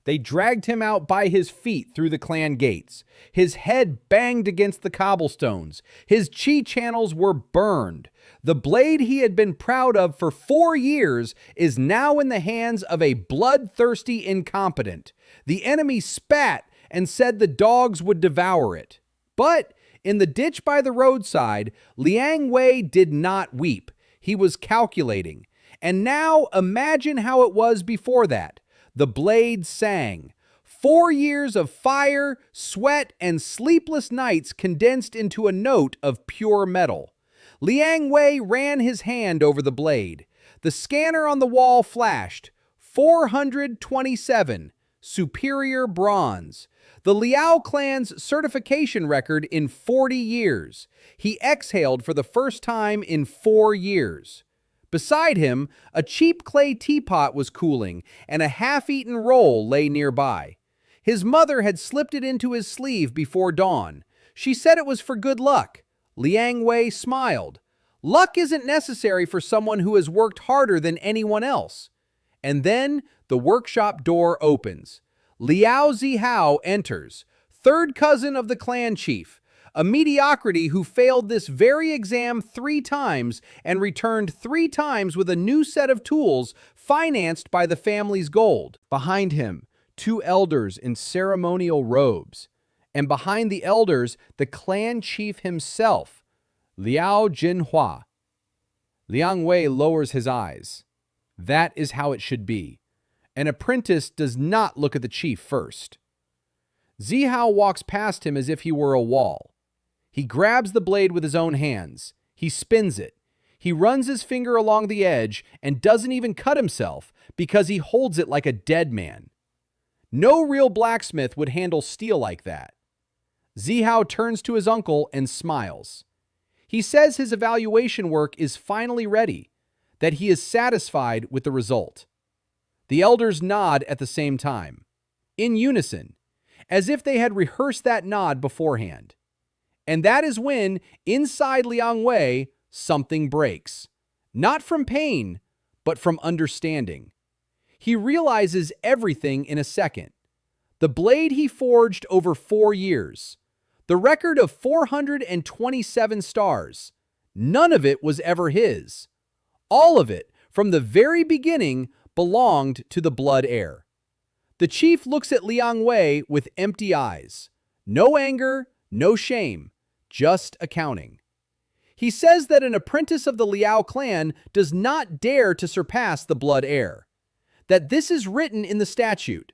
They dragged him out by his feet through the clan gates. His head banged against the cobblestones. His chi channels were burned. The blade he had been proud of for 4 years is now in the hands of a bloodthirsty incompetent. The enemy spat and said the dogs would devour it. But in the ditch by the roadside, Liang Wei did not weep. He was calculating. And now imagine how it was before that. The blade sang. 4 years of fire, sweat, and sleepless nights condensed into a note of pure metal. Liang Wei ran his hand over the blade. The scanner on the wall flashed. 427. Superior bronze. The Liao clan's certification record in 40 years. He exhaled for the first time in 4 years. Beside him, a cheap clay teapot was cooling, and a half-eaten roll lay nearby. His mother had slipped it into his sleeve before dawn. She said it was for good luck. Liang Wei smiled. Luck isn't necessary for someone who has worked harder than anyone else. And then the workshop door opens. Liao Zihao enters, third cousin of the clan chief, a mediocrity who failed this very exam 3 times and returned 3 times with a new set of tools financed by the family's gold. Behind him, 2 elders in ceremonial robes. And behind the elders, the clan chief himself, Liao Jinhua. Liang Wei lowers his eyes. That is how it should be. An apprentice does not look at the chief first. Zihao walks past him as if he were a wall. He grabs the blade with his own hands. He spins it. He runs his finger along the edge and doesn't even cut himself because he holds it like a dead man. No real blacksmith would handle steel like that. Zihao turns to his uncle and smiles. He says his evaluation work is finally ready, that he is satisfied with the result. The elders nod at the same time, in unison, as if they had rehearsed that nod beforehand. And that is when, inside Liang Wei, something breaks. Not from pain, but from understanding. He realizes everything in a second. The blade he forged over 4 years. The record of 427 stars. None of it was ever his. All of it, from the very beginning, belonged to the blood heir. The chief looks at Liang Wei with empty eyes. No anger, no shame, just accounting. He says that an apprentice of the Liao clan does not dare to surpass the blood heir. That this is written in the statute.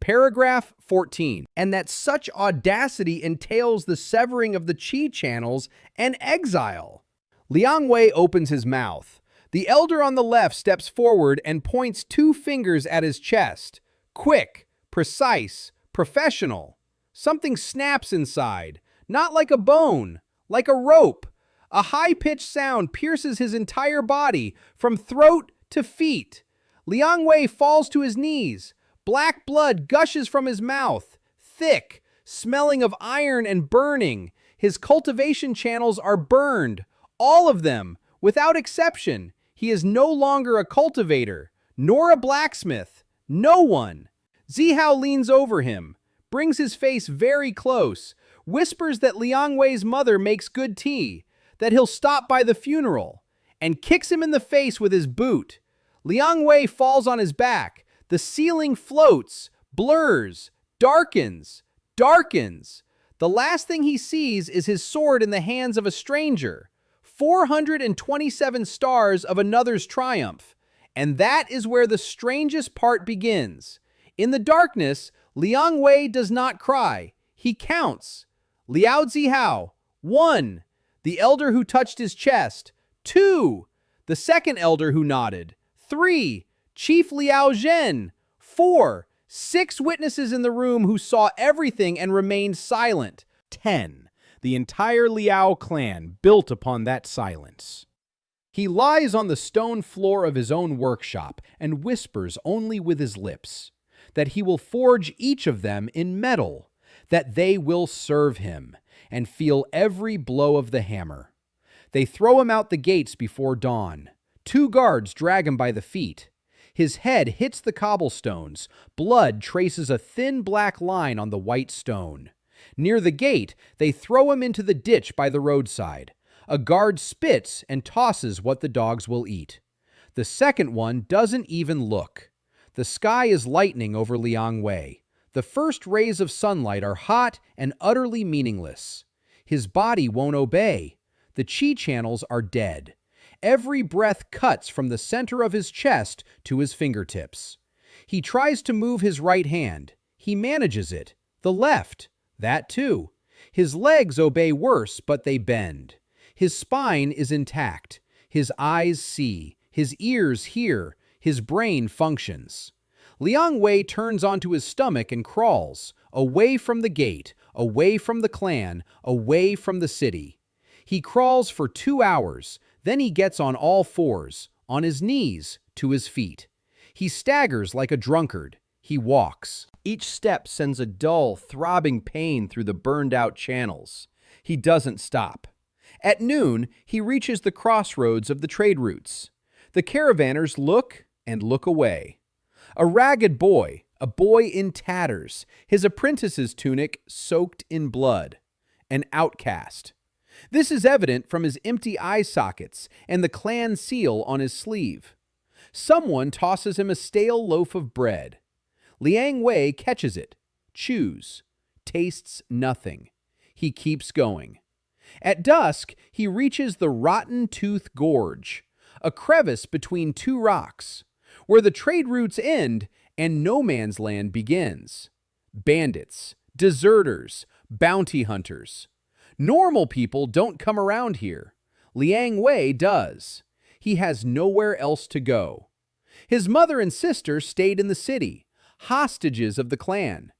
Paragraph 14, and that such audacity entails the severing of the chi channels and exile. Liang Wei opens his mouth. The elder on the left steps forward and points 2 fingers at his chest. Quick, precise, professional. Something snaps inside, not like a bone, like a rope. A high-pitched sound pierces his entire body, from throat to feet. Liang Wei falls to his knees. Black blood gushes from his mouth, thick, smelling of iron and burning. His cultivation channels are burned, all of them, without exception. He is no longer a cultivator, nor a blacksmith, no one. Zihao leans over him, brings his face very close, whispers that Liang Wei's mother makes good tea, that he'll stop by the funeral, and kicks him in the face with his boot. Liang Wei falls on his back. The ceiling floats, blurs, darkens. The last thing he sees is his sword in the hands of a stranger. 427 stars of another's triumph. And that is where the strangest part begins. In the darkness, Liang Wei does not cry. He counts. Liao Zihao, 1. The elder who touched his chest, 2. The second elder who nodded, 3. Chief Liao Zhen, 4. 6 witnesses in the room who saw everything and remained silent, 10. The entire Liao clan built upon that silence. He lies on the stone floor of his own workshop and whispers only with his lips that he will forge each of them in metal, that they will serve him and feel every blow of the hammer. They throw him out the gates before dawn. 2 guards drag him by the feet. His head hits the cobblestones. Blood traces a thin black line on the white stone. Near the gate, they throw him into the ditch by the roadside. A guard spits and tosses what the dogs will eat. The second one doesn't even look. The sky is lightning over Hwangwi. The first rays of sunlight are hot and utterly meaningless. His body won't obey. The chi channels are dead. Every breath cuts from the center of his chest to his fingertips. He tries to move his right hand. He manages it. The left. That too. His legs obey worse, but they bend. His spine is intact. His eyes see. His ears hear. His brain functions. Hwangwi turns onto his stomach and crawls, away from the gate, away from the clan, away from the city. He crawls for 2 hours, then he gets on all fours, on his knees, to his feet. He staggers like a drunkard. He walks. Each step sends a dull, throbbing pain through the burned-out channels. He doesn't stop. At noon, he reaches the crossroads of the trade routes. The caravanners look and look away. A ragged boy, a boy in tatters, his apprentice's tunic soaked in blood. An outcast. This is evident from his empty eye sockets and the clan seal on his sleeve. Someone tosses him a stale loaf of bread. Hwangwi catches it, chews, tastes nothing. He keeps going. At dusk, he reaches the Rotten Tooth Gorge, a crevice between two rocks, where the trade routes end and no man's land begins. Bandits, deserters, bounty hunters. Normal people don't come around here. Hwangwi does. He has nowhere else to go. His mother and sister stayed in the city, hostages of the clan.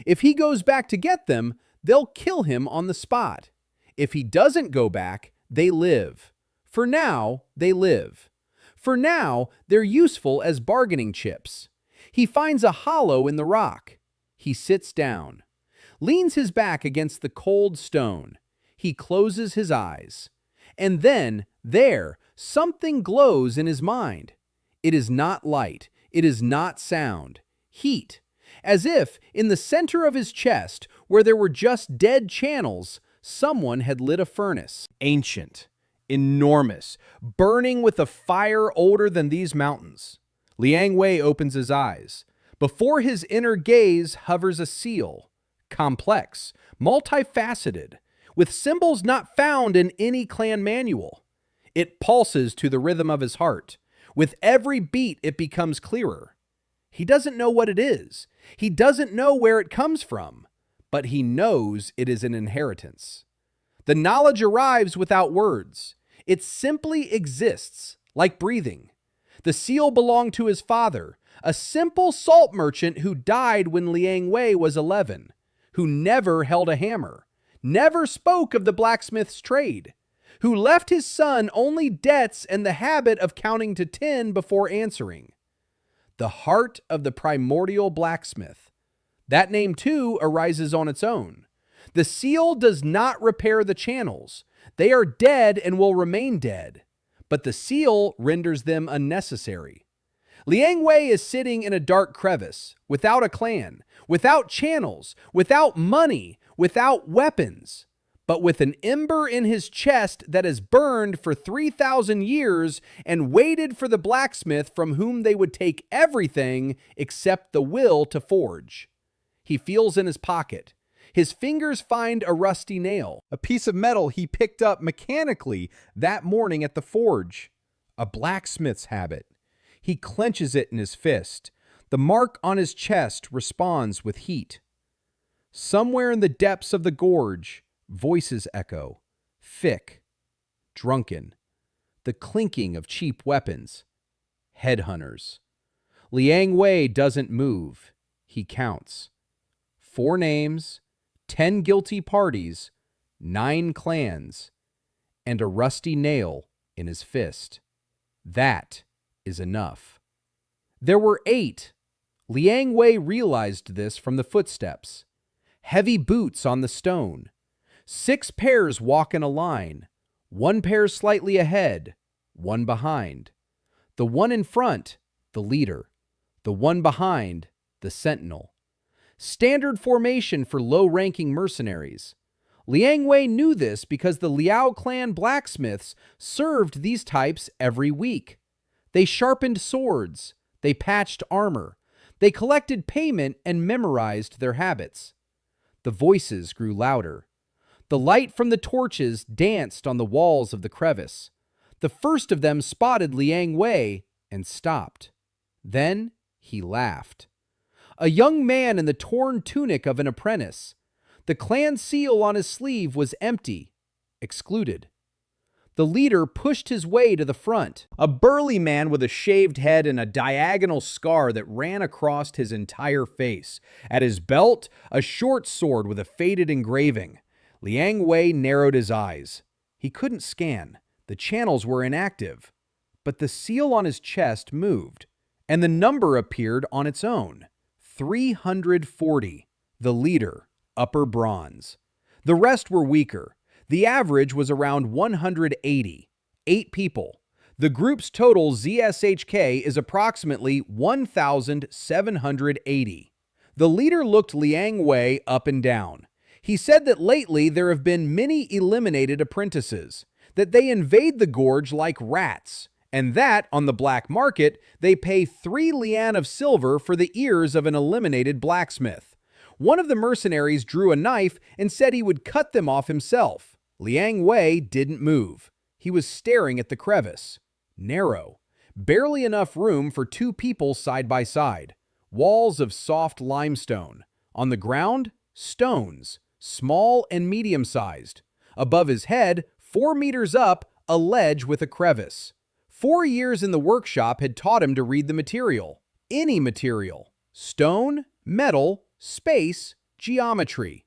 If he goes back to get them, they'll kill him on the spot. If he doesn't go back, they live. For now, they live. For now, they're useful as bargaining chips. He finds a hollow in the rock. He sits down, leans his back against the cold stone. He closes his eyes. And then, there, something glows in his mind. It is not light. It is not sound. Heat. As if, in the center of his chest, where there were just dead channels, someone had lit a furnace. Ancient. Enormous. Burning with a fire older than these mountains. Hwangwi opens his eyes. Before his inner gaze hovers a seal. Complex. Multifaceted. With symbols not found in any clan manual. It pulses to the rhythm of his heart. With every beat, it becomes clearer. He doesn't know what it is. He doesn't know where it comes from. But he knows it is an inheritance. The knowledge arrives without words. It simply exists, like breathing. The seal belonged to his father, a simple salt merchant who died when Hwangwi was 11, who never held a hammer, never spoke of the blacksmith's trade, who left his son only debts and the habit of counting to 10 before answering. The heart of the primordial blacksmith. That name, too, arises on its own. The seal does not repair the channels. They are dead and will remain dead. But the seal renders them unnecessary. Hwangwi is sitting in a dark crevice, without a clan, without channels, without money, without weapons, but with an ember in his chest that has burned for 3,000 years and waited for the blacksmith from whom they would take everything except the will to forge. He feels in his pocket. His fingers find a rusty nail, a piece of metal he picked up mechanically that morning at the forge. A blacksmith's habit. He clenches it in his fist. The mark on his chest responds with heat. Somewhere in the depths of the gorge, voices echo, thick, drunken, the clinking of cheap weapons. Headhunters. Hwangwi doesn't move. He counts. 4 names, 10 guilty parties, 9 clans, and a rusty nail in his fist. That is enough. There were 8. Hwangwi realized this from the footsteps. Heavy boots on the stone. 6 pairs walk in a line. 1 pair slightly ahead, 1 behind. The one in front, the leader. The one behind, the sentinel. Standard formation for low-ranking mercenaries. Liang Wei knew this because the Liao clan blacksmiths served these types every week. They sharpened swords, they patched armor, they collected payment and memorized their habits. The voices grew louder. The light from the torches danced on the walls of the crevice. The first of them spotted Liang Wei and stopped. Then he laughed. A young man in the torn tunic of an apprentice. The clan seal on his sleeve was empty, excluded. The leader pushed his way to the front, a burly man with a shaved head and a diagonal scar that ran across his entire face. At his belt, a short sword with a faded engraving. Liang Wei narrowed his eyes. He couldn't scan. The channels were inactive. But the seal on his chest moved, and the number appeared on its own. 340. The leader, upper bronze. The rest were weaker. The average was around 180. 8 people. The group's total ZSHK is approximately 1,780. The leader looked Liang Wei up and down. He said that lately there have been many eliminated apprentices, that they invade the gorge like rats, and that, on the black market, they pay 3 lian of silver for the ears of an eliminated blacksmith. One of the mercenaries drew a knife and said he would cut them off himself. Liang Wei didn't move. He was staring at the crevice. Narrow. Barely enough room for 2 people side by side. Walls of soft limestone. On the ground, stones, small and medium-sized. Above his head, 4 meters up, a ledge with a crevice. 4 years in the workshop had taught him to read the material. Any material. Stone, metal, space, geometry.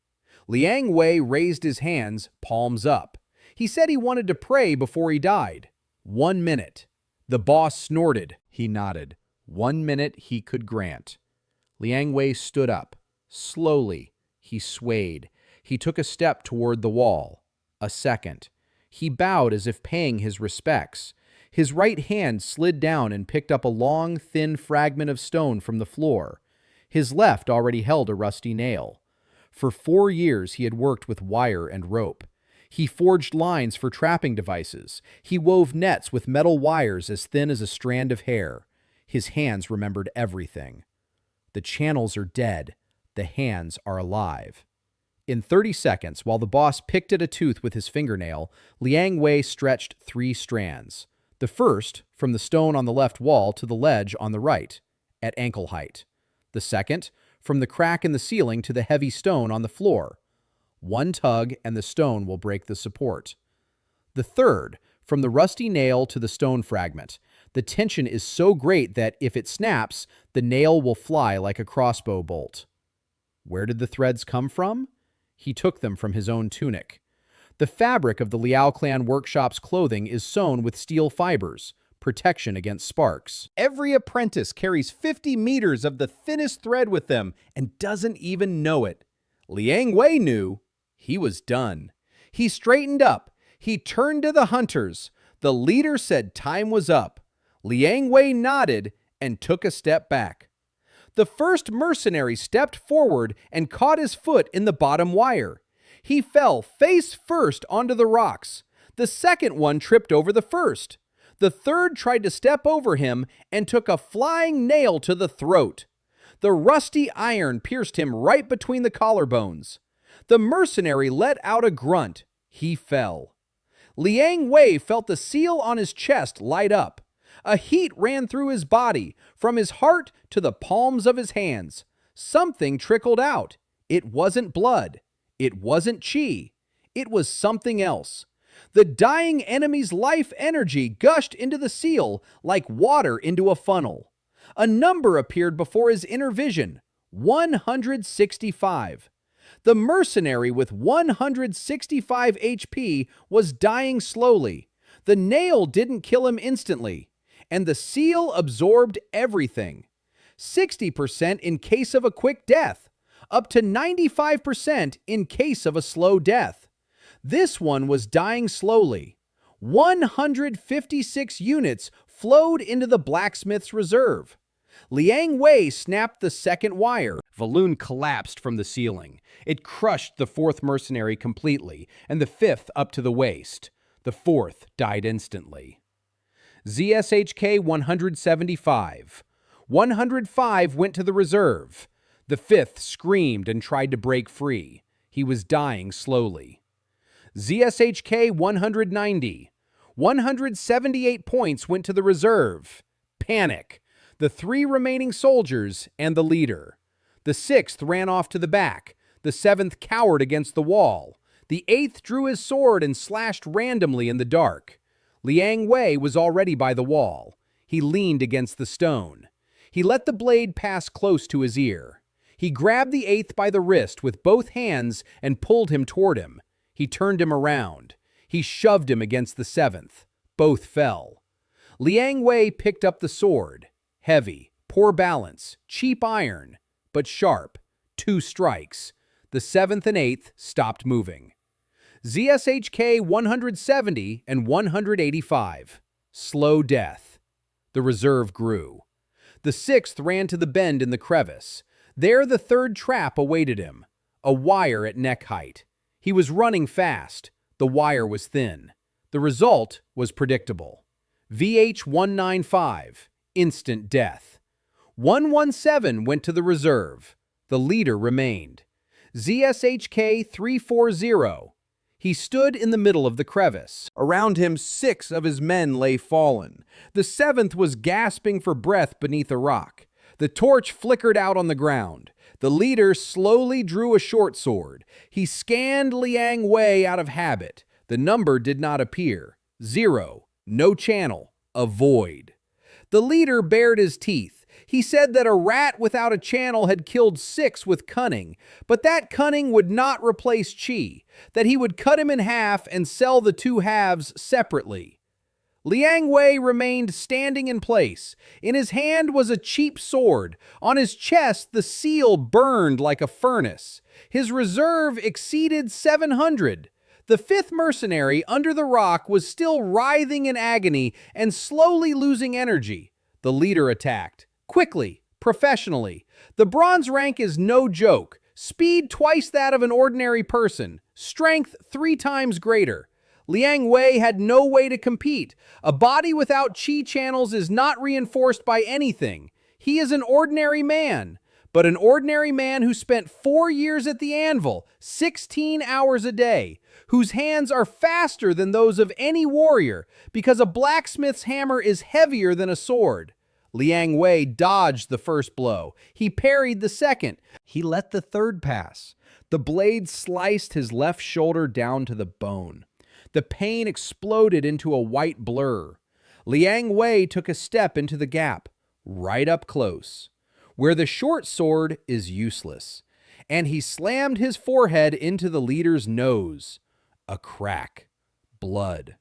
Liang Wei raised his hands, palms up. He said he wanted to pray before he died. 1 minute. The boss snorted. He nodded. 1 minute he could grant. Liang Wei stood up. Slowly, he swayed. He took a step toward the wall. A second. He bowed as if paying his respects. His right hand slid down and picked up a long, thin fragment of stone from the floor. His left already held a rusty nail. For 4 years he had worked with wire and rope. He forged lines for trapping devices. He wove nets with metal wires as thin as a strand of hair. His hands remembered everything. The channels are dead. The hands are alive. In 30 seconds, while the boss picked at a tooth with his fingernail, Liang Wei stretched 3 strands. The first, from the stone on the left wall to the ledge on the right, at ankle height. The second, from the crack in the ceiling to the heavy stone on the floor. 1 tug and the stone will break the support. The third, from the rusty nail to the stone fragment. The tension is so great that if it snaps, the nail will fly like a crossbow bolt. Where did the threads come from? He took them from his own tunic. The fabric of the Liao clan workshop's clothing is sewn with steel fibers, protection against sparks. Every apprentice carries 50 meters of the thinnest thread with them and doesn't even know it. Liang Wei knew. He was done. He straightened up. He turned to the hunters. The leader said time was up. Liang Wei nodded and took a step back. The first mercenary stepped forward and caught his foot in the bottom wire. He fell face first onto the rocks. The second one tripped over the first. The third tried to step over him and took a flying nail to the throat. The rusty iron pierced him right between the collarbones. The mercenary let out a grunt. He fell. Liang Wei felt the seal on his chest light up. A heat ran through his body, from his heart to the palms of his hands. Something trickled out. It wasn't blood. It wasn't chi. It was something else. The dying enemy's life energy gushed into the seal like water into a funnel. A number appeared before his inner vision. 165. The mercenary with 165 HP was dying slowly. The nail didn't kill him instantly, and the seal absorbed everything. 60% in case of a quick death, up to 95% in case of a slow death. This one was dying slowly. 156 units flowed into the blacksmith's reserve. Liang Wei snapped the second wire. Balloon collapsed from the ceiling. It crushed the fourth mercenary completely, and the fifth up to the waist. The fourth died instantly. ZSHK 175. 105 went to the reserve. The fifth screamed and tried to break free. He was dying slowly. ZSHK 190. 178 points went to the reserve. Panic. The three remaining soldiers and the leader. The sixth ran off to the back. The seventh cowered against the wall. The eighth drew his sword and slashed randomly in the dark. Liang Wei was already by the wall. He leaned against the stone. He let the blade pass close to his ear. He grabbed the eighth by the wrist with both hands and pulled him toward him. He turned him around. He shoved him against the seventh. Both fell. Liang Wei picked up the sword. Heavy, poor balance, cheap iron, but sharp. 2 strikes. The seventh and eighth stopped moving. ZSHK 170 and 185. Slow death. The reserve grew. The sixth ran to the bend in the crevice. There the third trap awaited him. A wire at neck height. He was running fast. The wire was thin. The result was predictable. VH 195. Instant death. 117 went to the reserve. The leader remained. ZSHK 340. He stood in the middle of the crevice. Around him 6 of his men lay fallen. The seventh was gasping for breath beneath a rock. The torch flickered out on the ground. The leader slowly drew a short sword. He scanned Liang Wei out of habit. The number did not appear. 0. No channel. A void. The leader bared his teeth. He said that a rat without a channel had killed 6 with cunning, but that cunning would not replace Qi, that he would cut him in half and sell the 2 halves separately. Liang Wei remained standing in place. In his hand was a cheap sword. On his chest, the seal burned like a furnace. His reserve exceeded 700. The fifth mercenary under the rock was still writhing in agony and slowly losing energy. The leader attacked. Quickly, professionally. The bronze rank is no joke. Speed twice that of an ordinary person. Strength 3 times greater. Liang Wei had no way to compete. A body without Qi channels is not reinforced by anything. He is an ordinary man. But an ordinary man who spent 4 years at the anvil, 16 hours a day, whose hands are faster than those of any warrior because a blacksmith's hammer is heavier than a sword. Liang Wei dodged the first blow. He parried the second. He let the third pass. The blade sliced his left shoulder down to the bone. The pain exploded into a white blur. Liang Wei took a step into the gap, right up close, where the short sword is useless, and he slammed his forehead into the leader's nose. A crack. Blood.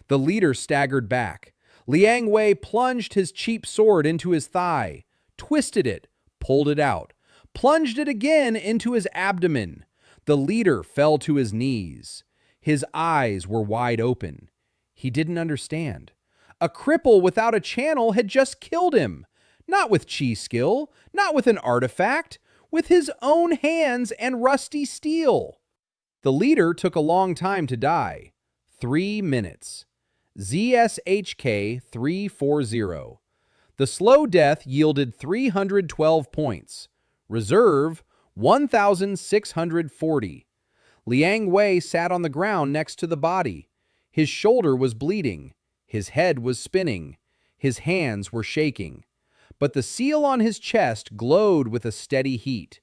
The leader staggered back. Liang Wei plunged his cheap sword into his thigh, twisted it, pulled it out, plunged it again into his abdomen. The leader fell to his knees. His eyes were wide open. He didn't understand. A cripple without a channel had just killed him. Not with Qi skill, not with an artifact, with his own hands and rusty steel. The leader took a long time to die. 3 minutes. ZSHK 340. The slow death yielded 312 points. Reserve 1,640. Liang Wei sat on the ground next to the body. His shoulder was bleeding. His head was spinning. His hands were shaking. But the seal on his chest glowed with a steady heat.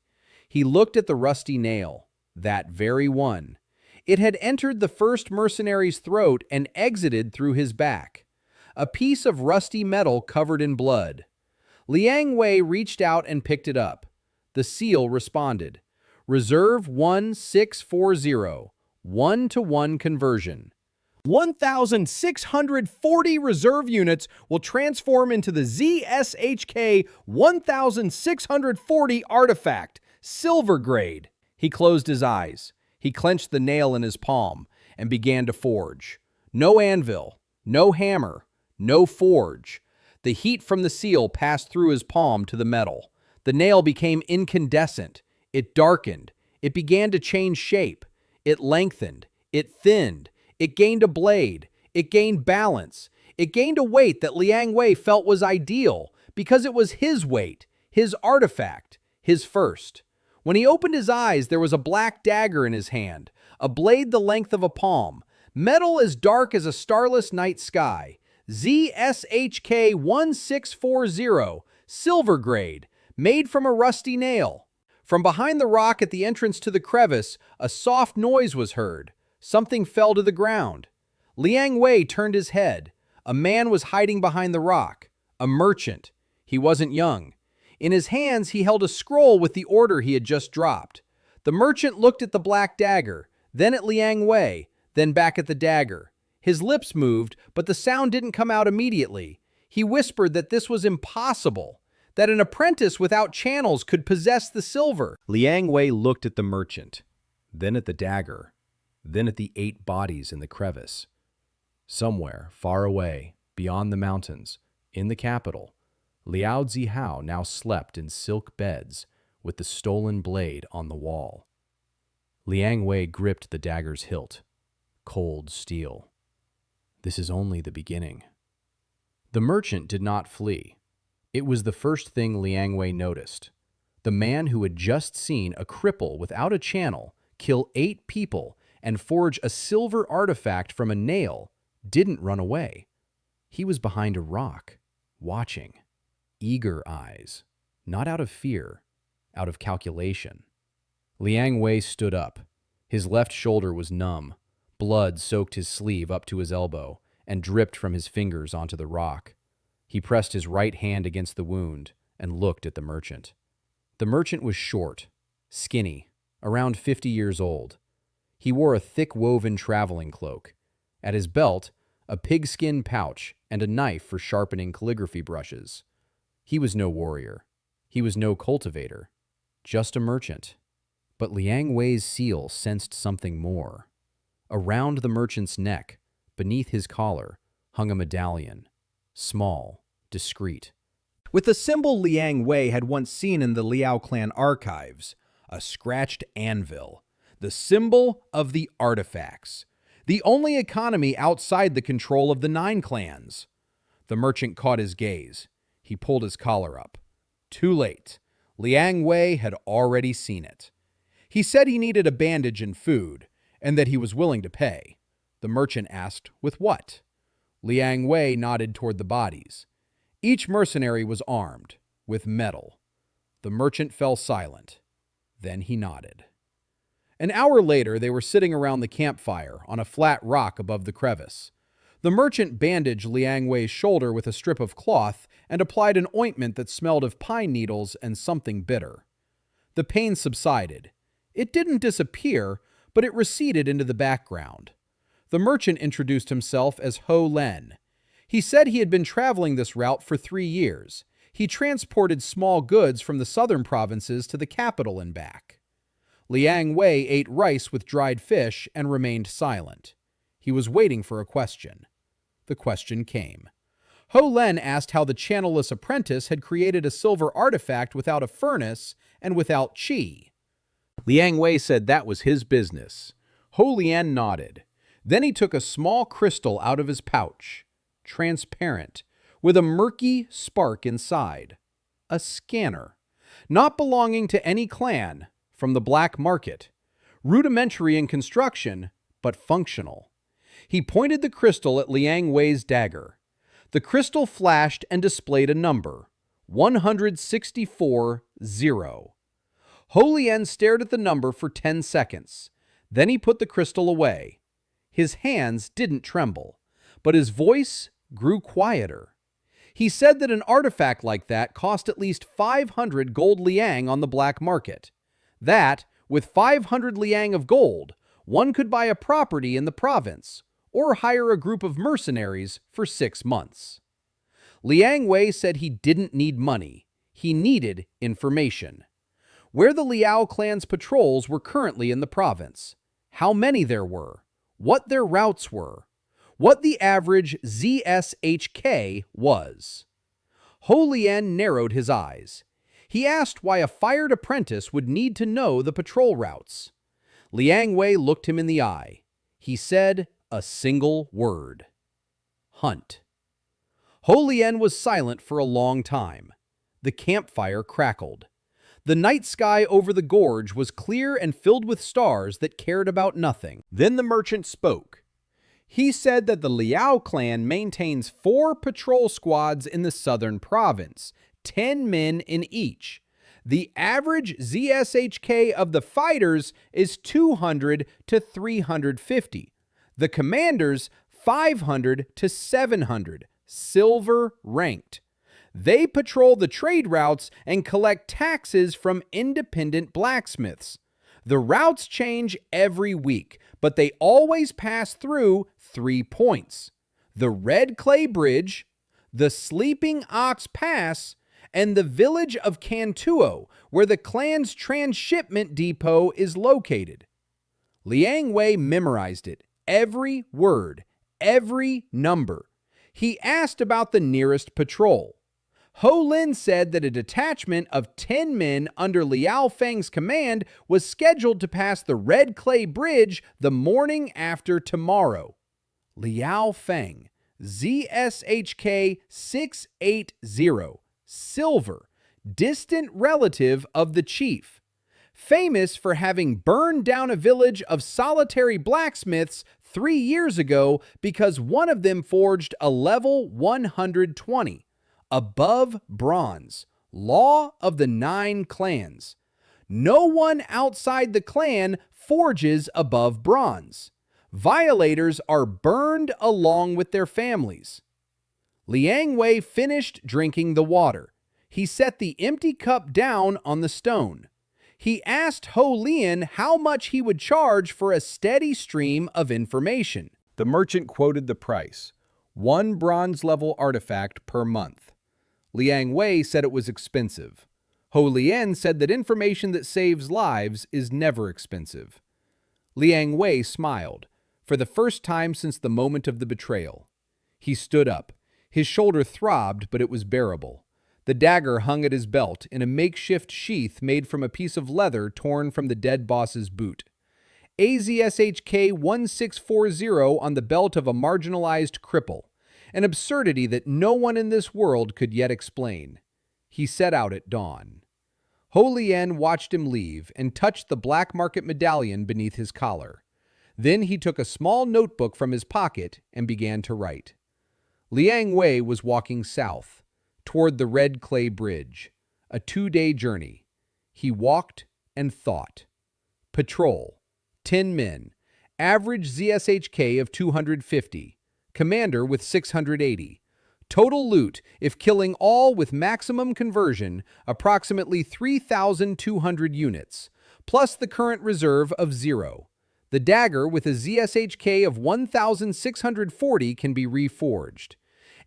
He looked at the rusty nail, that very one. It had entered the first mercenary's throat and exited through his back. A piece of rusty metal covered in blood. Liang Wei reached out and picked it up. The seal responded. Reserve 1640. 1-to-1 conversion. 1,640 reserve units will transform into the ZSHK 1,640 artifact, silver grade. He closed his eyes. He clenched the nail in his palm and began to forge. No anvil, no hammer, no forge, The heat from the seal passed through his palm to the metal. The nail became incandescent. It darkened. It began to change shape. It lengthened. It thinned. It gained a blade. It gained balance. It gained a weight that Liang Wei felt was ideal because it was his weight, his artifact, his first. When he opened his eyes, there was a black dagger in his hand, a blade the length of a palm, metal as dark as a starless night sky. ZSHK 1640, silver grade, made from a rusty nail. From behind the rock at the entrance to the crevice, a soft noise was heard. Something fell to the ground. Liang Wei turned his head. A man was hiding behind the rock. A merchant. He wasn't young. In his hands, he held a scroll with the order he had just dropped. The merchant looked at the black dagger, then at Liang Wei, then back at the dagger. His lips moved, but the sound didn't come out immediately. He whispered that this was impossible, that an apprentice without channels could possess the silver. Liang Wei looked at the merchant, then at the dagger, then at the 8 bodies in the crevice. Somewhere, far away, beyond the mountains, in the capital, Liao Zihao now slept in silk beds with the stolen blade on the wall. Liang Wei gripped the dagger's hilt. Cold steel. This is only the beginning. The merchant did not flee. It was the first thing Liang Wei noticed. The man who had just seen a cripple without a channel kill 8 people and forge a silver artifact from a nail didn't run away. He was behind a rock, watching. Eager eyes, not out of fear, out of calculation. Liang Wei stood up. His left shoulder was numb. Blood soaked his sleeve up to his elbow and dripped from his fingers onto the rock. He pressed his right hand against the wound and looked at the merchant. The merchant was short, skinny, around 50 years old. He wore a thick woven traveling cloak. At his belt, a pigskin pouch and a knife for sharpening calligraphy brushes. He was no warrior. He was no cultivator. Just a merchant. But Liang Wei's seal sensed something more. Around the merchant's neck, beneath his collar, hung a medallion. Small, discreet. With the symbol Liang Wei had once seen in the Liao clan archives, a scratched anvil, the symbol of the artifacts, the only economy outside the control of the 9 clans. The merchant caught his gaze. He pulled his collar up. Too late. Liang Wei had already seen it. He said he needed a bandage and food, and that he was willing to pay. The merchant asked, with what? Liang Wei nodded toward the bodies. Each mercenary was armed, with metal. The merchant fell silent. Then he nodded. An hour later, they were sitting around the campfire on a flat rock above the crevice. The merchant bandaged Liang Wei's shoulder with a strip of cloth and applied an ointment that smelled of pine needles and something bitter. The pain subsided. It didn't disappear, but it receded into the background. The merchant introduced himself as Ho Len. He said he had been traveling this route for 3 years. He transported small goods from the southern provinces to the capital and back. Liang Wei ate rice with dried fish and remained silent. He was waiting for a question. The question came. Ho Len asked how the channelless apprentice had created a silver artifact without a furnace and without qi. Liang Wei said that was his business. Ho Lian nodded. Then he took a small crystal out of his pouch, transparent, with a murky spark inside. A scanner. Not belonging to any clan, from the black market. Rudimentary in construction, but functional. He pointed the crystal at Liang Wei's dagger. The crystal flashed and displayed a number, 164-0. Ho Lian stared at the number for 10 seconds. Then he put the crystal away. His hands didn't tremble, but his voice grew quieter. He said that an artifact like that cost at least 500 gold liang on the black market. That, with 500 liang of gold, one could buy a property in the province, or hire a group of mercenaries for 6 months. Liang Wei said he didn't need money. He needed information. Where the Liao clan's patrols were currently in the province, how many there were, what their routes were, what the average ZSHK was. Ho Lien narrowed his eyes. He asked why a fired apprentice would need to know the patrol routes. Liang Wei looked him in the eye. He said a single word. Hunt. Ho Lien was silent for a long time. The campfire crackled. The night sky over the gorge was clear and filled with stars that cared about nothing. Then the merchant spoke. He said that the Liao clan maintains 4 patrol squads in the southern province, 10 men in each. The average ZSHK of the fighters is 200 to 350. The commanders, 500 to 700, silver ranked. They patrol the trade routes and collect taxes from independent blacksmiths. The routes change every week, but they always pass through 3 points: the Red Clay Bridge, the Sleeping Ox Pass, and the village of Kantuo, where the clan's transshipment depot is located. Liang Wei memorized it, every word, every number. He asked about the nearest patrol. Ho Lin said that a detachment of 10 men under Liao Feng's command was scheduled to pass the Red Clay Bridge the morning after tomorrow. Liao Feng, ZSHK 680, silver, distant relative of the chief, famous for having burned down a village of solitary blacksmiths 3 years ago because one of them forged a level 120. Above bronze, law of the 9 clans. No one outside the clan forges above bronze. Violators are burned along with their families. Liang Wei finished drinking the water. He set the empty cup down on the stone. He asked Ho Lien how much he would charge for a steady stream of information. The merchant quoted the price: 1 bronze-level artifact per month. Liang Wei said it was expensive. Ho Lien said that information that saves lives is never expensive. Liang Wei smiled, for the first time since the moment of the betrayal. He stood up. His shoulder throbbed, but it was bearable. The dagger hung at his belt in a makeshift sheath made from a piece of leather torn from the dead boss's boot. AZSHK 1640 on the belt of a marginalized cripple. An absurdity that no one in this world could yet explain. He set out at dawn. Ho Lien watched him leave and touched the black market medallion beneath his collar. Then he took a small notebook from his pocket and began to write. Liang Wei was walking south, toward the Red Clay Bridge, a 2-day journey. He walked and thought. Patrol, 10 men, average ZSHK of 250. Commander with 680. Total loot, if killing all with maximum conversion, approximately 3,200 units, plus the current reserve of 0. The dagger with a ZSHK of 1,640 can be reforged.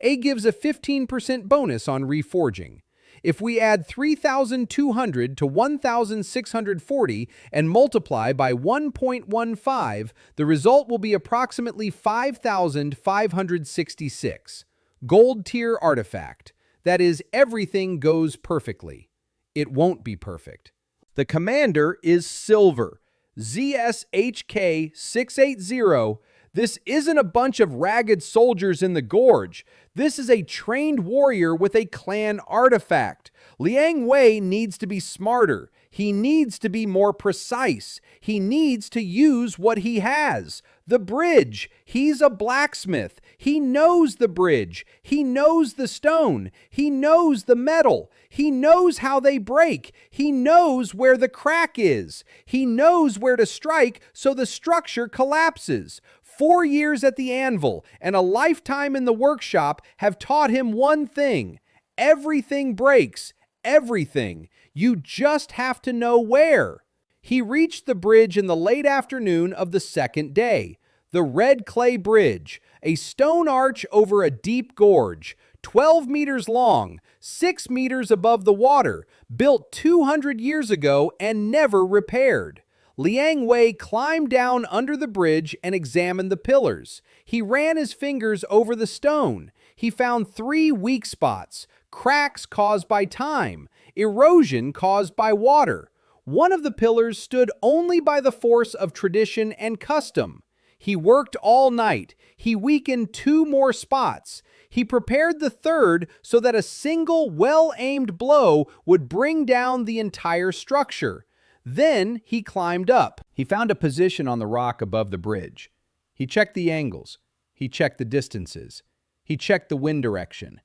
A gives a 15% bonus on reforging. If we add 3,200 to 1,640 and multiply by 1.15, the result will be approximately 5,566. Gold tier artifact. That is, everything goes perfectly. It won't be perfect. The commander is silver. ZSHK 680. This isn't a bunch of ragged soldiers in the gorge. This is a trained warrior with a clan artifact. Liang Wei needs to be smarter. He needs to be more precise. He needs to use what he has. The bridge. He's a blacksmith. He knows the bridge. He knows the stone. He knows the metal. He knows how they break. He knows where the crack is. He knows where to strike so the structure collapses. 4 years at the anvil and a lifetime in the workshop have taught him one thing. Everything breaks. Everything. You just have to know where. He reached the bridge in the late afternoon of the second day. The Red Clay Bridge, a stone arch over a deep gorge, 12 meters long, 6 meters above the water, built 200 years ago and never repaired. Liang Wei climbed down under the bridge and examined the pillars. He ran his fingers over the stone. He found 3 weak spots, cracks caused by time, erosion caused by water. One of the pillars stood only by the force of tradition and custom. He worked all night. He weakened 2 more spots. He prepared the third so that a single well-aimed blow would bring down the entire structure. Then he climbed up. He found a position on the rock above the bridge. He checked the angles. He checked the distances. He checked the wind direction.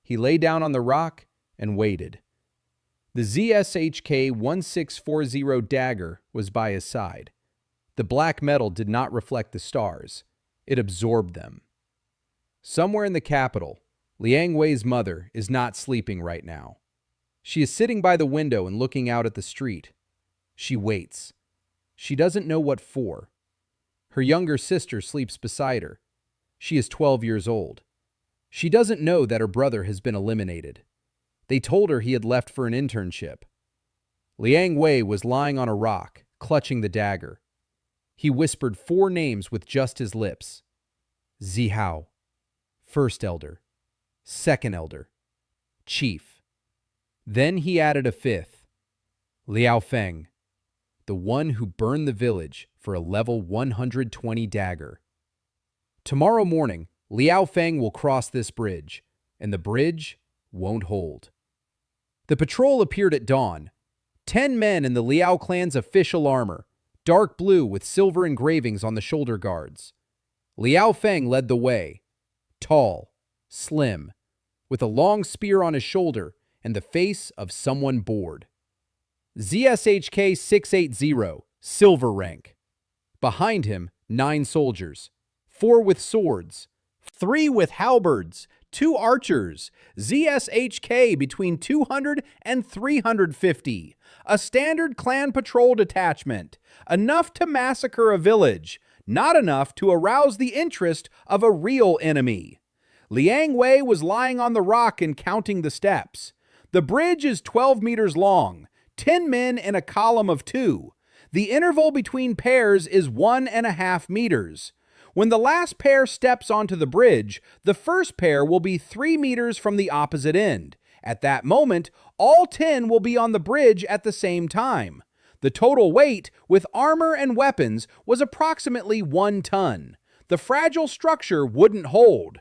He lay down on the rock and waited. The ZSHK-1640 dagger was by his side. The black metal did not reflect the stars. It absorbed them. Somewhere in the capital, Liang Wei's mother is not sleeping right now. She is sitting by the window and looking out at the street. She waits. She doesn't know what for. Her younger sister sleeps beside her. She is 12 years old. She doesn't know that her brother has been eliminated. They told her he had left for an internship. Liang Wei was lying on a rock, clutching the dagger. He whispered 4 names with just his lips. Zihao. First elder. Second elder. Chief. Then he added a 5th. Liao Feng. The one who burned the village for a level 120 dagger. Tomorrow morning, Liao Feng will cross this bridge, and the bridge won't hold. The patrol appeared at dawn. 10 men in the Liao clan's official armor, dark blue with silver engravings on the shoulder guards. Liao Feng led the way, tall, slim, with a long spear on his shoulder and the face of someone bored. ZSHK 680, silver rank. Behind him, 9 soldiers, 4 with swords, 3 with halberds, 2 archers, ZSHK between 200 and 350, a standard clan patrol detachment, enough to massacre a village, not enough to arouse the interest of a real enemy. Liang Wei was lying on the rock and counting the steps. The bridge is 12 meters long, 10 men in a column of 2. The interval between pairs is 1.5 meters. When the last pair steps onto the bridge, the first pair will be 3 meters from the opposite end. At that moment, all 10 will be on the bridge at the same time. The total weight, with armor and weapons, was approximately 1 ton. The fragile structure wouldn't hold.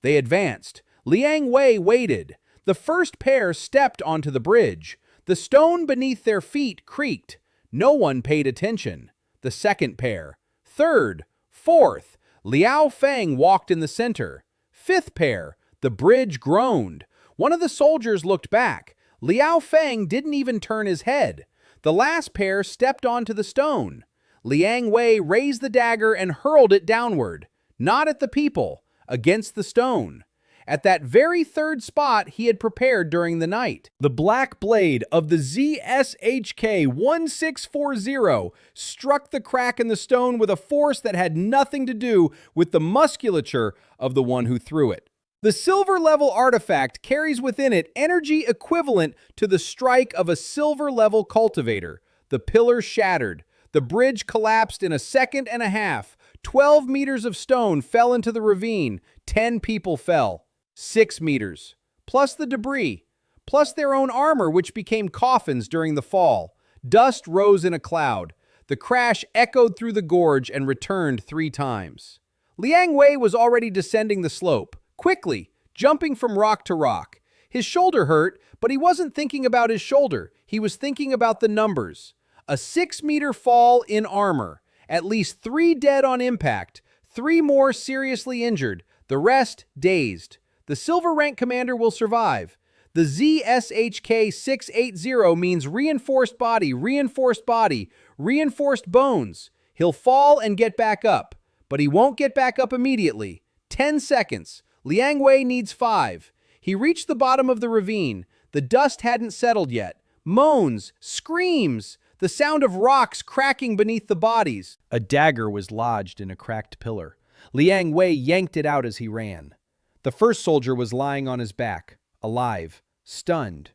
They advanced. Liang Wei waited. The first pair stepped onto the bridge. The stone beneath their feet creaked. No one paid attention. The second pair. Third. Fourth. Liao Feng walked in the center. 5th pair. The bridge groaned. One of the soldiers looked back. Liao Feng didn't even turn his head. The last pair stepped onto the stone. Liang Wei raised the dagger and hurled it downward. Not at the people, against the stone. At that very third spot he had prepared during the night. The black blade of the ZSHK 1640 struck the crack in the stone with a force that had nothing to do with the musculature of the one who threw it. The silver-level artifact carries within it energy equivalent to the strike of a silver-level cultivator. The pillar shattered. The bridge collapsed in a second and a half. 12 meters of stone fell into the ravine. 10 people fell. 6 meters. Plus the debris. Plus their own armor, which became coffins during the fall. Dust rose in a cloud. The crash echoed through the gorge and returned 3 times. Liang Wei was already descending the slope, quickly, jumping from rock to rock. His shoulder hurt, but he wasn't thinking about his shoulder. He was thinking about the numbers. A 6-meter fall in armor. At least 3 dead on impact. 3 more seriously injured. The rest dazed. The silver rank commander will survive. The ZSHK 680 means reinforced body, reinforced bones. He'll fall and get back up, but he won't get back up immediately. 10 seconds. Liang Wei needs 5. He reached the bottom of the ravine. The dust hadn't settled yet. Moans, screams, the sound of rocks cracking beneath the bodies. A dagger was lodged in a cracked pillar. Liang Wei yanked it out as he ran. The first soldier was lying on his back, alive, stunned.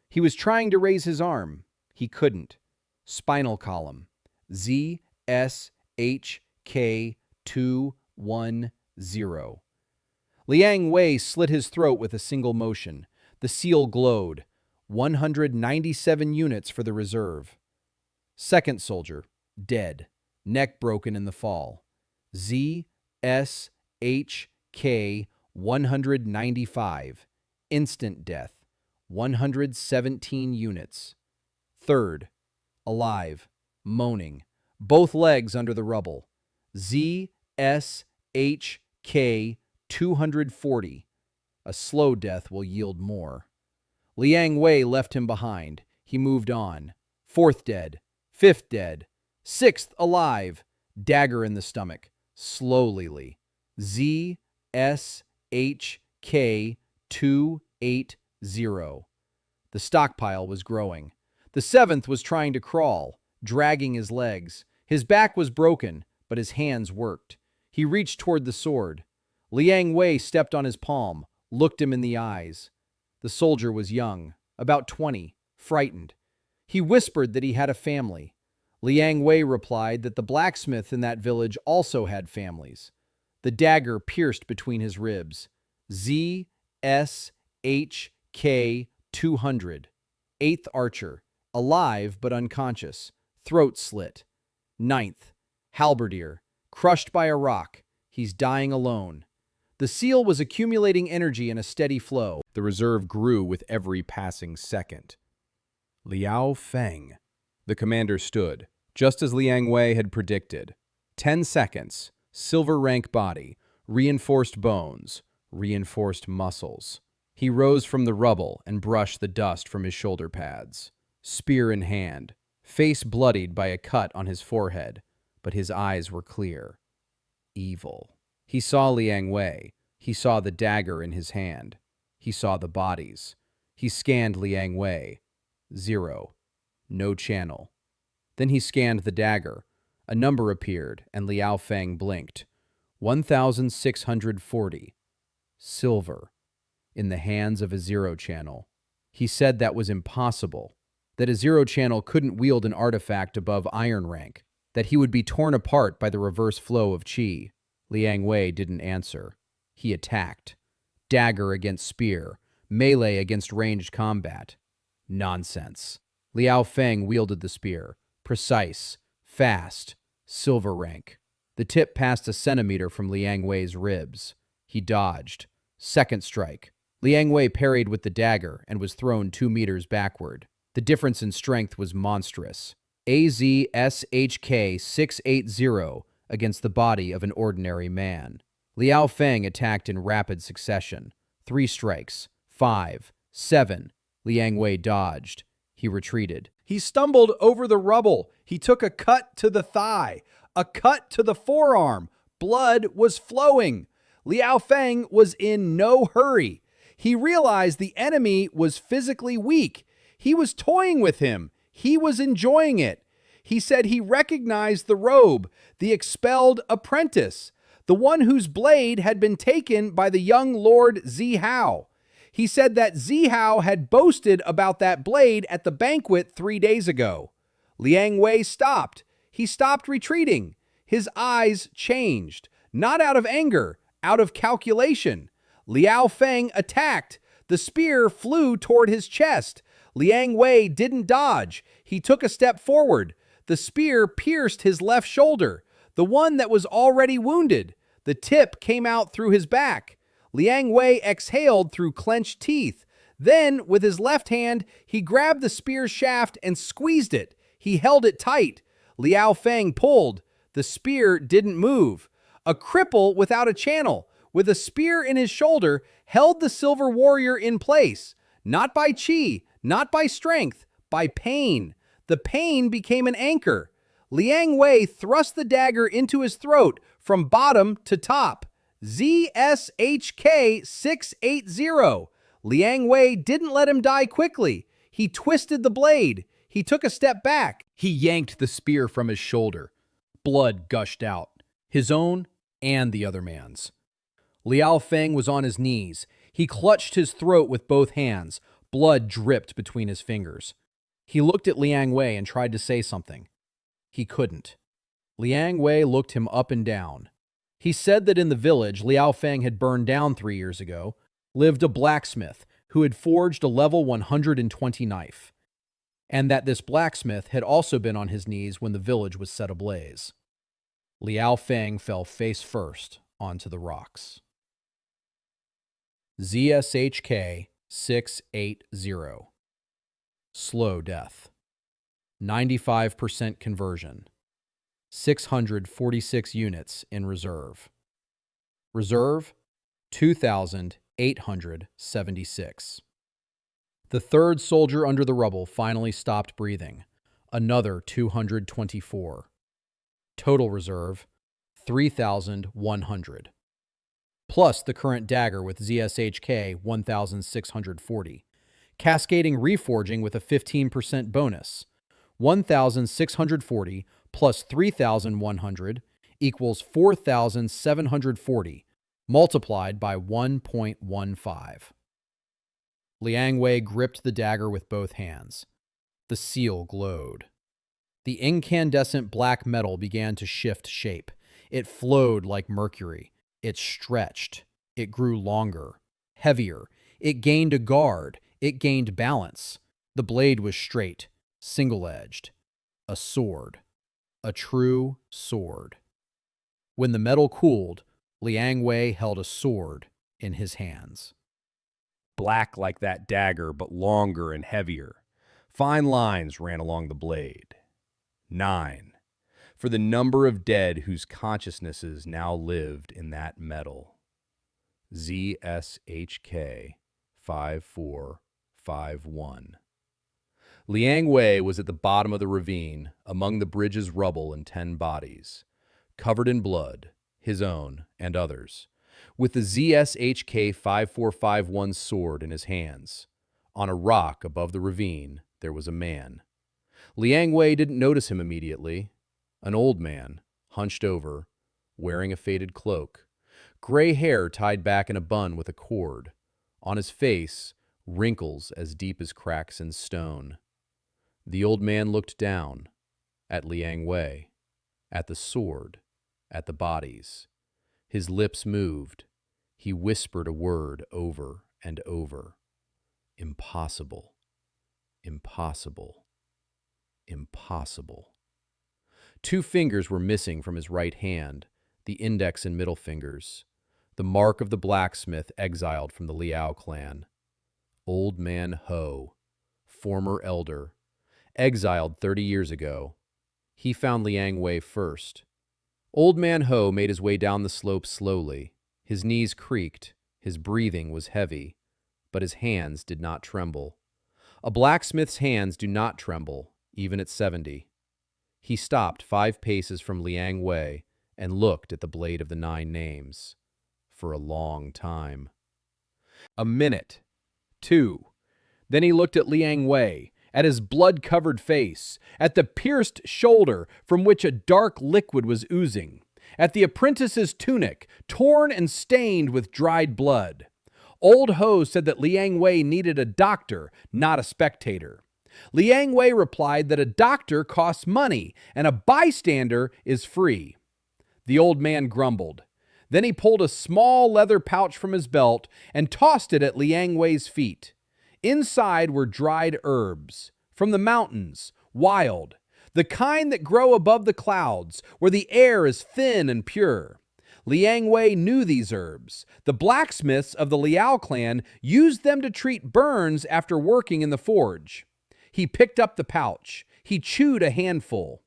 He was trying to raise his arm. He couldn't. Spinal column. ZSHK 210. Liang Wei slit his throat with a single motion. The seal glowed. 197 units for the reserve. Second soldier, dead, neck broken in the fall. ZSHK 195, instant death, 117 units. Third, alive, moaning, both legs under the rubble. ZSHK 240, a slow death will yield more. Liang Wei left him behind. He moved on. Fourth dead. Fifth dead. Sixth alive. Dagger in the stomach. Slowly. ZSHK 280. The stockpile was growing. The seventh was trying to crawl, dragging his legs. His back was broken, but his hands worked. He reached toward the sword. Liang Wei stepped on his palm, looked him in the eyes. The soldier was young, about 20, frightened. He whispered that he had a family. Liang Wei replied that the blacksmith in that village also had families. The dagger pierced between his ribs. ZSHK 200. Eighth archer, alive but unconscious, throat slit. Ninth, halberdier, crushed by a rock. He's dying alone. The seal was accumulating energy in a steady flow. The reserve grew with every passing second. Liao Feng. The commander stood, just as Liang Wei had predicted. 10 seconds, silver rank body, reinforced bones, reinforced muscles. He rose from the rubble and brushed the dust from his shoulder pads. Spear in hand, face bloodied by a cut on his forehead, but his eyes were clear. Evil. He saw Liang Wei. He saw the dagger in his hand. He saw the bodies. He scanned Liang Wei. 0. No channel. Then he scanned the dagger. A number appeared, and Liao Feng blinked. 1,640. Silver. In the hands of a zero channel. He said that was impossible. That a zero channel couldn't wield an artifact above iron rank. That he would be torn apart by the reverse flow of qi. Liang Wei didn't answer. He attacked. Dagger against spear. Melee against ranged combat. Nonsense. Liao Feng wielded the spear. Precise. Fast. Silver rank. The tip passed a centimeter from Liang Wei's ribs. He dodged. Second strike. Liang Wei parried with the dagger and was thrown 2 meters backward. The difference in strength was monstrous. AZSHK 680 against the body of an ordinary man. Liao Feng attacked in rapid succession. 3 strikes. 5. 7. Liang Wei dodged. He retreated. He stumbled over the rubble. He took a cut to the thigh, a cut to the forearm. Blood was flowing. Liao Feng was in no hurry. He realized the enemy was physically weak. He was toying with him. He was enjoying it. He said he recognized the robe, the expelled apprentice, the one whose blade had been taken by the young Lord Zihao. He said that Zihao had boasted about that blade at the banquet 3 days ago. Liang Wei stopped. He stopped retreating. His eyes changed, not out of anger, out of calculation. Liao Feng attacked. The spear flew toward his chest. Liang Wei didn't dodge. He took a step forward. The spear pierced his left shoulder, the one that was already wounded. The tip came out through his back. Liang Wei exhaled through clenched teeth. Then, with his left hand, he grabbed the spear shaft and squeezed it. He held it tight. Liao Feng pulled. The spear didn't move. A cripple without a channel, with a spear in his shoulder, held the silver warrior in place. Not by qi, not by strength, by pain. The pain became an anchor. Liang Wei thrust the dagger into his throat from bottom to top. ZSHK 680. Liang Wei didn't let him die quickly. He twisted the blade. He took a step back. He yanked the spear from his shoulder. Blood gushed out, his own and the other man's. Liao Feng was on his knees. He clutched his throat with both hands. Blood dripped between his fingers. He looked at Liang Wei and tried to say something. He couldn't. Liang Wei looked him up and down. He said that in the village Liao Feng had burned down 3 years ago lived a blacksmith who had forged a level 120 knife, and that this blacksmith had also been on his knees when the village was set ablaze. Liao Feng fell face first onto the rocks. ZSHK 680. Slow death. 95% conversion. 646 units in reserve. Reserve, 2,876. The third soldier under the rubble finally stopped breathing. Another 224. Total reserve, 3,100. Plus the current dagger with ZSHK 1,640. Cascading reforging with a 15% bonus. 1,640 plus 3,100 equals 4,740, multiplied by 1.15. Liang Wei gripped the dagger with both hands. The seal glowed. The incandescent black metal began to shift shape. It flowed like mercury. It stretched. It grew longer, heavier. It gained a guard. It gained balance. The blade was straight, single-edged. A sword. A true sword. When the metal cooled, Liang Wei held a sword in his hands. Black like that dagger, but longer and heavier. Fine lines ran along the blade. 9. For the number of dead whose consciousnesses now lived in that metal. ZSHK 5451. Liang Wei was at the bottom of the ravine, among the bridge's rubble and 10 bodies, covered in blood, his own and others, with the ZSHK 5451 sword in his hands. On a rock above the ravine, there was a man. Liang Wei didn't notice him immediately. An old man, hunched over, wearing a faded cloak, gray hair tied back in a bun with a cord. On his face, wrinkles as deep as cracks in stone. The old man looked down at Liang Wei, at the sword, at the bodies. His lips moved. He whispered a word over and over. Impossible. Impossible. Impossible. 2 fingers were missing from his right hand, the index and middle fingers, the mark of the blacksmith exiled from the Liao clan. Old Man Ho, former elder, exiled 30 years ago. He found Liang Wei first. Old Man Ho made his way down the slope slowly. His knees creaked, his breathing was heavy, but his hands did not tremble. A blacksmith's hands do not tremble, even at 70. He stopped 5 paces from Liang Wei and looked at the blade of the 9 names. For a long time. A minute. 2. Then he looked at Liang Wei, at his blood-covered face, at the pierced shoulder from which a dark liquid was oozing, at the apprentice's tunic, torn and stained with dried blood. Old Ho said that Liang Wei needed a doctor, not a spectator. Liang Wei replied that a doctor costs money and a bystander is free. The old man grumbled. Then he pulled a small leather pouch from his belt and tossed it at Liang Wei's feet. Inside were dried herbs, from the mountains, wild, the kind that grow above the clouds, where the air is thin and pure. Liang Wei knew these herbs. The blacksmiths of the Liao clan used them to treat burns after working in the forge. He picked up the pouch. He chewed a handful.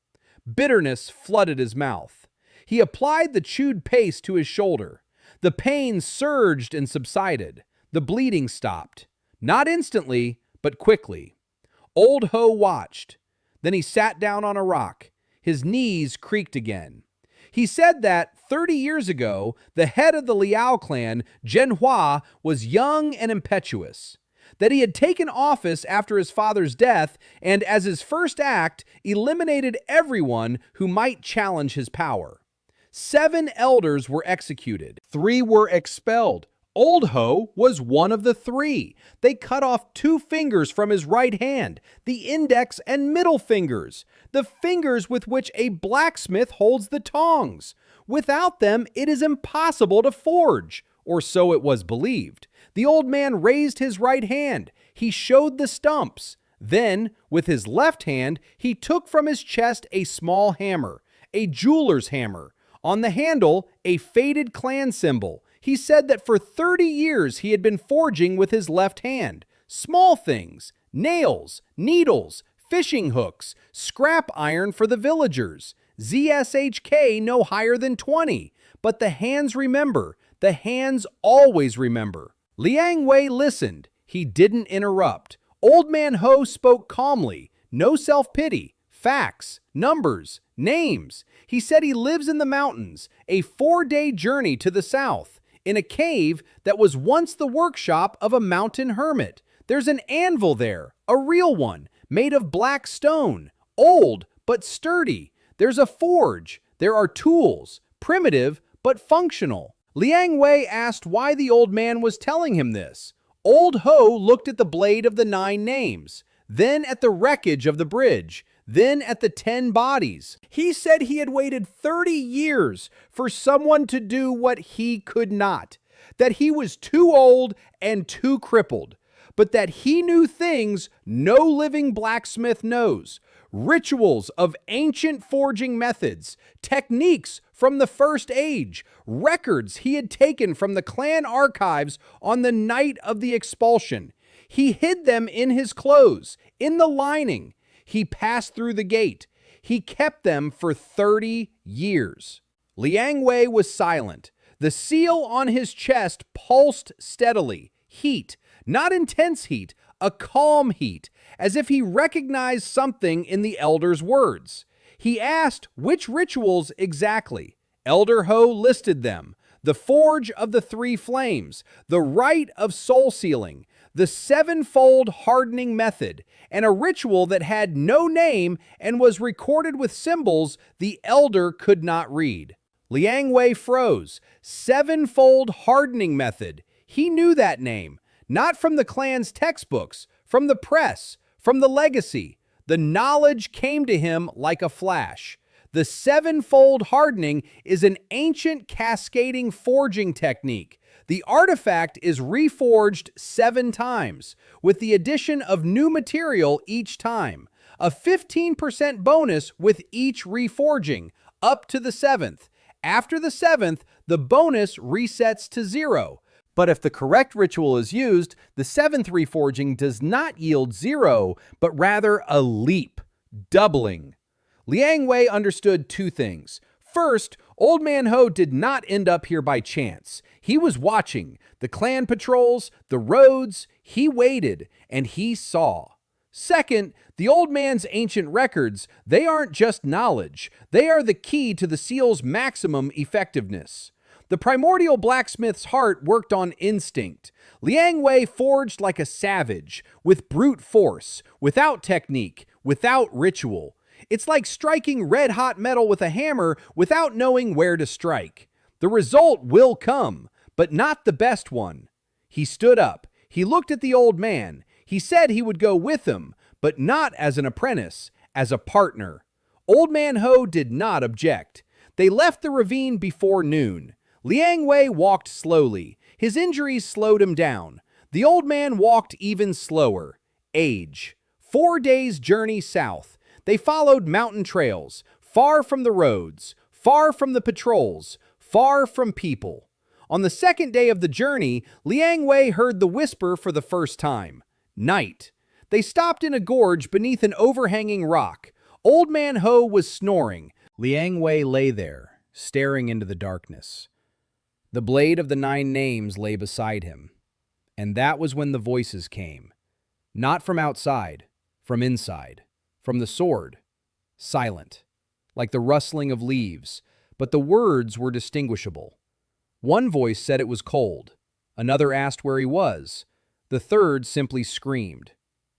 Bitterness flooded his mouth. He applied the chewed paste to his shoulder. The pain surged and subsided. The bleeding stopped. Not instantly, but quickly. Old Ho watched. Then he sat down on a rock. His knees creaked again. He said that 30 years ago, the head of the Liao clan, Zhenhua, was young and impetuous. That he had taken office after his father's death and, as his first act, eliminated everyone who might challenge his power. 7 elders were executed. 3 were expelled. Old Ho was one of the 3. They cut off 2 fingers from his right hand, the index and middle fingers, the fingers with which a blacksmith holds the tongs. Without them, it is impossible to forge or so it was believed. The old man raised his right hand. He showed the stumps. Then, with his left hand, he took from his chest a small hammer, a jeweler's hammer. On the handle, a faded clan symbol. He said that for 30 years he had been forging with his left hand. Small things, nails, needles, fishing hooks, scrap iron for the villagers. ZSHK no higher than 20. But the hands remember. The hands always remember. Liang Wei listened. He didn't interrupt. Old Man Ho spoke calmly. No self-pity. Facts, numbers, names. He said he lives in the mountains, a 4-day journey to the south, in a cave that was once the workshop of a mountain hermit. There's an anvil there, a real one, made of black stone, old but sturdy. There's a forge. There are tools, primitive but functional. Liang Wei asked why the old man was telling him this. Old Ho looked at the blade of the 9 names, then at the wreckage of the bridge, then at the 10 bodies. He said he had waited 30 years for someone to do what he could not, that he was too old and too crippled, but that he knew things no living blacksmith knows, rituals of ancient forging methods, techniques from the First Age, records he had taken from the clan archives on the night of the expulsion. He hid them in his clothes, in the lining. He passed through the gate. He kept them for 30 years. Liang Wei was silent. The seal on his chest pulsed steadily. Heat, not intense heat, a calm heat, as if he recognized something in the elder's words. He asked which rituals exactly. Elder Ho listed them. The Forge of the 3 Flames, the Rite of Soul Sealing, the 7-fold hardening method, and a ritual that had no name and was recorded with symbols the elder could not read. Liang Wei froze. 7-fold hardening method. He knew that name, not from the clan's textbooks, from the press, from the legacy. The knowledge came to him like a flash. The 7-fold hardening is an ancient cascading forging technique. The artifact is reforged 7 times, with the addition of new material each time. A 15% bonus with each reforging, up to the 7th. After the 7th, the bonus resets to 0. But if the correct ritual is used, the 7th reforging does not yield 0, but rather a leap, doubling. Liang Wei understood 2 things. First, Old Man Ho did not end up here by chance. He was watching the clan patrols, the roads. He waited, and he saw. Second, the old man's ancient records, they aren't just knowledge. They are the key to the seal's maximum effectiveness. The primordial blacksmith's heart worked on instinct. Liang Wei forged like a savage, with brute force, without technique, without ritual. It's like striking red-hot metal with a hammer without knowing where to strike. The result will come, but not the best one. He stood up. He looked at the old man. He said he would go with him, but not as an apprentice, as a partner. Old Man Ho did not object. They left the ravine before noon. Liang Wei walked slowly. His injuries slowed him down. The old man walked even slower. Age. 4 days' journey south. They followed mountain trails, far from the roads, far from the patrols, far from people. On the 2nd day of the journey, Liang Wei heard the whisper for the first time. Night. They stopped in a gorge beneath an overhanging rock. Old Man Ho was snoring. Liang Wei lay there, staring into the darkness. The blade of the 9 names lay beside him. And that was when the voices came. Not from outside, from inside. From the sword. Silent. Like the rustling of leaves. But the words were distinguishable. One voice said it was cold. Another asked where he was. The third simply screamed.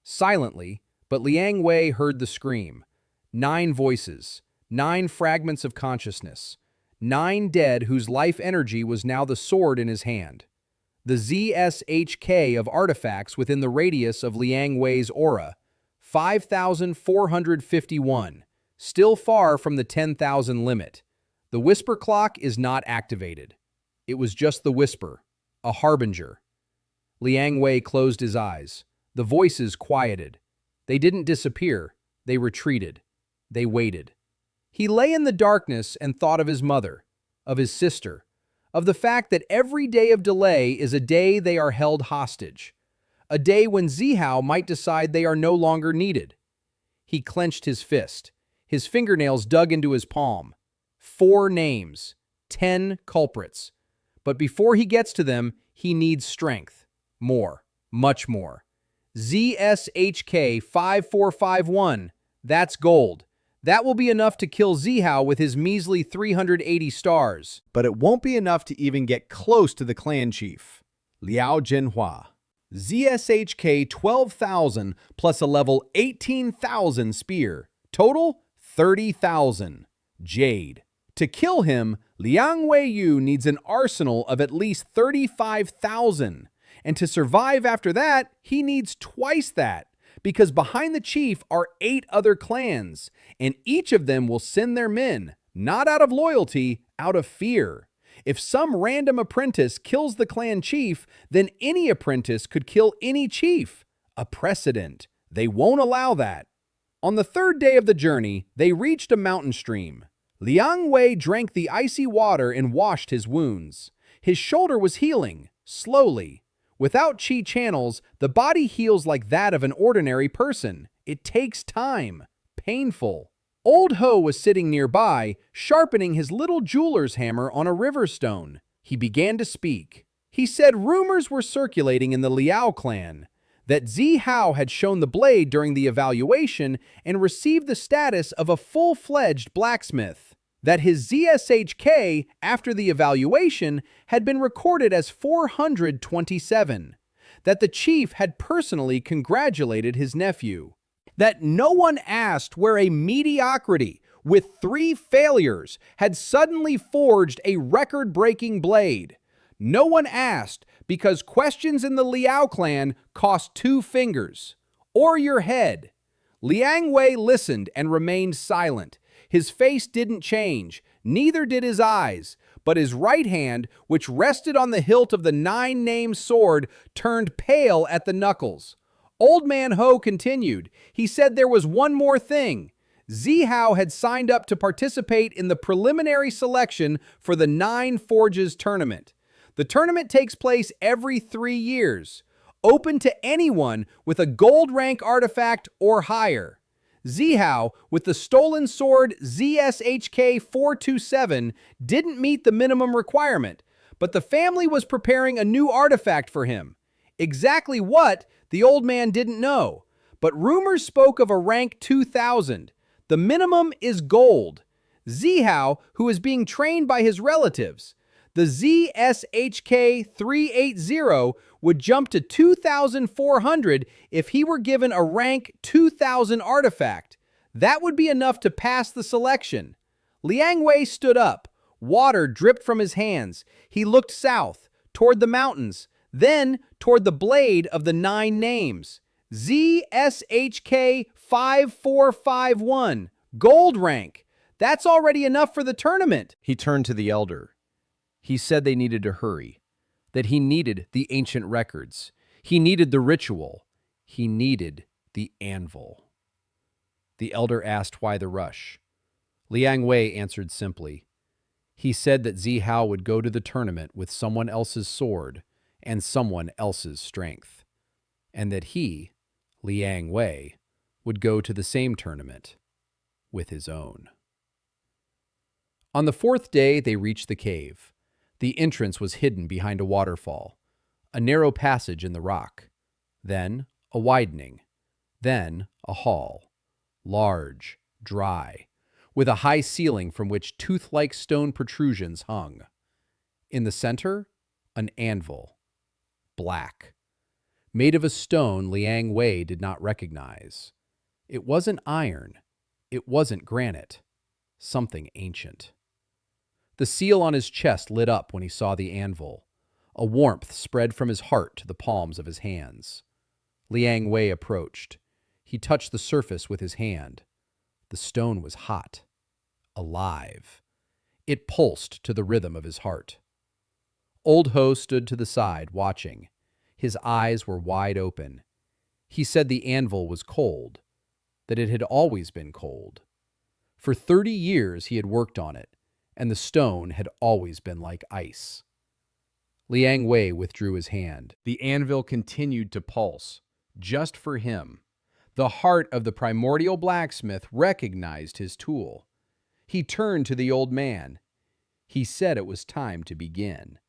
Silently, but Liang Wei heard the scream. 9 voices. 9 fragments of consciousness. 9 dead whose life energy was now the sword in his hand. The ZSHK of artifacts within the radius of Liang Wei's aura. 5,451. Still far from the 10,000 limit. The whisper clock is not activated. It was just the whisper. a harbinger. Liang Wei closed his eyes. The voices quieted. They didn't disappear. They retreated. They waited. He lay in the darkness and thought of his mother, of his sister, of the fact that every day of delay is a day they are held hostage, a day when Zihao might decide they are no longer needed. He clenched his fist. His fingernails dug into his palm. 4 names, 10 culprits. But before he gets to them, he needs strength. More, much more. ZSHK 5451, that's gold. That will be enough to kill Zihao with his measly 380 stars. But it won't be enough to even get close to the clan chief, Liao Jinhua. ZSHK 12,000 plus a level 18,000 spear. Total 30,000. Jade. To kill him, Liang Weiyu needs an arsenal of at least 35,000. And to survive after that, he needs twice that. Because behind the chief are 8 other clans, and each of them will send their men, not out of loyalty, out of fear. If some random apprentice kills the clan chief, then any apprentice could kill any chief. A precedent. They won't allow that. On the 3rd day of the journey, they reached a mountain stream. Liang Wei drank the icy water and washed his wounds. His shoulder was healing, slowly. Without qi channels, the body heals like that of an ordinary person. It takes time. Painful. Old Ho was sitting nearby, sharpening his little jeweler's hammer on a river stone. He began to speak. He said rumors were circulating in the Liao clan that Zihao had shown the blade during the evaluation and received the status of a full-fledged blacksmith. That his ZSHK, after the evaluation, had been recorded as 427. That the chief had personally congratulated his nephew. That no one asked where a mediocrity with 3 failures had suddenly forged a record-breaking blade. No one asked because questions in the Liao clan cost 2 fingers. Or your head. Liang Wei listened and remained silent. His face didn't change, neither did his eyes, but his right hand, which rested on the hilt of the 9-named sword, turned pale at the knuckles. Old Man Ho continued. He said there was one more thing. Zihao had signed up to participate in the preliminary selection for the 9 Forges tournament. The tournament takes place every 3 years, open to anyone with a gold rank artifact or higher. Zihao, with the stolen sword ZSHK 427, didn't meet the minimum requirement, but the family was preparing a new artifact for him. Exactly what, the old man didn't know, but rumors spoke of a rank 2000. The minimum is gold. Zihao, who is being trained by his relatives. The ZSHK 380 would jump to 2,400 if he were given a rank 2,000 artifact. That would be enough to pass the selection. Liang Wei stood up. Water dripped from his hands. He looked south, toward the mountains, then toward the blade of the 9 names. ZSHK 5451. Gold rank. That's already enough for the tournament. He turned to the elder. He said they needed to hurry, that he needed the ancient records. He needed the ritual. He needed the anvil. The elder asked why the rush. Liang Wei answered simply. He said that Zihao would go to the tournament with someone else's sword and someone else's strength, and that he, Liang Wei, would go to the same tournament with his own. On the 4th day, they reached the cave. The entrance was hidden behind a waterfall, a narrow passage in the rock, then a widening, then a hall, large, dry, with a high ceiling from which tooth-like stone protrusions hung. In the center, an anvil, black, made of a stone Liang Wei did not recognize. It wasn't iron, it wasn't granite, something ancient. The seal on his chest lit up when he saw the anvil. A warmth spread from his heart to the palms of his hands. Liang Wei approached. He touched the surface with his hand. The stone was hot, alive. It pulsed to the rhythm of his heart. Old Ho stood to the side, watching. His eyes were wide open. He said the anvil was cold, that it had always been cold. For 30 years he had worked on it, and the stone had always been like ice. Liang Wei withdrew his hand. The anvil continued to pulse, just for him. The heart of the primordial blacksmith recognized his tool. He turned to the old man. He said it was time to begin.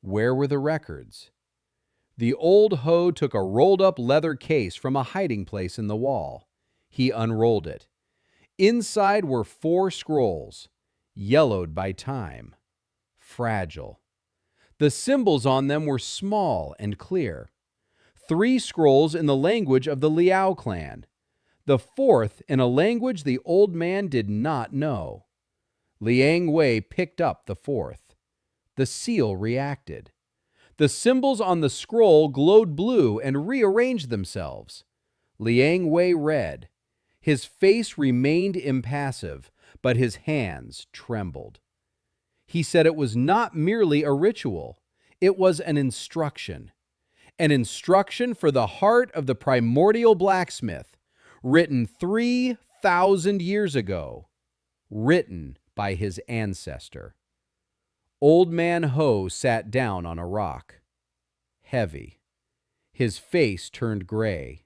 Where were the records? The old Ho took a rolled-up leather case from a hiding place in the wall. He unrolled it. Inside were 4 scrolls, yellowed by time, fragile. The symbols on them were small and clear. 3 scrolls in the language of the Liao clan. The 4th in a language the old man did not know. Liang Wei picked up the 4th. The seal reacted. The symbols on the scroll glowed blue and rearranged themselves. Liang Wei read. His face remained impassive, but his hands trembled. He said it was not merely a ritual. It was an instruction. An instruction for the heart of the primordial blacksmith, written 3,000 years ago, written by his ancestor. Old Man Ho sat down on a rock, heavy. His face turned gray.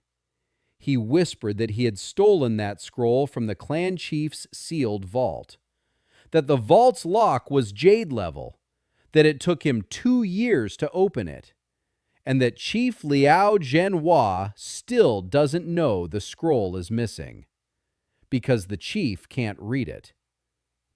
He whispered that he had stolen that scroll from the clan chief's sealed vault, that the vault's lock was jade level, that it took him 2 years to open it, and that Chief Liao Zhenhua still doesn't know the scroll is missing, because the chief can't read it.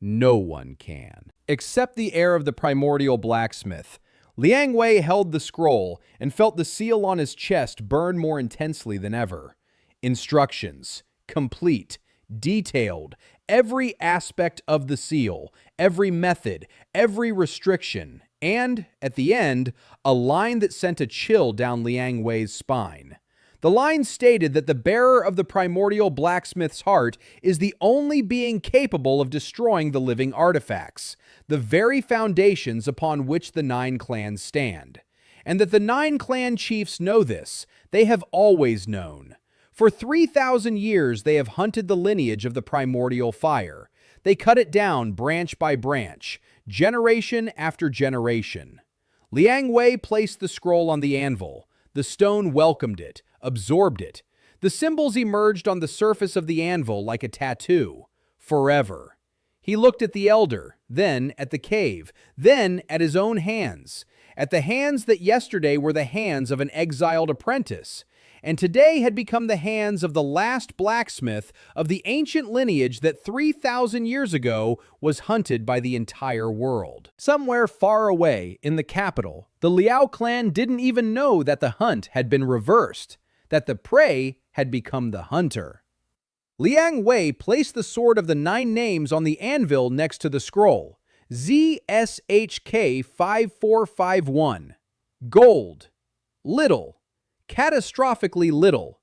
No one can. Except the heir of the primordial blacksmith. Liang Wei held the scroll and felt the seal on his chest burn more intensely than ever. Instructions, complete, detailed, every aspect of the seal, every method, every restriction, and, at the end, a line that sent a chill down Liang Wei's spine. The line stated that the bearer of the primordial blacksmith's heart is the only being capable of destroying the living artifacts, the very foundations upon which the 9 clans stand. And that the 9 clan chiefs know this. They have always known. For 3,000 years they have hunted the lineage of the primordial fire. They cut it down branch by branch, generation after generation. Liang Wei placed the scroll on the anvil. The stone welcomed it, absorbed it. The symbols emerged on the surface of the anvil like a tattoo. Forever. He looked at the elder, then at the cave, then at his own hands. At the hands that yesterday were the hands of an exiled apprentice, and today had become the hands of the last blacksmith of the ancient lineage that 3,000 years ago was hunted by the entire world. Somewhere far away in the capital, the Liao clan didn't even know that the hunt had been reversed, that the prey had become the hunter. Liang Wei placed the sword of the 9 names on the anvil next to the scroll. ZSHK 5451. Gold. Little. Catastrophically little.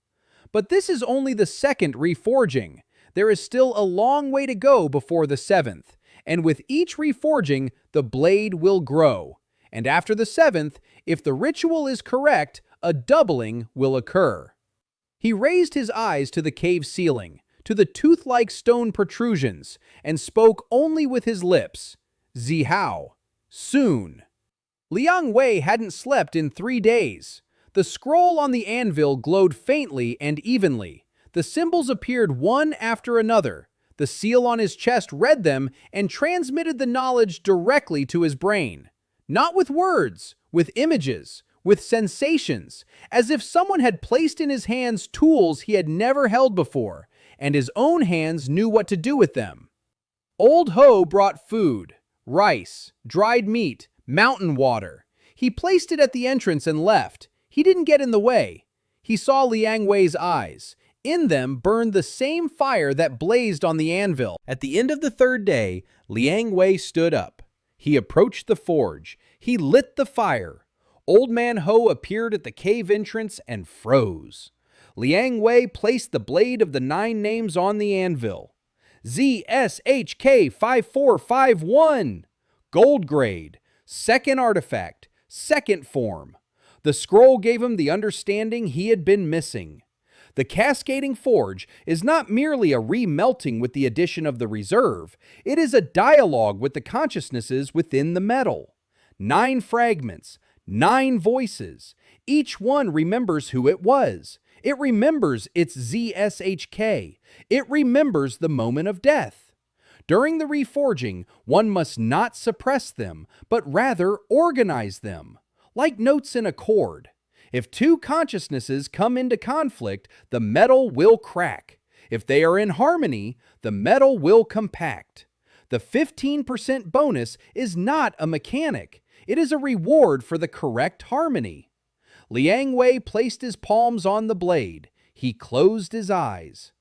But this is only the 2nd reforging. There is still a long way to go before the 7th, and with each reforging, the blade will grow. And after the 7th, if the ritual is correct, a doubling will occur. He raised his eyes to the cave ceiling, to the tooth-like stone protrusions, and spoke only with his lips. Zihao. Soon. Liang Wei hadn't slept in 3 days. The scroll on the anvil glowed faintly and evenly. The symbols appeared one after another. The seal on his chest read them and transmitted the knowledge directly to his brain. Not with words, with images, with sensations, as if someone had placed in his hands tools he had never held before, and his own hands knew what to do with them. Old Ho brought food, rice, dried meat, mountain water. He placed it at the entrance and left. He didn't get in the way. He saw Liang Wei's eyes. In them burned the same fire that blazed on the anvil. At the end of the 3rd day, Liang Wei stood up. He approached the forge. He lit the fire. Old Man Ho appeared at the cave entrance and froze. Liang Wei placed the blade of the 9 names on the anvil. ZSHK 5451. Gold grade. Second artifact, second form. The scroll gave him the understanding he had been missing. The cascading forge is not merely a remelting with the addition of the reserve, it is a dialogue with the consciousnesses within the metal. 9 fragments, 9 voices. Each one remembers who it was. It remembers its ZSHK. It remembers the moment of death. During the reforging, one must not suppress them, but rather organize them, like notes in a chord. If 2 consciousnesses come into conflict, the metal will crack. If they are in harmony, the metal will compact. The 15% bonus is not a mechanic. It is a reward for the correct harmony. Liang Wei placed his palms on the blade. He closed his eyes.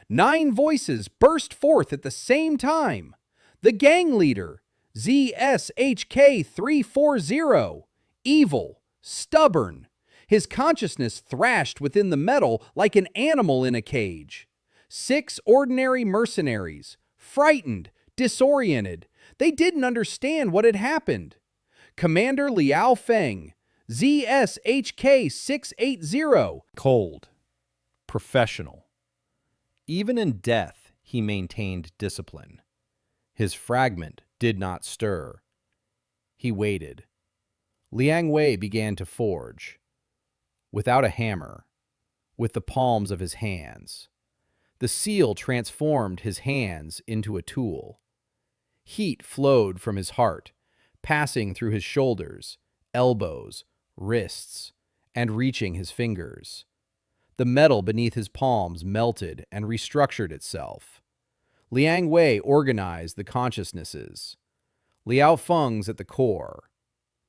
9 voices burst forth at the same time. The gang leader, ZSHK340, evil, stubborn. His consciousness thrashed within the metal like an animal in a cage. 6 ordinary mercenaries, frightened, disoriented. They didn't understand what had happened. Commander Liao Feng, ZSHK680. Cold. Professional. Even in death, he maintained discipline. His fragment did not stir. He waited. Liang Wei began to forge. Without a hammer, with the palms of his hands. The seal transformed his hands into a tool. Heat flowed from his heart, passing through his shoulders, elbows, wrists, and reaching his fingers. The metal beneath his palms melted and restructured itself. Liang Wei organized the consciousnesses. Liao Feng's at the core.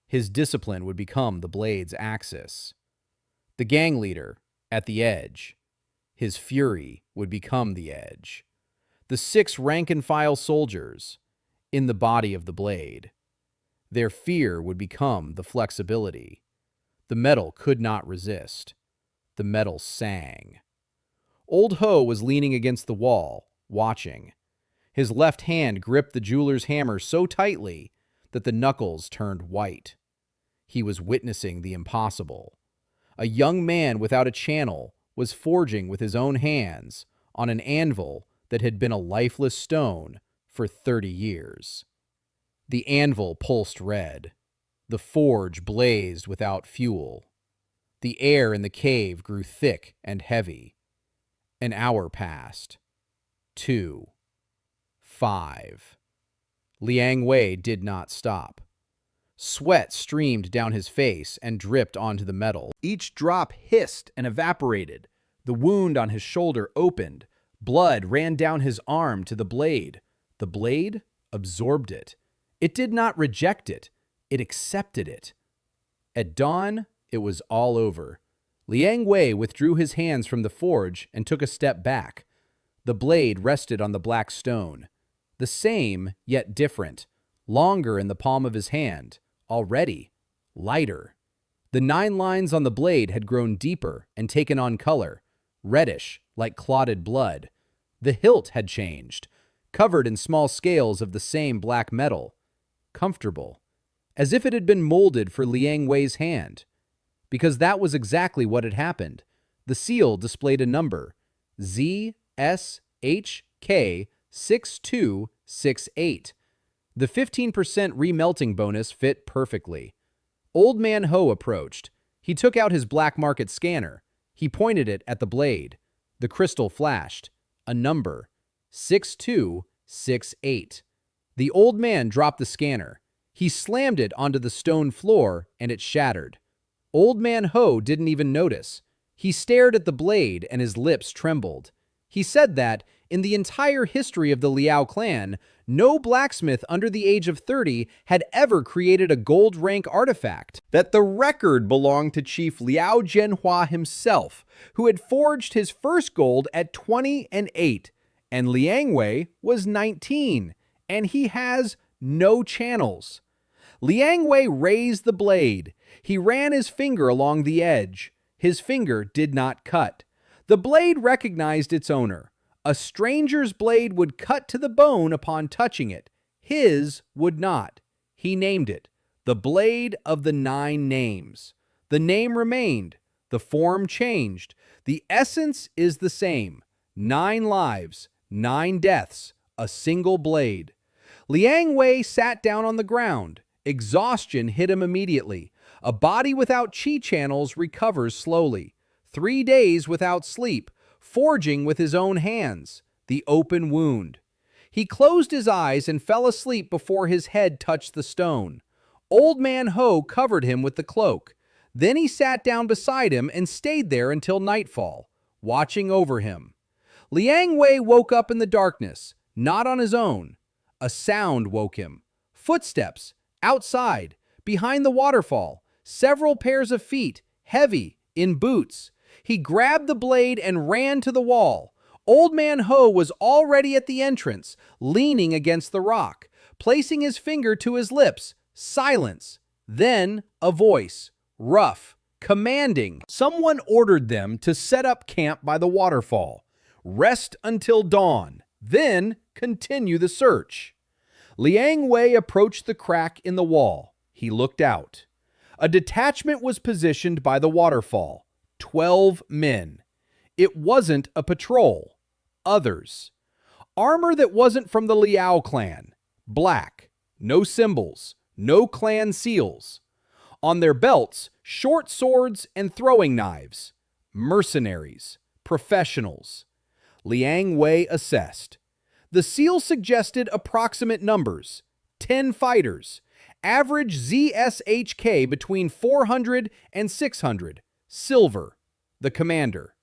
His discipline would become the blade's axis. The gang leader at the edge. His fury would become the edge. The 6 rank-and-file soldiers in the body of the blade. Their fear would become the flexibility. The metal could not resist. The metal sang. Old Ho was leaning against the wall, watching. His left hand gripped the jeweler's hammer so tightly that the knuckles turned white. He was witnessing the impossible. A young man without a channel was forging with his own hands on an anvil that had been a lifeless stone for 30 years. The anvil pulsed red. The forge blazed without fuel. The air in the cave grew thick and heavy. An hour passed. 2. 5. Liang Wei did not stop. Sweat streamed down his face and dripped onto the metal. Each drop hissed and evaporated. The wound on his shoulder opened. Blood ran down his arm to the blade. The blade absorbed it. It did not reject it. It accepted it. At dawn, it was all over. Liang Wei withdrew his hands from the forge and took a step back. The blade rested on the black stone. The same, yet different. Longer in the palm of his hand. Already lighter. The 9 lines on the blade had grown deeper and taken on color, reddish like clotted blood. The hilt had changed, covered in small scales of the same black metal. Comfortable, as if it had been molded for Liang Wei's hand. Because that was exactly what had happened. The seal displayed a number, ZSHK6268. The 15% remelting bonus fit perfectly. Old Man Ho approached. He took out his black market scanner. He pointed it at the blade. The crystal flashed. A number. 6268. The old man dropped the scanner. He slammed it onto the stone floor, and it shattered. Old Man Ho didn't even notice. He stared at the blade, and his lips trembled. He said that, in the entire history of the Liao clan, no blacksmith under the age of 30 had ever created a gold rank artifact. That the record belonged to Chief Liao Zhenhua himself, who had forged his first gold at 20 and 8, and Liang Wei was 19, and he has no channels. Liang Wei raised the blade. He ran his finger along the edge. His finger did not cut. The blade recognized its owner. A stranger's blade would cut to the bone upon touching it. His would not. He named it The blade of the 9 names. The name remained. The form changed. The essence is the same. 9 lives, 9 deaths, a single blade. Liang Wei sat down on the ground. Exhaustion hit him immediately. A body without chi channels recovers slowly. 3 days without sleep, forging with his own hands. The open wound. He closed his eyes and fell asleep before his head touched the stone. Old Man Ho covered him with the cloak. Then he sat down beside him and stayed there until nightfall, watching over him. Liang Wei woke up in the darkness, not on his own. A sound woke him. Footsteps, outside, behind the waterfall, several pairs of feet, heavy, in boots. He grabbed the blade and ran to the wall. Old Man Ho was already at the entrance, leaning against the rock, placing his finger to his lips. Silence. Then a voice, rough, commanding. Someone ordered them to set up camp by the waterfall, rest until dawn, then continue the search. Liang Wei approached the crack in the wall. He looked out. A detachment was positioned by the waterfall. 12 men. It wasn't a patrol. Others. Armor that wasn't from the Liao clan. Black. No symbols. No clan seals. On their belts, short swords and throwing knives. Mercenaries. Professionals. Liang Wei assessed. The seal suggested approximate numbers. 10 fighters. Average ZSHK between 400 and 600. Silver. The commander.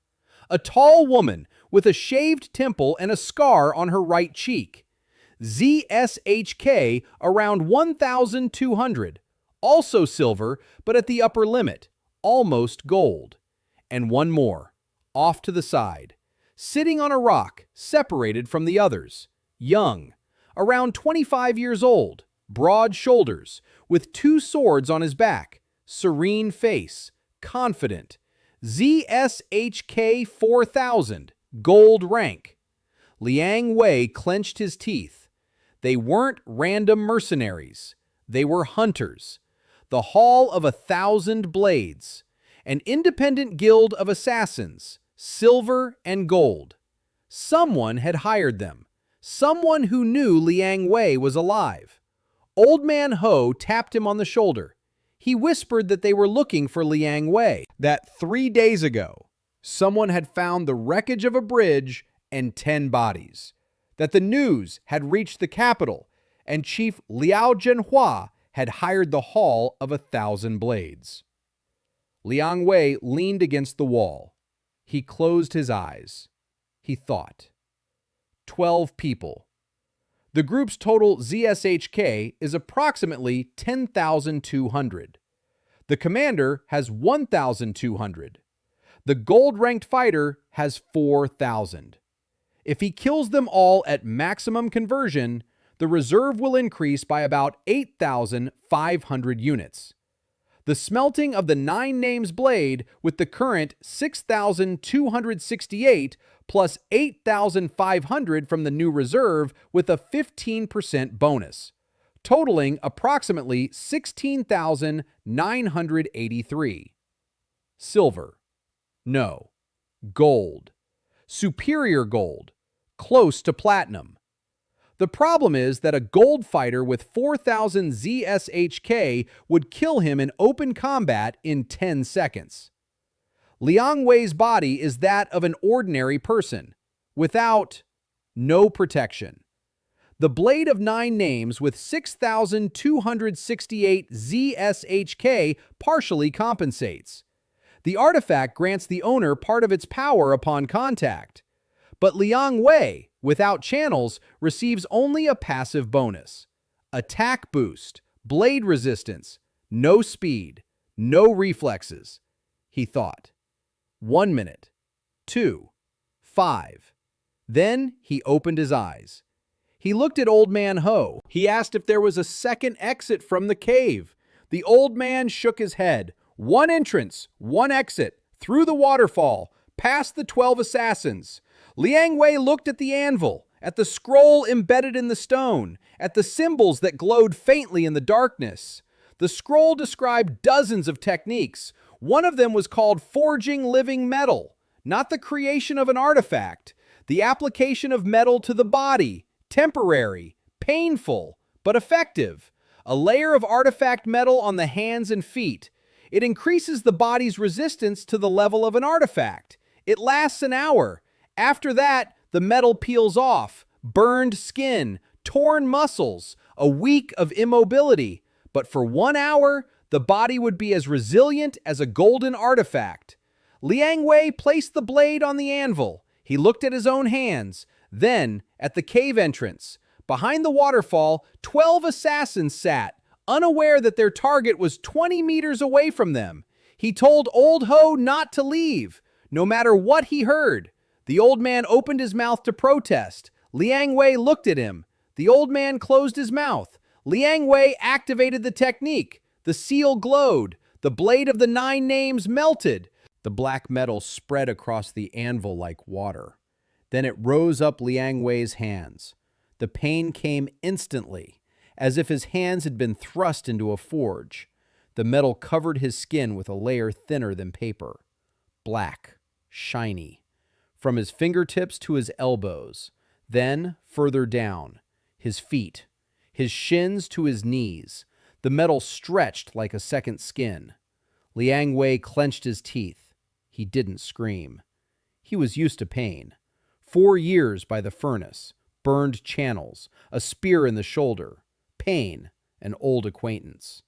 A tall woman with a shaved temple and a scar on her right cheek. ZSHK around 1,200. Also silver, but at the upper limit. Almost gold. And one more. Off to the side. Sitting on a rock, separated from the others. Young. Around 25 years old. Broad shoulders. With 2 swords on his back. Serene face. Confident. ZSHK 4000. Gold rank. Liang Wei clenched his teeth. They weren't random mercenaries. They were hunters. The Hall of 1,000 Blades. An independent guild of assassins. Silver and gold. Someone had hired them. Someone who knew Liang Wei was alive. Old Man Ho tapped him on the shoulder. He whispered that they were looking for Liang Wei. That 3 days ago, someone had found the wreckage of a bridge and 10 bodies. That the news had reached the capital, and Chief Liao Zhenhua had hired the Hall of 1,000 Blades. Liang Wei leaned against the wall. He closed his eyes. He thought. 12 people. The group's total ZSHK is approximately 10,200. The commander has 1,200. The gold-ranked fighter has 4,000. If he kills them all at maximum conversion, the reserve will increase by about 8,500 units. The smelting of the 9 names blade with the current 6,268 plus 8,500 from the new reserve with a 15% bonus, totaling approximately 16,983. Silver. No. Gold. Superior gold. Close to platinum. The problem is that a gold fighter with 4,000 ZSHK would kill him in open combat in 10 seconds. Liang Wei's body is that of an ordinary person, without no protection. The blade of 9 names with 6,268 ZSHK partially compensates. The artifact grants the owner part of its power upon contact. But Liang Wei, without channels, receives only a passive bonus. Attack boost, blade resistance, no speed, no reflexes. He thought. 1 minute. 2. 5. Then he opened his eyes. He looked at Old Man Ho. He asked if there was a second exit from the cave. The old man shook his head. 1 entrance, 1 exit, through the waterfall, past the 12 assassins. Liang Wei looked at the anvil, at the scroll embedded in the stone, at the symbols that glowed faintly in the darkness. The scroll described dozens of techniques. One of them was called forging living metal, not the creation of an artifact. The application of metal to the body, temporary, painful, but effective. A layer of artifact metal on the hands and feet. It increases the body's resistance to the level of an artifact. It lasts an hour. After that, the metal peels off. Burned skin, torn muscles, a week of immobility. But for 1 hour, the body would be as resilient as a golden artifact. Liang Wei placed the blade on the anvil. He looked at his own hands, then at the cave entrance. Behind the waterfall, 12 assassins sat, unaware that their target was 20 meters away from them. He told Old Ho not to leave, no matter what he heard. The old man opened his mouth to protest. Liang Wei looked at him. The old man closed his mouth. Liang Wei activated the technique. The seal glowed. The blade of the 9 names melted. The black metal spread across the anvil like water. Then it rose up Liang Wei's hands. The pain came instantly, as if his hands had been thrust into a forge. The metal covered his skin with a layer thinner than paper. Black, shiny. From his fingertips to his elbows. Then, further down, his feet. His shins to his knees. The metal stretched like a second skin. Liang Wei clenched his teeth. He didn't scream. He was used to pain. 4 years by the furnace, burned channels, a spear in the shoulder, pain, an old acquaintance.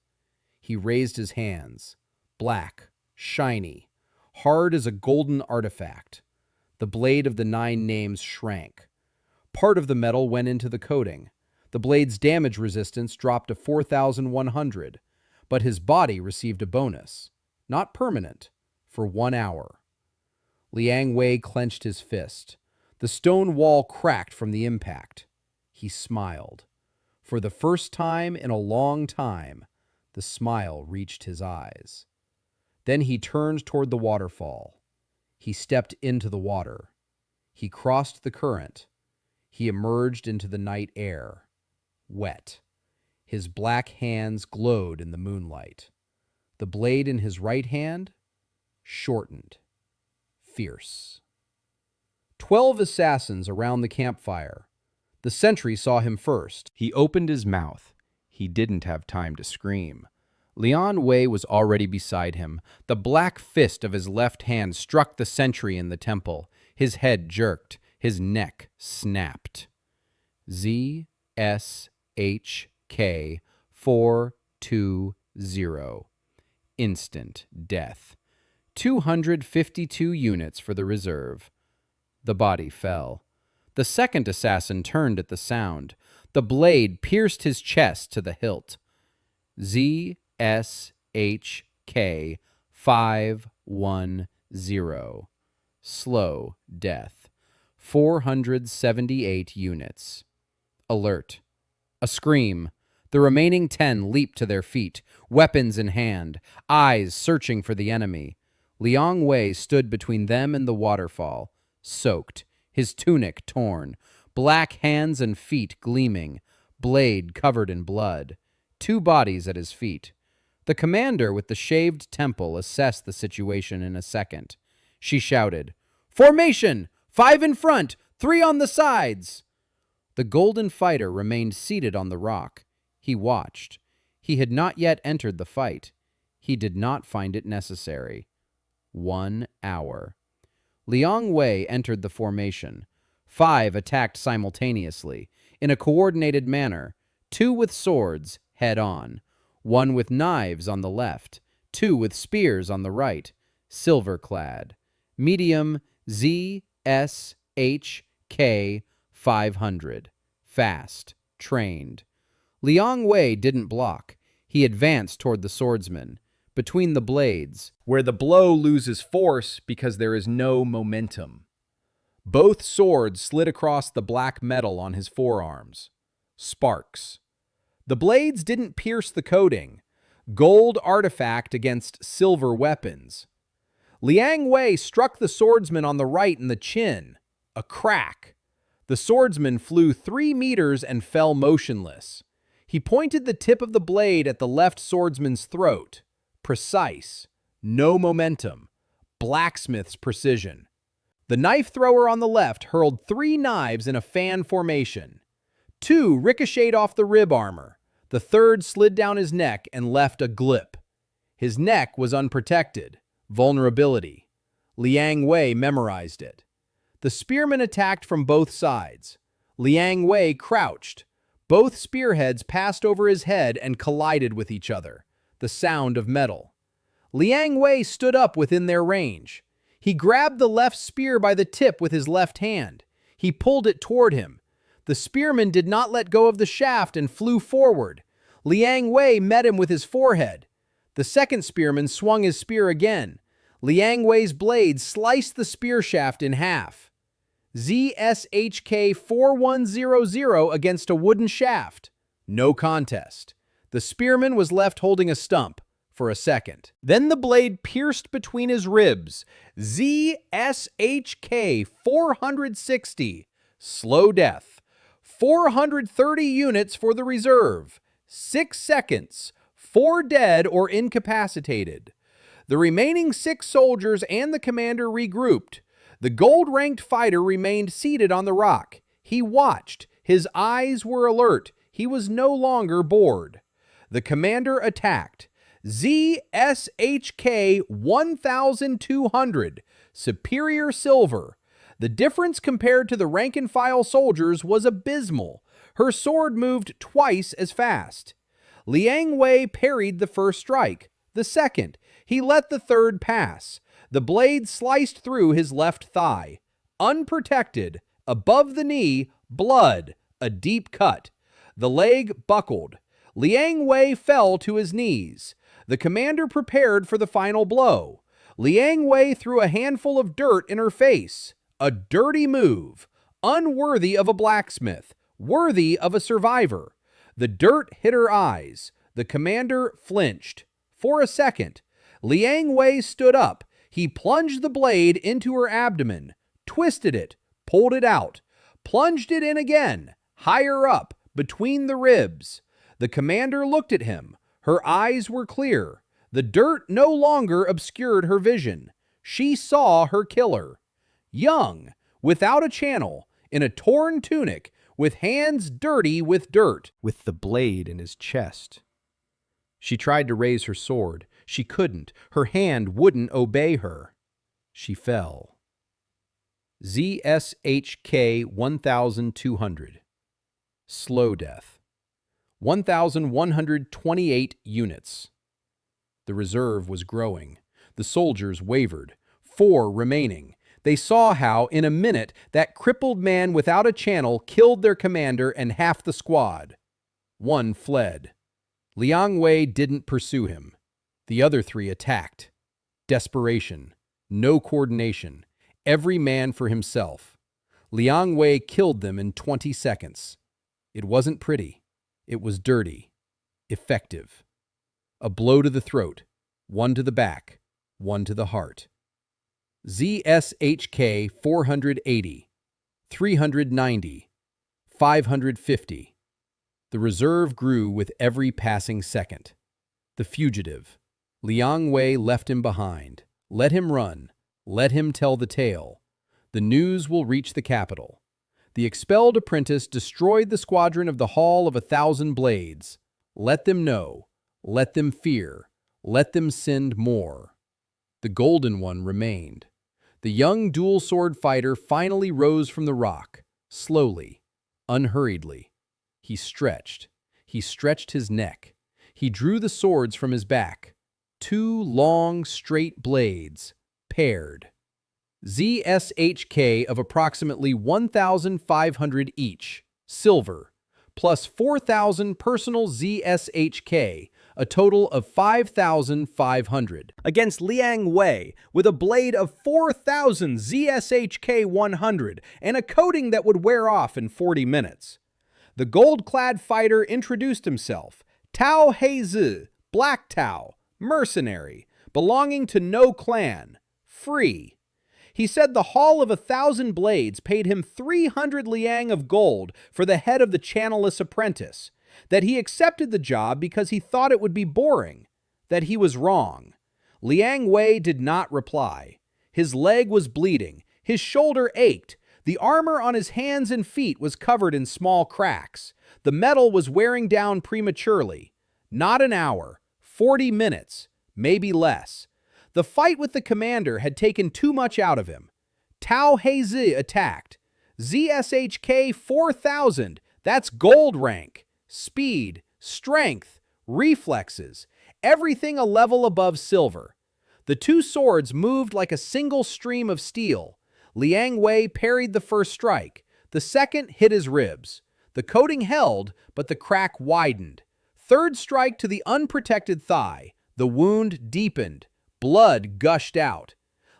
He raised his hands, black, shiny, hard as a golden artifact. The blade of the 9 names shrank. Part of the metal went into the coating. The blade's damage resistance dropped to 4,100, but his body received a bonus, not permanent, for 1 hour. Liang Wei clenched his fist. The stone wall cracked from the impact. He smiled. For the first time in a long time, the smile reached his eyes. Then he turned toward the waterfall. He stepped into the water. He crossed the current. He emerged into the night air. Wet. His black hands glowed in the moonlight. The blade in his right hand shortened. Fierce. 12 assassins around the campfire. The sentry saw him first. He opened his mouth. He didn't have time to scream. Liang Wei was already beside him. The black fist of his left hand struck the sentry in the temple. His head jerked. His neck snapped. ZSHK 420. Instant death. 252 units for the reserve. The body fell. The second assassin turned at the sound. The blade pierced his chest to the hilt. ZSHK 510. Slow death. 478 units. Alert. A scream. The remaining 10 leaped to their feet, weapons in hand, eyes searching for the enemy. Liang Wei stood between them and the waterfall, soaked, his tunic torn, black hands and feet gleaming, blade covered in blood, 2 bodies at his feet. The commander with the shaved temple assessed the situation in a second. She shouted, "Formation! 5 in front, 3 on the sides!" The golden fighter remained seated on the rock. He watched. He had not yet entered the fight. He did not find it necessary. 1 hour. Liang Wei entered the formation. 5 attacked simultaneously, in a coordinated manner, 2 with swords, head on, 1 with knives on the left, 2 with spears on the right, silver-clad. Medium ZSHK 500. Fast. Trained. Liang Wei didn't block. He advanced toward the swordsman, between the blades, where the blow loses force because there is no momentum. Both swords slid across the black metal on his forearms. Sparks. The blades didn't pierce the coating. Gold artifact against silver weapons. Liang Wei struck the swordsman on the right in the chin. A crack. The swordsman flew 3 meters and fell motionless. He pointed the tip of the blade at the left swordsman's throat. Precise. No momentum. Blacksmith's precision. The knife thrower on the left hurled 3 knives in a fan formation. 2 ricocheted off the rib armor. The third slid down his neck and left a glip. His neck was unprotected. Vulnerability. Liang Wei memorized it. The spearmen attacked from both sides. Liang Wei crouched. Both spearheads passed over his head and collided with each other. The sound of metal. Liang Wei stood up within their range. He grabbed the left spear by the tip with his left hand. He pulled it toward him. The spearman did not let go of the shaft and flew forward. Liang Wei met him with his forehead. The second spearman swung his spear again. Liang Wei's blade sliced the spear shaft in half. ZSHK 4100 against a wooden shaft. No contest. The spearman was left holding a stump for a second. Then the blade pierced between his ribs. ZSHK 460. Slow death. 430 units for the reserve. 6 seconds. 4 dead or incapacitated. The remaining 6 soldiers and the commander regrouped. The gold-ranked fighter remained seated on the rock. He watched. His eyes were alert. He was no longer bored. The commander attacked. ZSHK 1200, superior silver. The difference compared to the rank-and-file soldiers was abysmal. Her sword moved twice as fast. Liang Wei parried the first strike. The second. He let the third pass. The blade sliced through his left thigh. Unprotected, above the knee, blood, a deep cut. The leg buckled. Liang Wei fell to his knees. The commander prepared for the final blow. Liang Wei threw a handful of dirt in her face. A dirty move, unworthy of a blacksmith, worthy of a survivor. The dirt hit her eyes. The commander flinched. For a second, Liang Wei stood up. He plunged the blade into her abdomen, twisted it, pulled it out, plunged it in again, higher up, between the ribs. The commander looked at him. Her eyes were clear. The dirt no longer obscured her vision. She saw her killer. Young, without a channel, in a torn tunic, with hands dirty with dirt, with the blade in his chest. She tried to raise her sword. She couldn't. Her hand wouldn't obey her. She fell. ZSHK 1200. Slow death. 1,128 units. The reserve was growing. The soldiers wavered. 4 remaining. They saw how, in a minute, that crippled man without a channel killed their commander and half the squad. 1 fled. Liang Wei didn't pursue him. The other 3 attacked. Desperation. No coordination. Every man for himself. Liang Wei killed them in 20 seconds. It wasn't pretty. It was dirty. Effective. A blow to the throat. 1 to the back. 1 to the heart. ZSHK 480. 390. 550. The reserve grew with every passing second. The fugitive. Liang Wei left him behind. Let him run. Let him tell the tale. The news will reach the capital. The expelled apprentice destroyed the squadron of the Hall of 1,000 Blades. Let them know. Let them fear. Let them send more. The golden one remained. The young dual-sword fighter finally rose from the rock, slowly, unhurriedly. He stretched. He stretched his neck. He drew the swords from his back. 2 long, straight blades, paired. ZSHK of approximately 1,500 each, silver, plus 4,000 personal ZSHK, a total of 5,500. Against Liang Wei, with a blade of 4,000 ZSHK 100 and a coating that would wear off in 40 minutes. The gold-clad fighter introduced himself. Tao Heizi, Black Tao, mercenary, belonging to no clan, free. He said the Hall of 1,000 Blades paid him 300 liang of gold for the head of the channelless apprentice. that he accepted the job because he thought it would be boring, that he was wrong. Liang Wei did not reply. His leg was bleeding, his shoulder ached, the armor on his hands and feet was covered in small cracks. The metal was wearing down prematurely. Not an hour, 40 minutes, maybe less. The fight with the commander had taken too much out of him. Tao Heizi attacked. ZSHK 4000, that's gold rank. Speed, strength, reflexes, everything a level above silver. The two swords moved like a single stream of steel. Liang Wei parried the first strike. The second hit his ribs. The coating held, but the crack widened. Third strike to the unprotected thigh. The wound deepened. Blood gushed out.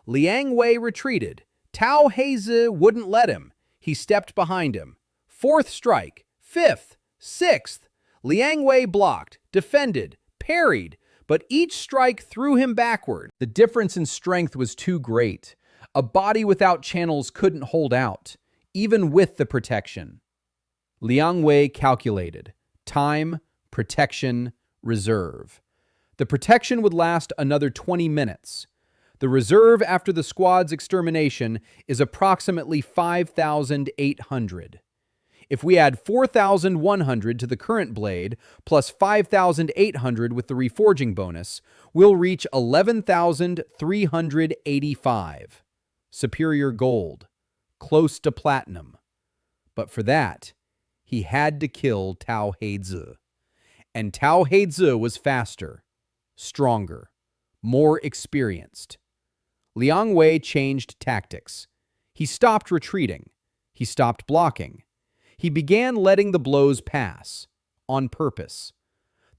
Liang Wei retreated. Tao Heizi wouldn't let him. He stepped behind him. Fourth strike. Fifth. Sixth. Liang Wei blocked, defended, parried, but each strike threw him backward. The difference in strength was too great. A body without channels couldn't hold out, even with the protection. Liang Wei calculated. Time, protection, reserve. The protection would last another 20 minutes. The reserve after the squad's extermination is approximately 5,800. If we add 4,100 to the current blade, plus 5,800 with the reforging bonus, we'll reach 11,385. Superior gold. Close to platinum. But for that, he had to kill Tao Heizi. And Tao Heizi was faster, stronger, more experienced. Liang Wei changed tactics. He stopped retreating. He stopped blocking. He began letting the blows pass, on purpose.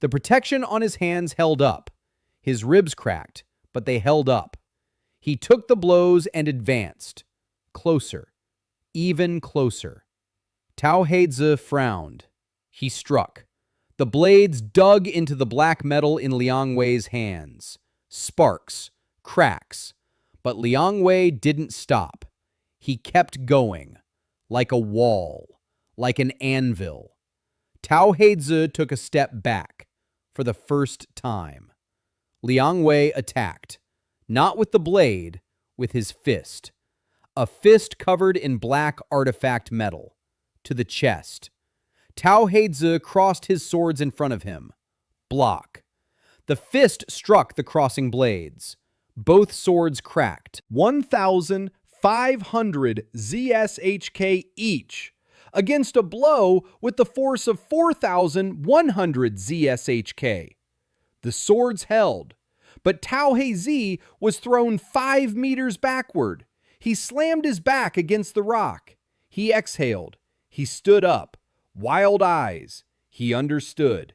The protection on his hands held up. His ribs cracked, but they held up. He took the blows and advanced. Closer. Even closer. Tao Heizi frowned. He struck. The blades dug into the black metal in Liang Wei's hands. Sparks. Cracks. But Liang Wei didn't stop. He kept going. Like a wall. Like an anvil. Tao Heizi took a step back. For the first time. Liang Wei attacked. Not with the blade, with his fist. A fist covered in black artifact metal. To the chest. Tao Heizi crossed his swords in front of him. Block. The fist struck the crossing blades. Both swords cracked. 1,500 ZSHK each, against a blow with the force of 4,100 ZSHK. The swords held, but Tao Heizi was thrown 5 meters backward. He slammed his back against the rock. He exhaled. He stood up. Wild eyes. He understood.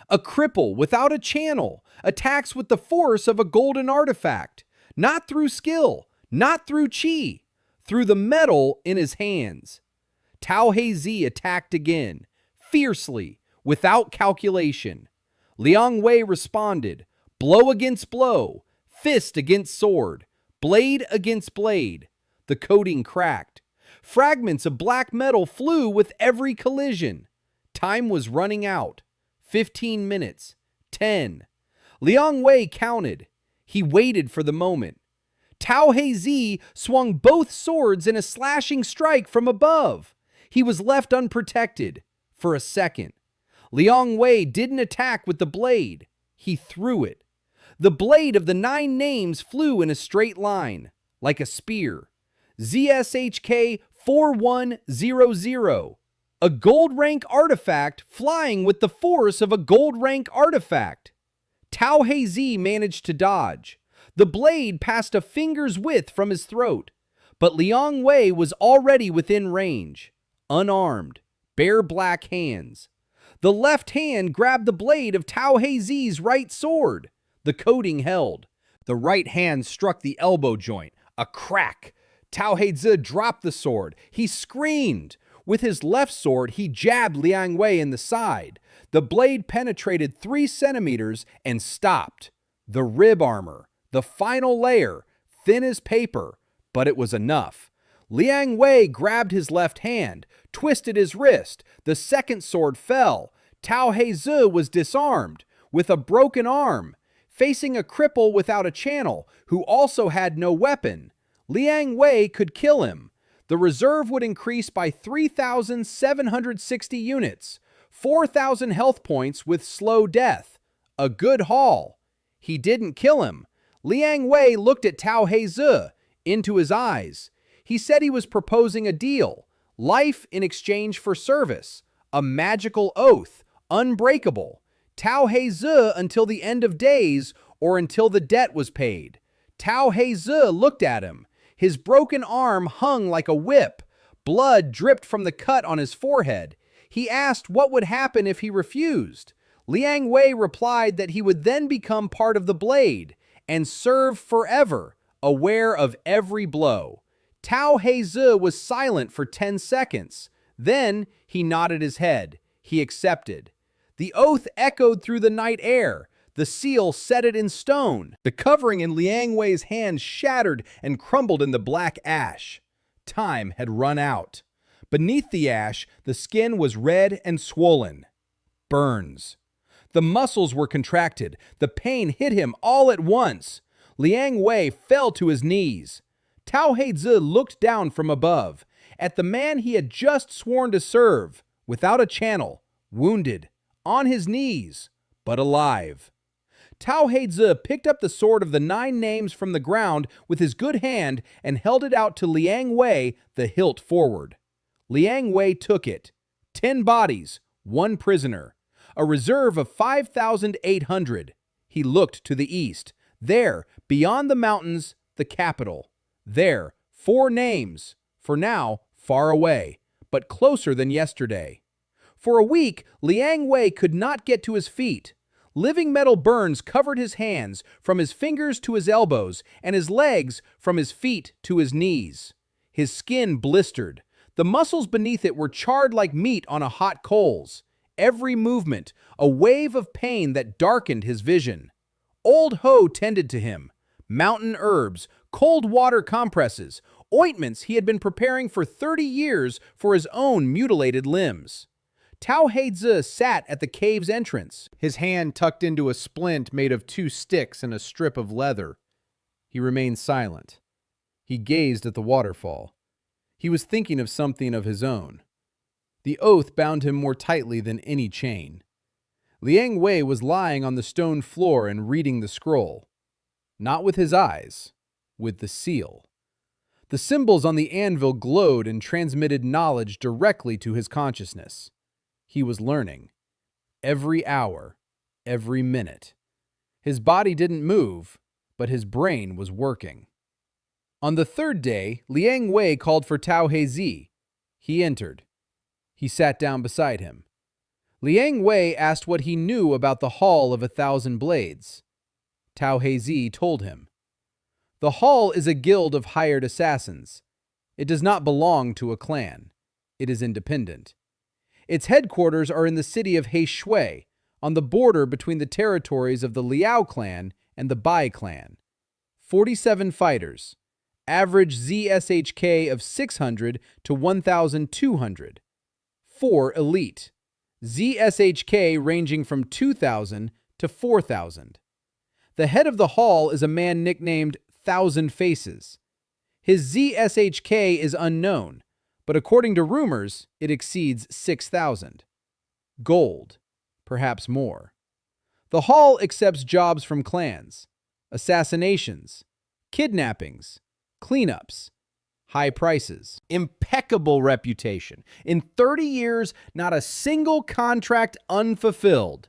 A cripple without a channel attacks with the force of a golden artifact, not through skill, not through chi, through the metal in his hands. Tao Heizi attacked again, fiercely, without calculation. Liang Wei responded, blow against blow, fist against sword, blade against blade. The coating cracked. Fragments of black metal flew with every collision. Time was running out. 15 minutes. 10. Liang Wei counted. He waited for the moment. Tao Heizi swung both swords in a slashing strike from above. He was left unprotected for a second. Liang Wei didn't attack with the blade. He threw it. The blade of the 9 names flew in a straight line, like a spear. ZSHK 4100. A gold rank artifact flying with the force of a gold rank artifact. Tao Heizi managed to dodge. The blade passed a finger's width from his throat, but Liang Wei was already within range. Unarmed, bare black hands. The left hand grabbed the blade of Tao Heizi's right sword. The coating held. The right hand struck the elbow joint. A crack. Tao Heizi dropped the sword. He screamed. With his left sword, he jabbed Liang Wei in the side. The blade penetrated 3 centimeters and stopped. The rib armor, the final layer, thin as paper, but it was enough. Liang Wei grabbed his left hand, twisted his wrist. The second sword fell. Tao Hezi was disarmed, with a broken arm, facing a cripple without a channel who also had no weapon. Liang Wei could kill him. The reserve would increase by 3,760 units, 4,000 health points with slow death. A good haul. He didn't kill him. Liang Wei looked at Tao Hezi into his eyes. He said he was proposing a deal, life in exchange for service, a magical oath, unbreakable. Tao Hezi until the end of days or until the debt was paid. Tao Hezi looked at him. His broken arm hung like a whip. Blood dripped from the cut on his forehead. He asked what would happen if he refused. Liang Wei replied that he would then become part of the blade and serve forever, aware of every blow. Tao Hezi was silent for 10 seconds. Then he nodded his head. He accepted. The oath echoed through the night air. The seal set it in stone. The covering in Liang Wei's hand shattered and crumbled in the black ash. Time had run out. Beneath the ash, the skin was red and swollen. Burns. The muscles were contracted. The pain hit him all at once. Liang Wei fell to his knees. Tao Hezi looked down from above at the man he had just sworn to serve, without a channel, wounded, on his knees, but alive. Tao Hezi picked up the sword of the 9 names from the ground with his good hand and held it out to Liang Wei, the hilt forward. Liang Wei took it. 10 bodies, 1 prisoner. A reserve of 5,800. He looked to the east. There, beyond the mountains, the capital. There, 4 names. For now, far away, but closer than yesterday. For a week, Liang Wei could not get to his feet. Living metal burns covered his hands from his fingers to his elbows and his legs from his feet to his knees. His skin blistered. The muscles beneath it were charred like meat on a hot coals. Every movement, a wave of pain that darkened his vision. Old Ho tended to him. Mountain herbs, cold water compresses, ointments he had been preparing for 30 years for his own mutilated limbs. Tao Hezi sat at the cave's entrance, his hand tucked into a splint made of 2 sticks and a strip of leather. He remained silent. He gazed at the waterfall. He was thinking of something of his own. The oath bound him more tightly than any chain. Liang Wei was lying on the stone floor and reading the scroll. Not with his eyes, with the seal. The symbols on the anvil glowed and transmitted knowledge directly to his consciousness. He was learning. Every hour, every minute. His body didn't move, but his brain was working. On the 3rd day, Liang Wei called for Tao Hezi. He entered. He sat down beside him. Liang Wei asked what he knew about the Hall of 1,000 Blades. Tao Hezi told him. The Hall is a guild of hired assassins. It does not belong to a clan. It is independent. Its headquarters are in the city of Heishui, on the border between the territories of the Liao clan and the Bai clan. 47 fighters. Average ZSHK of 600 to 1,200. 4 elite. ZSHK ranging from 2,000 to 4,000. The head of the hall is a man nicknamed 1,000 Faces. His ZSHK is unknown, but according to rumors, it exceeds 6,000. Gold, perhaps more. The hall accepts jobs from clans, assassinations, kidnappings, cleanups, high prices. Impeccable reputation. In 30 years, not a single contract unfulfilled.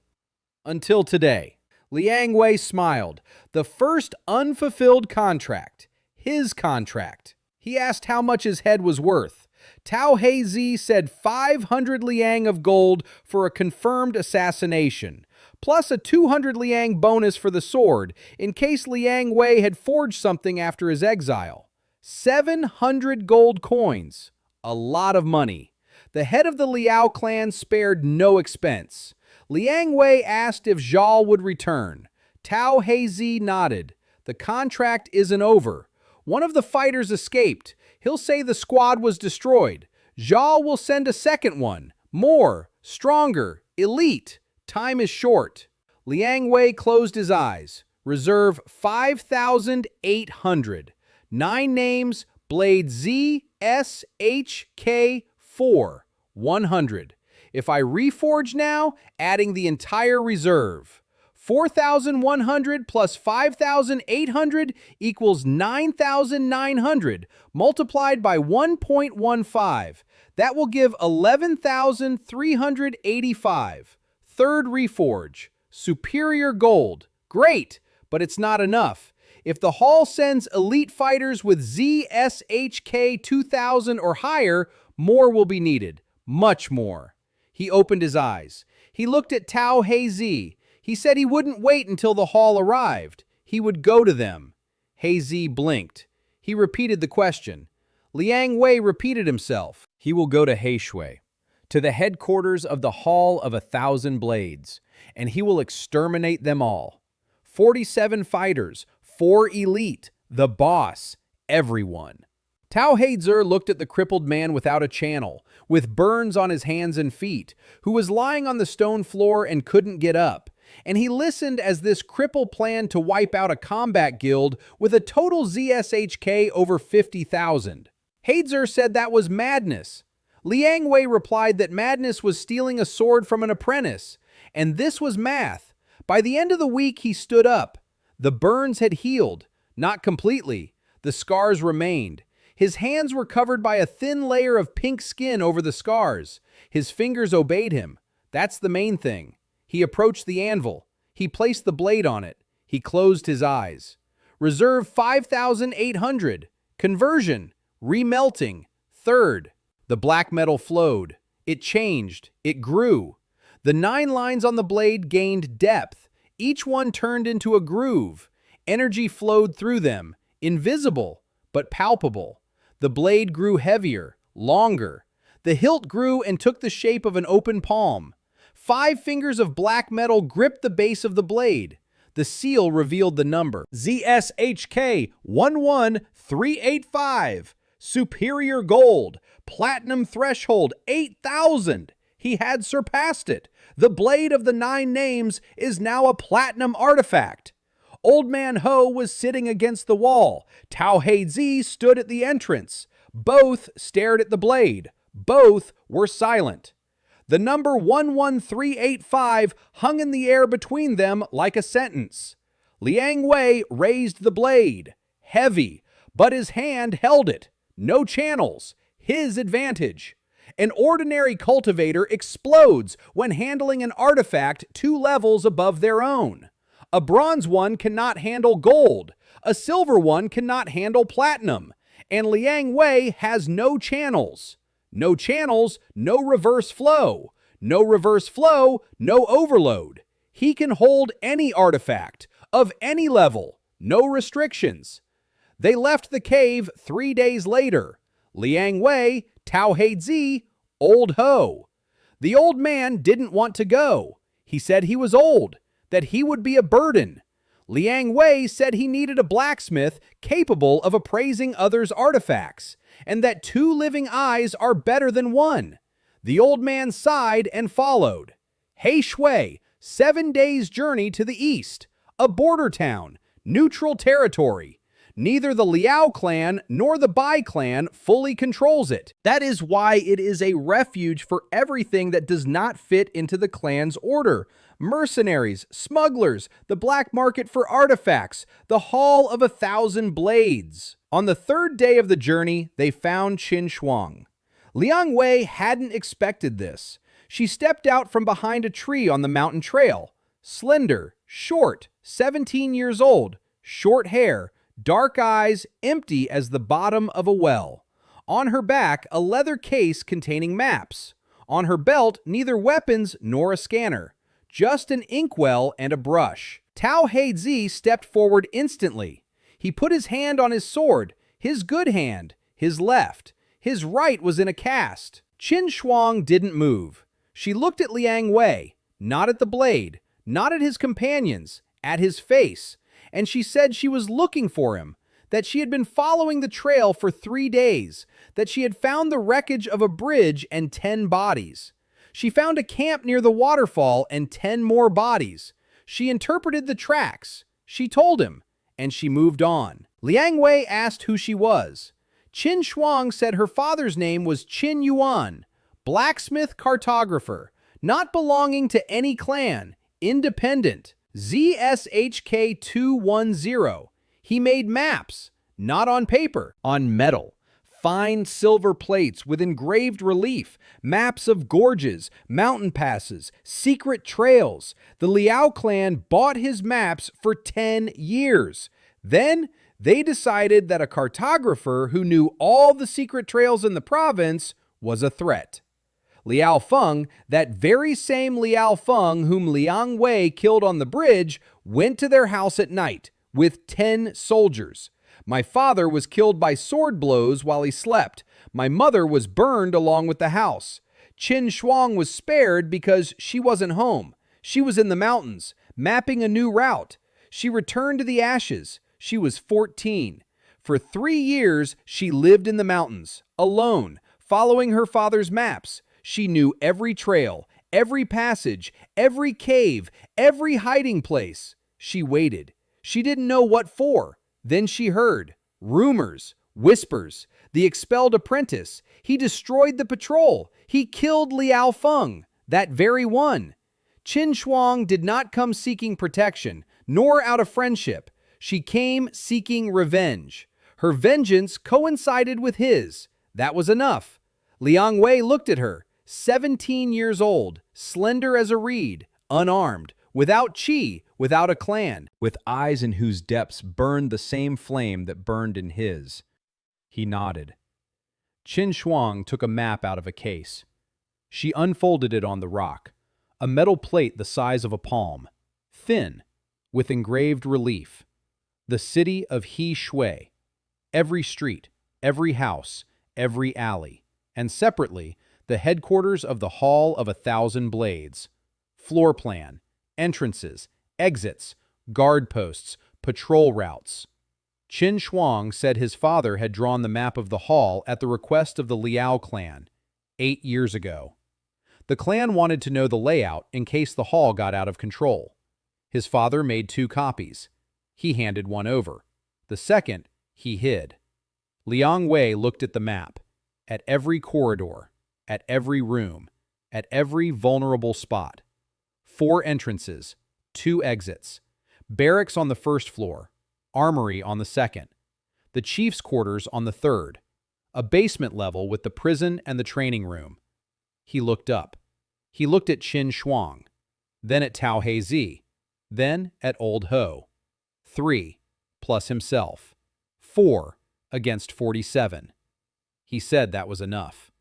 Until today. Liang Wei smiled. The first unfulfilled contract. His contract. He asked how much his head was worth. Tao Hezi said 500 liang of gold for a confirmed assassination, plus a 200 liang bonus for the sword in case Liang Wei had forged something after his exile. 700 gold coins. A lot of money. The head of the Liao clan spared no expense. Liang Wei asked if Zhao would return. Tao Hezi nodded. The contract isn't over. One of the fighters escaped. He'll say the squad was destroyed. Zhao will send a second one. More, stronger, Elite. Time is short. Liang Wei closed his eyes. Reserve 5,800. 9 names, blade Z, S, H, K, 4. 100. If I reforge now, adding the entire reserve. 4,100 plus 5,800 equals 9,900 multiplied by 1.15. That will give 11,385. Third reforge. Superior gold. Great, but it's not enough. If the Hall sends elite fighters with ZSHK 2000 or higher, more will be needed. Much more. He opened his eyes. He looked at Tao Heizi. He said he wouldn't wait until the Hall arrived. He would go to them. Heizi blinked. He repeated the question. Liang Wei repeated himself. He will go to Heishui, to the headquarters of the Hall of 1,000 Blades, and he will exterminate them all. 47 fighters, 4 elite, the boss, everyone. Tao Heizi looked at the crippled man without a channel, with burns on his hands and feet, who was lying on the stone floor and couldn't get up, and he listened as this cripple planned to wipe out a combat guild with a total ZSHK over 50,000. Heizi said that was madness. Liang Wei replied that madness was stealing a sword from an apprentice, and this was math. By the end of the week, he stood up. The burns had healed, not completely. The scars remained. His hands were covered by a thin layer of pink skin over the scars. His fingers obeyed him. That's the main thing. He approached the anvil. He placed the blade on it. He closed his eyes. Reserve 5,800. Conversion. Remelting. Third. The black metal flowed. It changed. It grew. The 9 lines on the blade gained depth. Each one turned into a groove. Energy flowed through them. Invisible, but palpable. The blade grew heavier, longer. The hilt grew and took the shape of an open palm. 5 fingers of black metal gripped the base of the blade. The seal revealed the number. ZSHK 11385. Superior gold. Platinum threshold 8,000. He had surpassed it. The blade of the 9 names is now a platinum artifact. Old Man Ho was sitting against the wall. Tao Heizi stood at the entrance. Both stared at the blade. Both were silent. The number 11385 hung in the air between them like a sentence. Liang Wei raised the blade. Heavy, but his hand held it. No channels. His advantage. An ordinary cultivator explodes when handling an artifact 2 levels above their own. A bronze one cannot handle gold. A silver one cannot handle platinum. And Liang Wei has no channels. No channels, no reverse flow. No reverse flow, no overload. He can hold any artifact, of any level, no restrictions. They left the cave 3 days later. Liang Wei, Tao Heizi, Old Ho. The old man didn't want to go. He said he was old, that he would be a burden. Liang Wei said he needed a blacksmith capable of appraising others' artifacts, and that 2 living eyes are better than 1. The old man sighed and followed. Heishui, 7 days' journey to the east, a border town, neutral territory. Neither the Liao clan nor the Bai clan fully controls it. That is why it is a refuge for everything that does not fit into the clan's order. Mercenaries, smugglers, the black market for artifacts, the Hall of 1,000 Blades. On the 3rd day of the journey, they found Qin Shuang. Liang Wei hadn't expected this. She stepped out from behind a tree on the mountain trail. Slender, short, 17 years old, short hair, dark eyes, empty as the bottom of a well. On her back, a leather case containing maps. On her belt, neither weapons nor a scanner. Just an inkwell and a brush. Tao Heizi stepped forward instantly. He put his hand on his sword, his good hand, his left. His right was in a cast. Qin Shuang didn't move. She looked at Liang Wei, not at the blade, not at his companions, at his face. And she said she was looking for him, that she had been following the trail for 3 days, that she had found the wreckage of a bridge and 10 bodies. She found a camp near the waterfall and 10 more bodies. She interpreted the tracks. She told him, and she moved on. Liang Wei asked who she was. Qin Shuang said her father's name was Qin Yuan, blacksmith cartographer, not belonging to any clan, independent. ZSHK 210. He made maps, not on paper, On metal. Fine silver plates with engraved relief, maps of gorges, mountain passes, secret trails. The Liao clan bought his maps for 10 years. Then they decided that a cartographer who knew all the secret trails in the province was a threat. Liao Feng, that very same Liao Feng whom Liang Wei killed on the bridge, went to their house at night with 10 soldiers. My father was killed by sword blows while he slept. My mother was burned along with the house. Qin Shuang was spared because she wasn't home. She was in the mountains, mapping a new route. She returned to the ashes. She was 14. For 3 years, she lived in the mountains, alone, following her father's maps. She knew every trail, every passage, every cave, every hiding place. She waited. She didn't know what for. Then she heard rumors, whispers. The expelled apprentice. He destroyed the patrol. He killed Liao Feng, that very one. Qin Shuang did not come seeking protection, nor out of friendship. She came seeking revenge. Her vengeance coincided with his. That was enough. Liang Wei looked at her, 17 years old, slender as a reed, unarmed, without qi, without a clan, with eyes in whose depths burned the same flame that burned in his. He nodded. Qin Shuang took a map out of a case. She unfolded it on the rock, a metal plate the size of a palm, thin, with engraved relief. The city of He Shui, every street, every house, every alley, and separately, the headquarters of the Hall of 1,000 Blades. Floor plan, entrances, exits, guard posts, patrol routes. Qin Shuang said his father had drawn the map of the hall at the request of the Liao clan 8 years ago. The clan wanted to know the layout in case the hall got out of control. His father made 2 copies. He handed one over. The second, he hid. Liang Wei looked at the map, at every corridor, at every room, at every vulnerable spot. 4 entrances, 2 exits, barracks on the first floor, armory on the second, the chief's quarters on the third, a basement level with the prison and the training room. He looked up. He looked at Qin Shuang, then at Tao Heizi, then at Old Ho. 3, plus himself. 4 against 47. He said that was enough.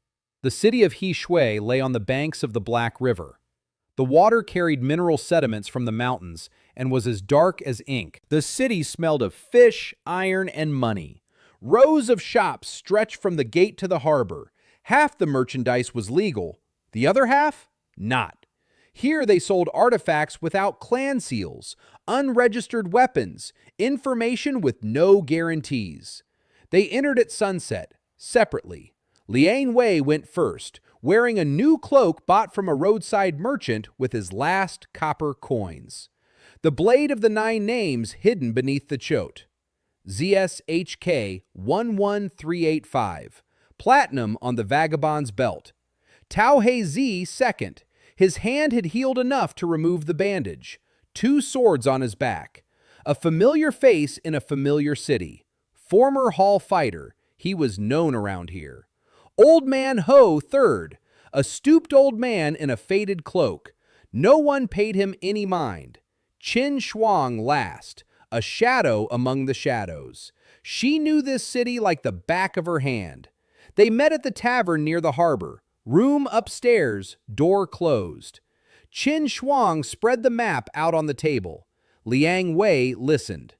The city of He Shui lay on the banks of the Black River. The water carried mineral sediments from the mountains and was as dark as ink. The city smelled of fish, iron, and money. Rows of shops stretched from the gate to the harbor. Half the merchandise was legal, the other half, not. Here they sold artifacts without clan seals, unregistered weapons, information with no guarantees. They entered at sunset, separately. Liang Wei went first, wearing a new cloak bought from a roadside merchant with his last copper coins. The blade of the 9 names hidden beneath the chote. ZSHK 11385. Platinum on the vagabond's belt. Tao Heizi second. His hand had healed enough to remove the bandage. 2 swords on his back. A familiar face in a familiar city. Former hall fighter. He was known around here. Old Man Ho third. A stooped old man in a faded cloak. No one paid him any mind. Qin Shuang last. A shadow among the shadows. She knew this city like the back of her hand. They met at the tavern near the harbor. Room upstairs, door closed. Qin Shuang spread the map out on the table. Liang Wei listened.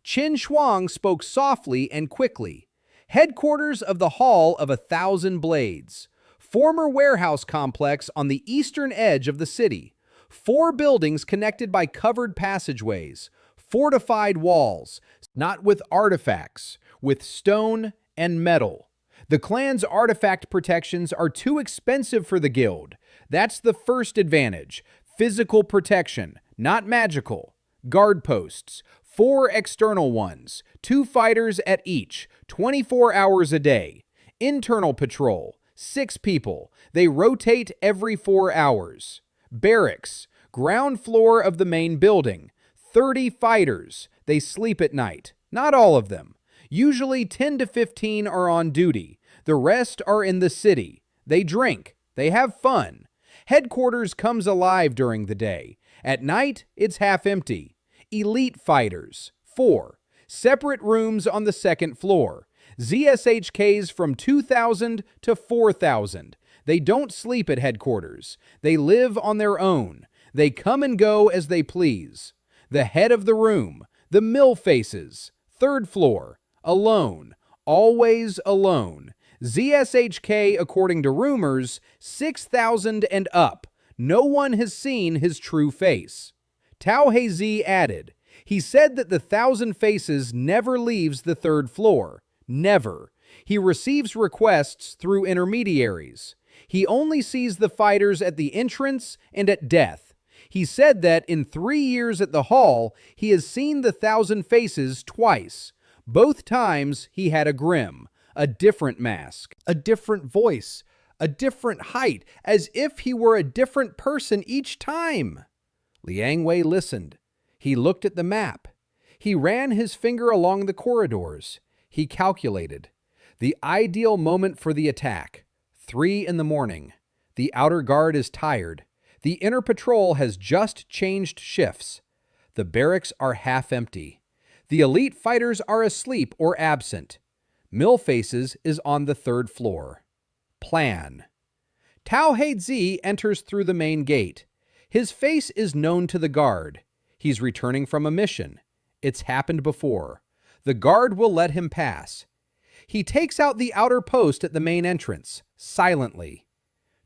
Qin Shuang spoke softly and quickly. Headquarters of the Hall of 1,000 Blades. Former warehouse complex on the eastern edge of the city. 4 buildings connected by covered passageways. Fortified walls, not with artifacts, with stone and metal. The clan's artifact protections are too expensive for the guild. That's the first advantage. Physical protection, not magical. Guard posts, 4 external ones, 2 fighters at each, 24 hours a day. Internal patrol, 6 people. They rotate every 4 hours. Barracks, ground floor of the main building, 30 fighters. They sleep at night. Not all of them. Usually 10 to 15 are on duty. The rest are in the city. They drink. They have fun. Headquarters comes alive during the day. At night, it's half empty. Elite fighters, 4. Separate rooms on the second floor. ZSHKs from 2,000 to 4,000. They don't sleep at headquarters. They live on their own. They come and go as they please. The head of the room, the mill faces, 3rd floor, alone, always alone. ZSHK, according to rumors, 6,000 and up. No one has seen his true face. Tao Hezi added, he said that the 1,000 faces never leaves the 3rd floor. Never. He receives requests through intermediaries. He only sees the fighters at the entrance and at death. He said that in 3 years at the hall, he has seen the 1,000 faces twice. Both times he had a grim, a different mask, a different voice, a different height, as if he were a different person each time. Liang Wei listened. He looked at the map. He ran his finger along the corridors. He calculated. The ideal moment for the attack. 3 in the morning. The outer guard is tired. The inner patrol has just changed shifts. The barracks are half empty. The elite fighters are asleep or absent. Mill Faces is on the 3rd floor. Plan. Tao Hezi enters through the main gate. His face is known to the guard. He's returning from a mission. It's happened before. The guard will let him pass. He takes out the outer post at the main entrance, silently.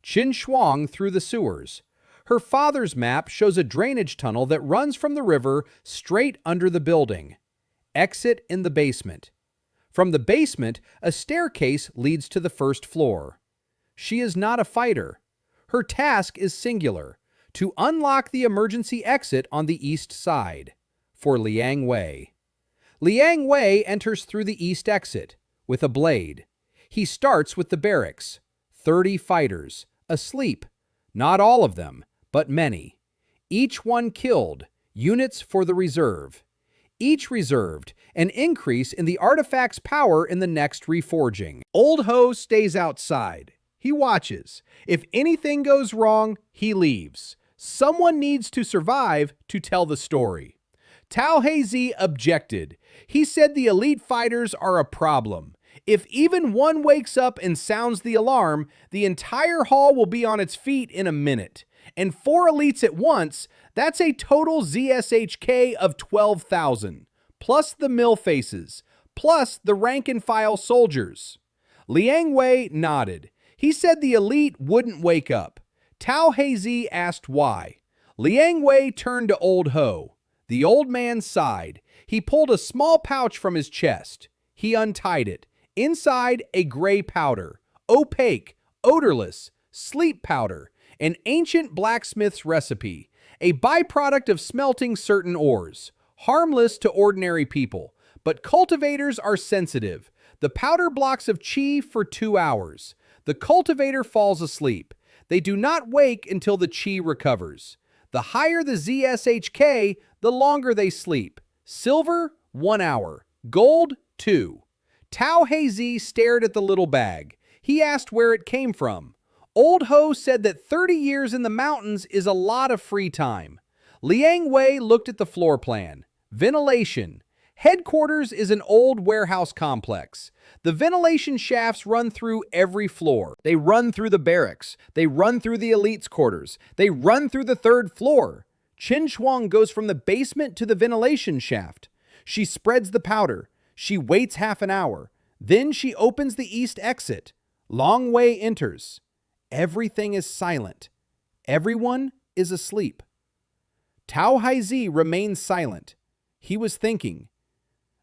Qin Shuang through the sewers. Her father's map shows a drainage tunnel that runs from the river straight under the building. Exit in the basement. From the basement, a staircase leads to the 1st floor. She is not a fighter. Her task is singular, to unlock the emergency exit on the east side. For Liang Wei. Liang Wei enters through the east exit, with a blade. He starts with the barracks. 30 fighters, asleep. Not all of them, but many. Each one killed, units for the reserve. Each reserved, an increase in the artifact's power in the next reforging. Old Ho stays outside. He watches. If anything goes wrong, he leaves. Someone needs to survive to tell the story. Tao Hezi objected. He said the elite fighters are a problem. If even one wakes up and sounds the alarm, the entire hall will be on its feet in a minute. And 4 elites at once, that's a total ZSHK of 12,000, plus the mill faces, plus the rank-and-file soldiers. Liang Wei nodded. He said the elite wouldn't wake up. Tao Hezi asked why. Liang Wei turned to Old Ho. The old man sighed. He pulled a small pouch from his chest. He untied it. Inside, a gray powder. Opaque, odorless, sleep powder. An ancient blacksmith's recipe. A byproduct of smelting certain ores. Harmless to ordinary people. But cultivators are sensitive. The powder blocks of chi for 2 hours. The cultivator falls asleep. They do not wake until the chi recovers. The higher the ZSHK, the longer they sleep. Silver, 1 hour. Gold, 2. Tao Hezi stared at the little bag. He asked where it came from. Old Ho said that 30 years in the mountains is a lot of free time. Liang Wei looked at the floor plan. Ventilation. Headquarters is an old warehouse complex. The ventilation shafts run through every floor. They run through the barracks. They run through the elite's quarters. They run through the 3rd floor. Qin Shuang goes from the basement to the ventilation shaft. She spreads the powder. She waits half an hour. Then she opens the east exit. Long Wei enters. Everything is silent. Everyone is asleep. Tao Hezi remains silent. He was thinking.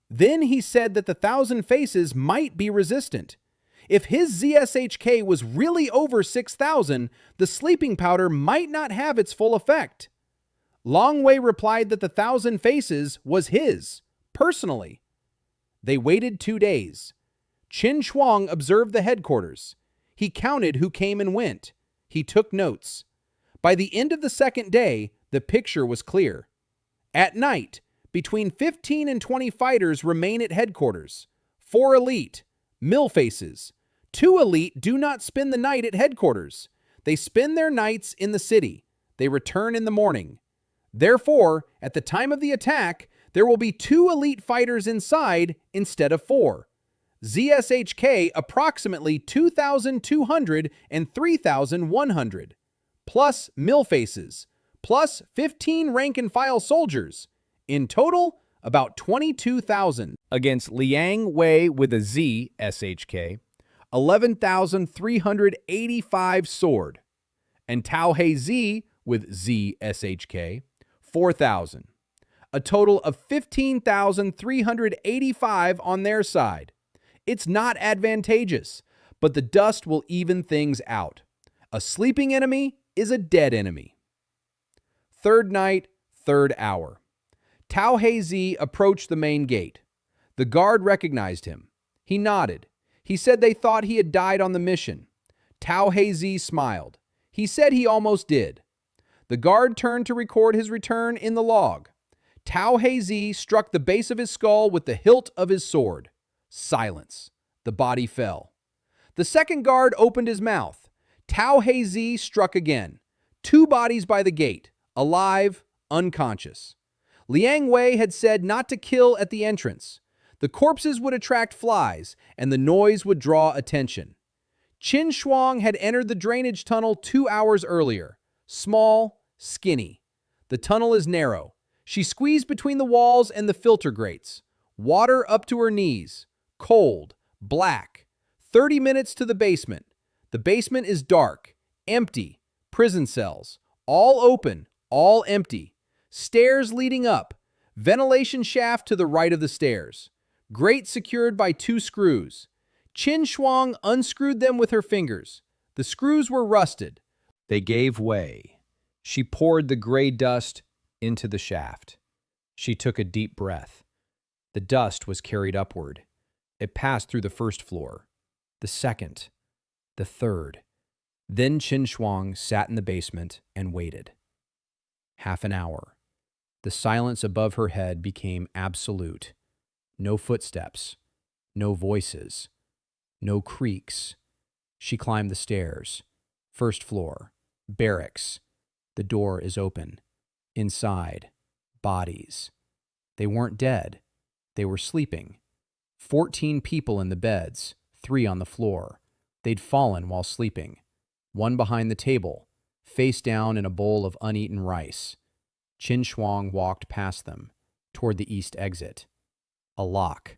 Then he said that the 1,000 faces might be resistant. If his ZSHK was really over 6,000, the sleeping powder might not have its full effect. Hwangwi replied that the 1,000 faces was his, personally. They waited 2 days. Qin Shuang observed the headquarters. He counted who came and went. He took notes. By the end of the second day, the picture was clear. At night, between 15 and 20 fighters remain at headquarters. 4 elite, mill faces. 2 elite do not spend the night at headquarters. They spend their nights in the city. They return in the morning. Therefore, at the time of the attack, there will be 2 elite fighters inside instead of 4. ZSHK approximately 2,200 and 3,100, plus mill faces, plus 15 rank-and-file soldiers. In total, about 22,000. Against Liang Wei with a Z, SHK, 11,385 sword. And Tao He Z with Z, SHK, 4,000. A total of 15,385 on their side. It's not advantageous, but the dust will even things out. A sleeping enemy is a dead enemy. Third night, third hour. Tao He approached the main gate. The guard recognized him. He nodded. He said they thought he had died on the mission. Tao He smiled. He said he almost did. The guard turned to record his return in the log. Tao He struck the base of his skull with the hilt of his sword. Silence. The body fell. The second guard opened his mouth. Tao He struck again. 2 bodies by the gate, alive, unconscious. Liang Wei had said not to kill at the entrance. The corpses would attract flies, and the noise would draw attention. Qin Shuang had entered the drainage tunnel 2 hours earlier. Small, skinny. The tunnel is narrow. She squeezed between the walls and the filter grates. Water up to her knees. Cold, black. 30 minutes to the basement. The basement is dark, empty. Prison cells. All open, all empty. Stairs leading up. Ventilation shaft to the right of the stairs. Grate secured by 2 screws. Qin Shuang unscrewed them with her fingers. The screws were rusted. They gave way. She poured the gray dust into the shaft. She took a deep breath. The dust was carried upward. It passed through the first floor, the second, the third. Then Qin Shuang sat in the basement and waited. Half an hour. The silence above her head became absolute. No footsteps, no voices, no creaks. She climbed the stairs. First floor, barracks. The door is open. Inside, bodies. They weren't dead. They were sleeping. 14 people in the beds, 3 on the floor. They'd fallen while sleeping. 1 behind the table, face down in a bowl of uneaten rice. Qin Shuang walked past them, toward the east exit. A lock.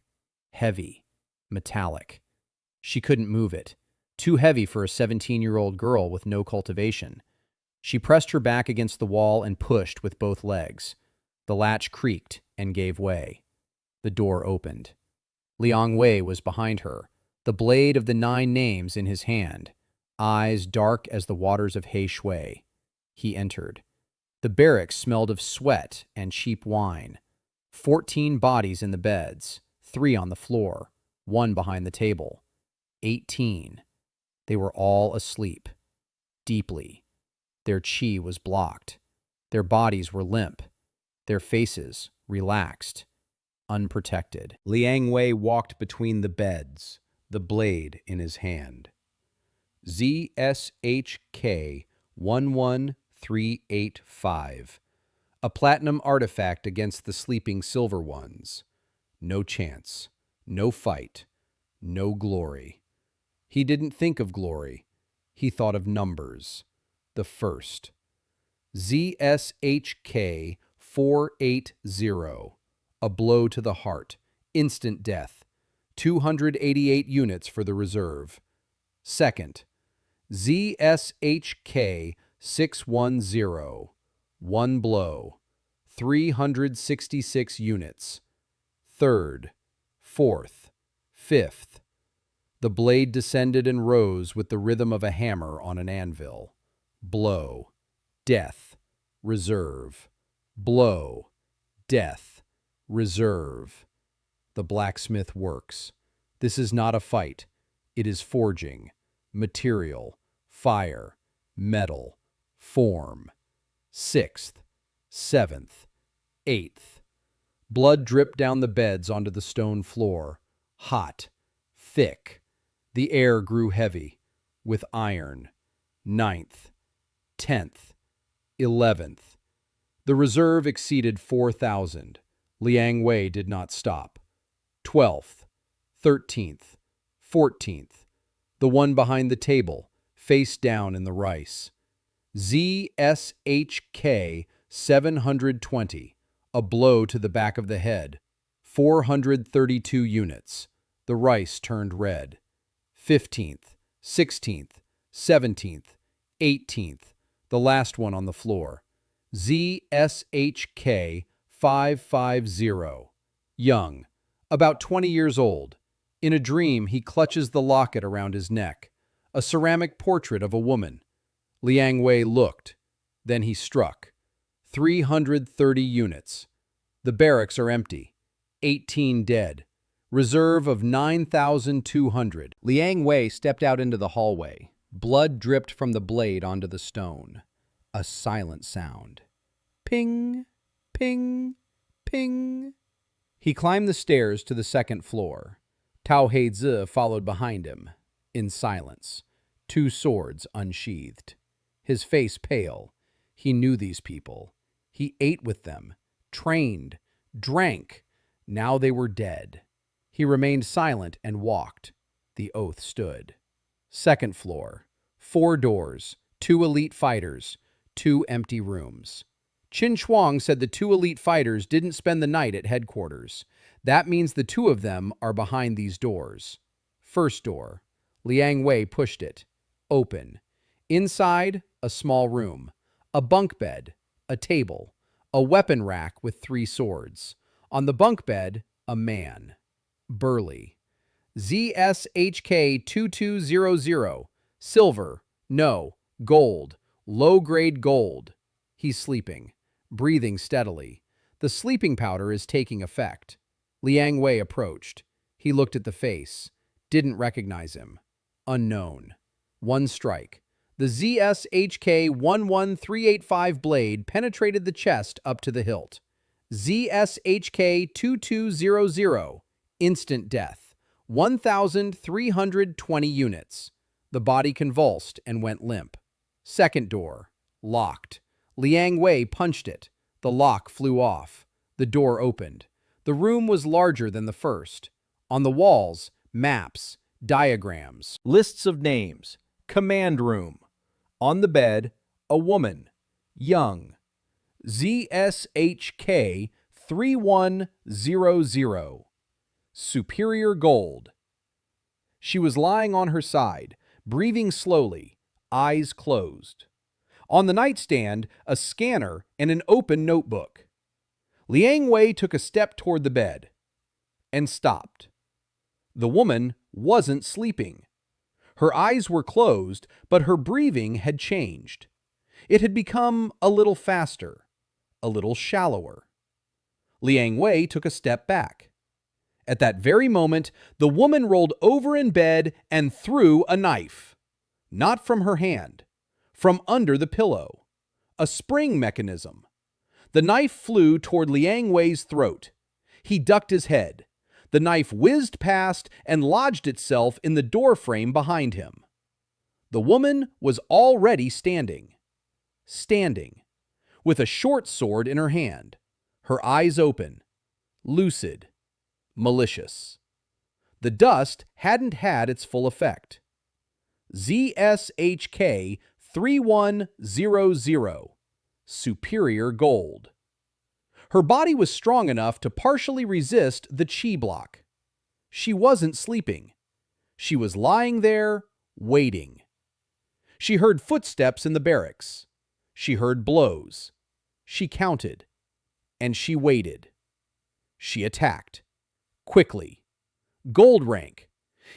Heavy. Metallic. She couldn't move it. Too heavy for a 17-year-old girl with no cultivation. She pressed her back against the wall and pushed with both legs. The latch creaked and gave way. The door opened. Liang Wei was behind her, the blade of the 9 names in his hand, eyes dark as the waters of He Shui. He entered. The barracks smelled of sweat and cheap wine. 14 bodies in the beds, 3 on the floor, 1 behind the table. 18. They were all asleep. Deeply. Their qi was blocked. Their bodies were limp. Their faces relaxed. Unprotected. Liang Wei walked between the beds, the blade in his hand. ZSHK 11385. A platinum artifact against the sleeping silver ones. No chance. No fight. No glory. He didn't think of glory. He thought of numbers. The first. ZSHK 480. A blow to the heart. Instant death. 288 units for the reserve. Second. ZSHK 610. 1 blow. 366 units. Third. Fourth. Fifth. The blade descended and rose with the rhythm of a hammer on an anvil. Blow, death, reserve. Blow, death, reserve. The blacksmith works. This is not a fight. It is forging. Material, fire, metal, form. 6th, 7th, 8th. Blood dripped down the beds onto the stone floor. Hot, thick. The air grew heavy, with iron. 9th, 10th, 11th. The reserve exceeded 4,000. Liang Wei did not stop. 12th, 13th, 14th. The one behind the table, face down in the rice. ZSHK 720. A blow to the back of the head. 432 units. The rice turned red. 15th, 16th, 17th, 18th. The last one on the floor. ZSHK 550. Young, about 20 years old. In a dream, he clutches the locket around his neck. A ceramic portrait of a woman. Liang Wei looked. Then he struck. 330 units. The barracks are empty. 18 dead. Reserve of 9,200. Liang Wei stepped out into the hallway. Blood dripped from the blade onto the stone. A silent sound. Ping, ping, ping. He climbed the stairs to the second floor. Tao Heizi followed behind him, in silence, 2 swords unsheathed. His face pale. He knew these people. He ate with them, trained, drank. Now they were dead. He remained silent and walked. The oath stood. Second floor. 4 doors, 2 elite fighters, 2 empty rooms. Qin Shuang said the 2 elite fighters didn't spend the night at headquarters. That means the 2 of them are behind these doors. First door. Liang Wei pushed it. Open. Inside, a small room. A bunk bed. A table. A weapon rack with 3 swords. On the bunk bed, a man. Burly. ZSHK 2200. Silver. No. Gold. Low-grade gold. He's sleeping. Breathing steadily. The sleeping powder is taking effect. Liang Wei approached. He looked at the face. Didn't recognize him. Unknown. 1 strike. The ZSHK 11385 blade penetrated the chest up to the hilt. ZSHK 2200. Instant death. 1,320 units. The body convulsed and went limp. Second door. Locked. Liang Wei punched it. The lock flew off. The door opened. The room was larger than the first. On the walls, maps, diagrams. Lists of names. Command room. On the bed, a woman. Young. ZSHK 3100. Superior gold. She was lying on her side, breathing slowly, eyes closed. On the nightstand, a scanner and an open notebook. Liang Wei took a step toward the bed and stopped. The woman wasn't sleeping. Her eyes were closed, but her breathing had changed. It had become a little faster, a little shallower. Liang Wei took a step back. At that very moment, the woman rolled over in bed and threw a knife. Not from her hand, from under the pillow. A spring mechanism. The knife flew toward Liang Wei's throat. He ducked his head. The knife whizzed past and lodged itself in the doorframe behind him. The woman was already standing. Standing. With a short sword in her hand. Her eyes open. Lucid. Malicious. The dust hadn't had its full effect. ZSHK 3100. Superior gold. Her body was strong enough to partially resist the chi block. She wasn't sleeping. She was lying there, waiting. She heard footsteps in the barracks. She heard blows. She counted. And she waited. She attacked. Quickly. Gold rank.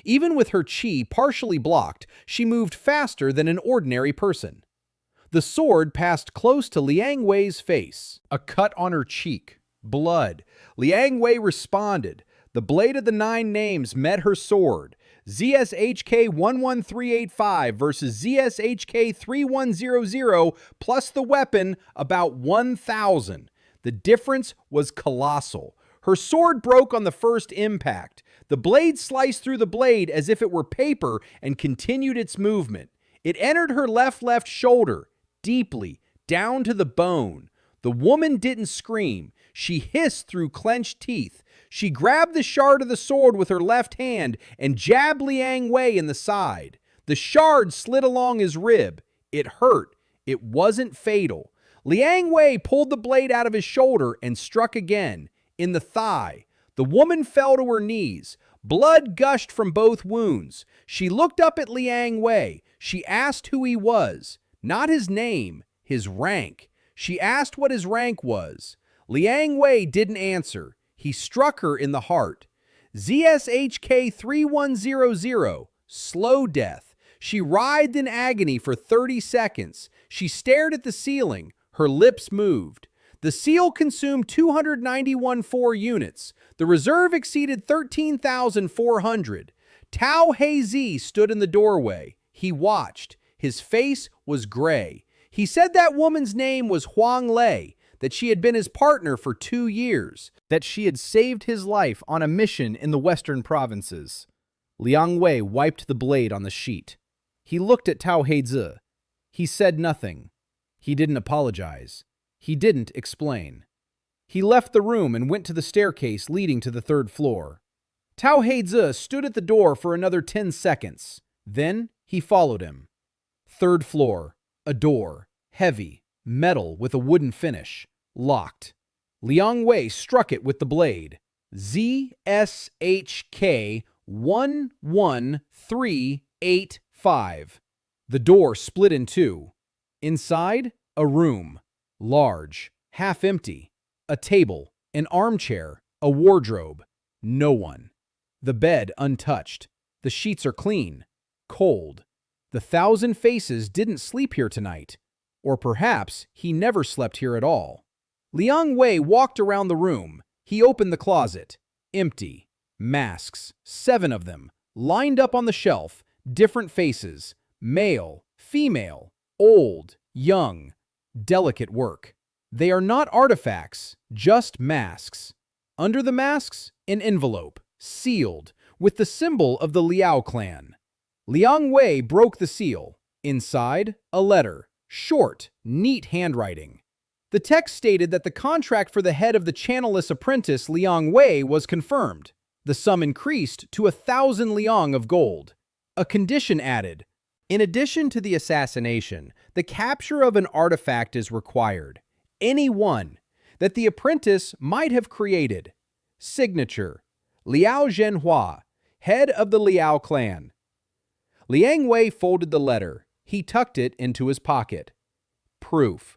Even with her chi partially blocked, she moved faster than an ordinary person. The sword passed close to Liang Wei's face. A cut on her cheek. Blood. Liang Wei responded. The blade of the 9 names met her sword. ZSHK 11385 versus ZSHK 3100 plus the weapon, about 1,000. The difference was colossal. Her sword broke on the first impact. The blade sliced through the blade as if it were paper and continued its movement. It entered her left shoulder, deeply, down to the bone. The woman didn't scream. She hissed through clenched teeth. She grabbed the shard of the sword with her left hand and jabbed Liang Wei in the side. The shard slid along his rib. It hurt. It wasn't fatal. Liang Wei pulled the blade out of his shoulder and struck again, in the thigh. The woman fell to her knees. Blood gushed from both wounds. She looked up at Liang Wei. She asked who he was. Not his name, his rank. She asked what his rank was. Liang Wei didn't answer. He struck her in the heart. ZSHK 3100, slow death. She writhed in agony for 30 seconds. She stared at the ceiling. Her lips moved. The seal consumed 291 units. The reserve exceeded 13,400. Tao Hei stood in the doorway. He watched. His face was gray. He said that woman's name was Hwangwi, that she had been his partner for 2 years, that she had saved his life on a mission in the western provinces. Liang Wei wiped the blade on the sheet. He looked at Tao Heizi. He said nothing. He didn't apologize. He didn't explain. He left the room and went to the staircase leading to the 3rd floor. Tao Heizi stood at the door for another 10 seconds. Then he followed him. 3rd floor. A door. Heavy. Metal with a wooden finish. Locked. Liang Wei struck it with the blade. ZSHK 11385. The door split in two. Inside, a room. Large. Half empty. A table. An armchair. A wardrobe. No one. The bed untouched. The sheets are clean. Cold. The 1,000 faces didn't sleep here tonight. Or perhaps he never slept here at all. Liang Wei walked around the room. He opened the closet. Empty. Masks. 7 of them. Lined up on the shelf. Different faces. Male. Female. Old. Young. Delicate work. They are not artifacts, just masks. Under the masks, an envelope. Sealed. With the symbol of the Liao clan. Liang Wei broke the seal. Inside, a letter. Short, neat handwriting. The text stated that the contract for the head of the channelless apprentice Liang Wei was confirmed. The sum increased to 1,000 liang of gold. A condition added. In addition to the assassination, the capture of an artifact is required. Any one that the apprentice might have created. Signature. Liao Zhenhua, head of the Liao clan. Liang Wei folded the letter. He tucked it into his pocket. Proof.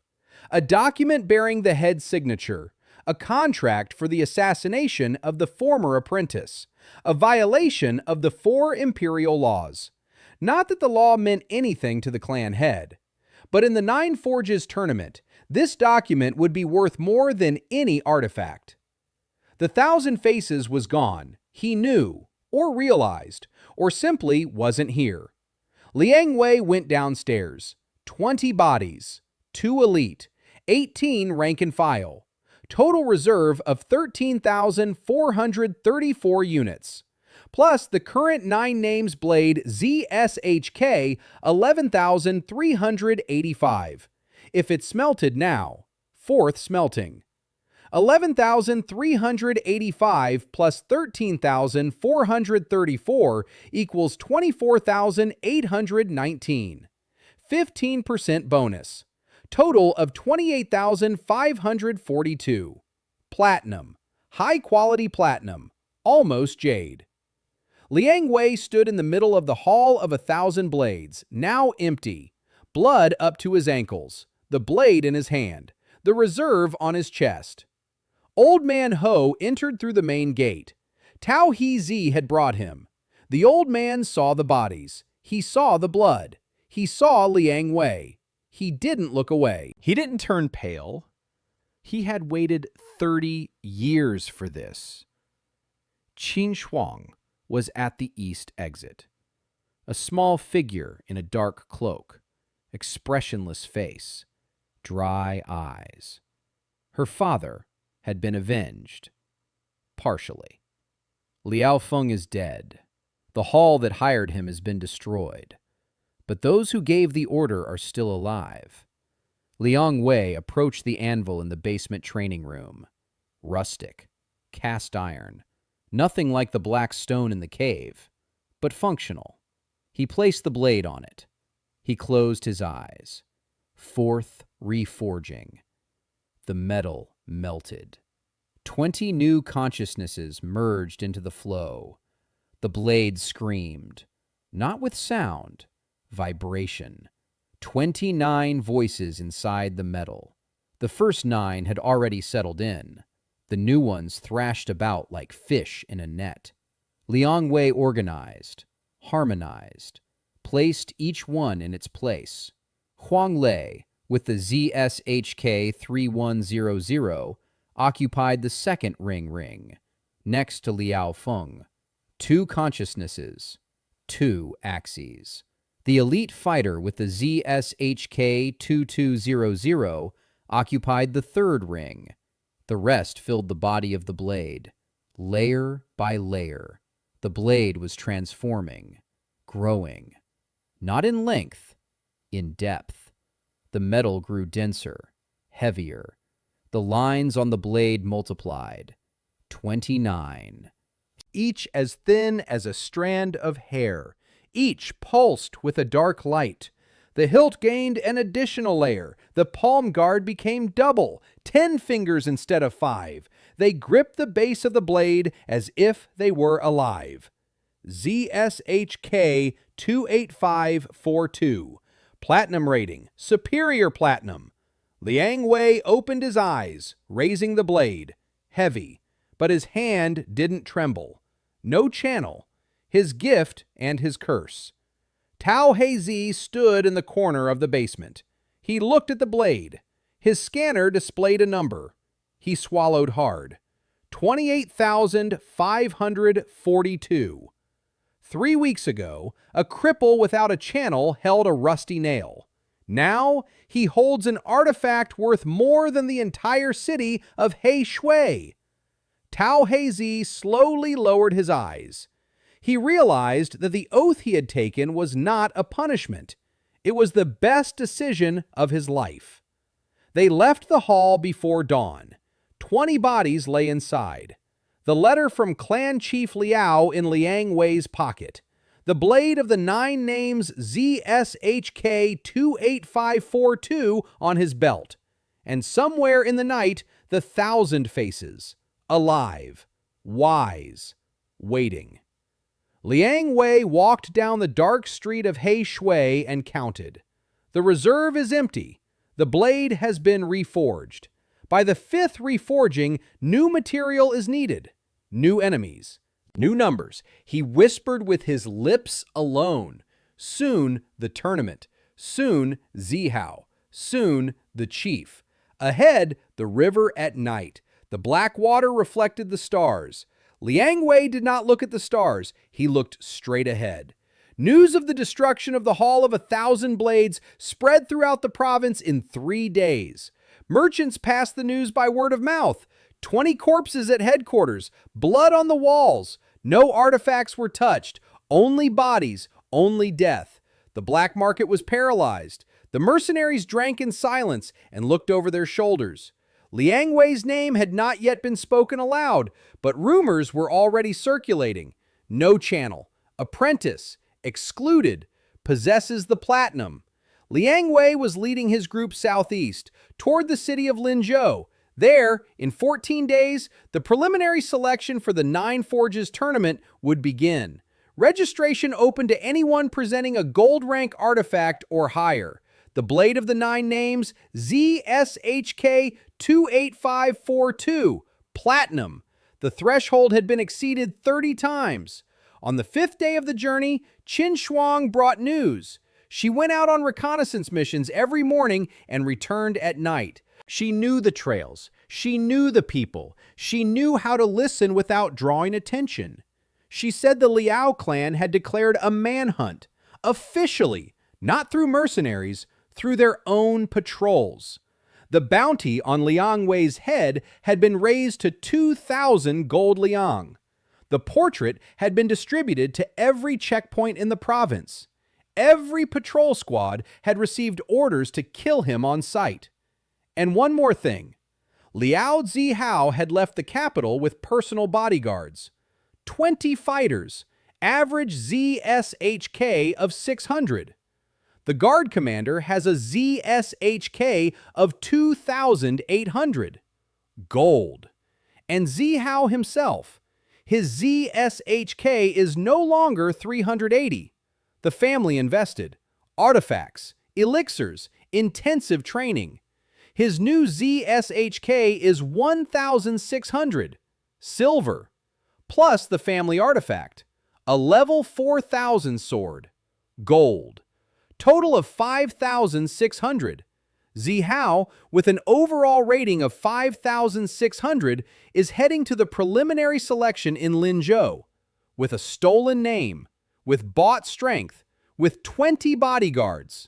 A document bearing the head signature. A contract for the assassination of the former apprentice. A violation of the 4 imperial laws. Not that the law meant anything to the clan head. But in the 9 Forges tournament, this document would be worth more than any artifact. The 1,000 faces was gone. He knew, or realized, or simply wasn't here. Liang Wei went downstairs. 20 bodies, 2 elite, 18 rank and file. Total reserve of 13,434 units. Plus the current 9 names blade ZSHK 11,385. If it's smelted now, 4th smelting. 11,385 plus 13,434 equals 24,819. 15% bonus. Total of 28,542. Platinum. High quality platinum. Almost jade. Liang Wei stood in the middle of the Hall of 1,000 Blades, now empty. Blood up to his ankles. The blade in his hand. The reserve on his chest. Old Man Ho entered through the main gate. Tao Heizi had brought him. The old man saw the bodies. He saw the blood. He saw Liang Wei. He didn't look away. He didn't turn pale. He had waited 30 years for this. Qin Shuang was at the east exit. A small figure in a dark cloak, expressionless face, dry eyes. Her father had been avenged. Partially. Liao Feng is dead. The hall that hired him has been destroyed. But those who gave the order are still alive. Liang Wei approached the anvil in the basement training room. Rustic, cast iron, nothing like the black stone in the cave, but functional. He placed the blade on it. He closed his eyes. Fourth reforging. The metal melted. 20 new consciousnesses merged into the flow. The blade screamed, not with sound, vibration. 29 voices inside the metal. The first 9 had already settled in. The new ones thrashed about like fish in a net. Liang Wei organized, harmonized, placed each one in its place. Hwangwi, with the ZSHK 3100, occupied the second ring, next to Liao Feng. 2 consciousnesses, 2 axes. The elite fighter with the ZSHK 2200 occupied the third ring. The rest filled the body of the blade. Layer by layer, the blade was transforming, growing. Not in length, in depth. The metal grew denser, heavier. The lines on the blade multiplied. 29. Each as thin as a strand of hair. Each pulsed with a dark light. The hilt gained an additional layer. The palm guard became double, 10 fingers instead of 5. They gripped the base of the blade as if they were alive. ZSHK 28542. Platinum rating, superior platinum. Liang Wei opened his eyes, raising the blade. Heavy, but his hand didn't tremble. No channel. His gift and his curse. Tao Heizi stood in the corner of the basement. He looked at the blade. His scanner displayed a number. He swallowed hard. 28,542. 3 weeks ago, a cripple without a channel held a rusty nail. Now, he holds an artifact worth more than the entire city of Heishui. Tao Heizi slowly lowered his eyes. He realized that the oath he had taken was not a punishment. It was the best decision of his life. They left the hall before dawn. 20 bodies lay inside. The letter from Clan Chief Liao in Liang Wei's pocket. The blade of the 9 names ZSHK 28542 on his belt. And somewhere in the night, the 1,000 faces. Alive. Wise. Waiting. Liang Wei walked down the dark street of Heishui and counted. The reserve is empty. The blade has been reforged. By the 5th reforging, new material is needed. New enemies. New numbers. He whispered with his lips alone. Soon, the tournament. Soon, Zihao. Soon, the chief. Ahead, the river at night. The black water reflected the stars. Liang Wei did not look at the stars. He looked straight ahead. News of the destruction of the Hall of 1,000 Blades spread throughout the province in 3 days. Merchants passed the news by word of mouth. 20 corpses at headquarters, blood on the walls. No artifacts were touched. Only bodies, only death. The black market was paralyzed. The mercenaries drank in silence and looked over their shoulders. Liang Wei's name had not yet been spoken aloud, but rumors were already circulating. No channel. Apprentice. Excluded. Possesses the platinum. Liang Wei was leading his group southeast, toward the city of Linzhou. There, in 14 days, the preliminary selection for the 9 Forges tournament would begin. Registration open to anyone presenting a gold rank artifact or higher. The blade of the 9 names, ZSHK 28542, platinum. The threshold had been exceeded 30 times. On the 5th day of the journey, Qin Shuang brought news. She went out on reconnaissance missions every morning and returned at night. She knew the trails. She knew the people. She knew how to listen without drawing attention. She said the Liao clan had declared a manhunt, officially, not through mercenaries, through their own patrols. The bounty on Liang Wei's head had been raised to 2,000 gold liang. The portrait had been distributed to every checkpoint in the province. Every patrol squad had received orders to kill him on sight. And one more thing. Liao Zihao had left the capital with personal bodyguards. 20 fighters, average ZSHK of 600. The guard commander has a ZSHK of 2,800. Gold. And Zihao himself, his ZSHK is no longer 380. The family invested. Artifacts, elixirs, intensive training. His new ZSHK is 1,600. Silver. Plus the family artifact. A level 4,000 sword. Gold. Total of 5,600. Zihao, with an overall rating of 5,600, is heading to the preliminary selection in Linzhou, with a stolen name, with bought strength, with 20 bodyguards.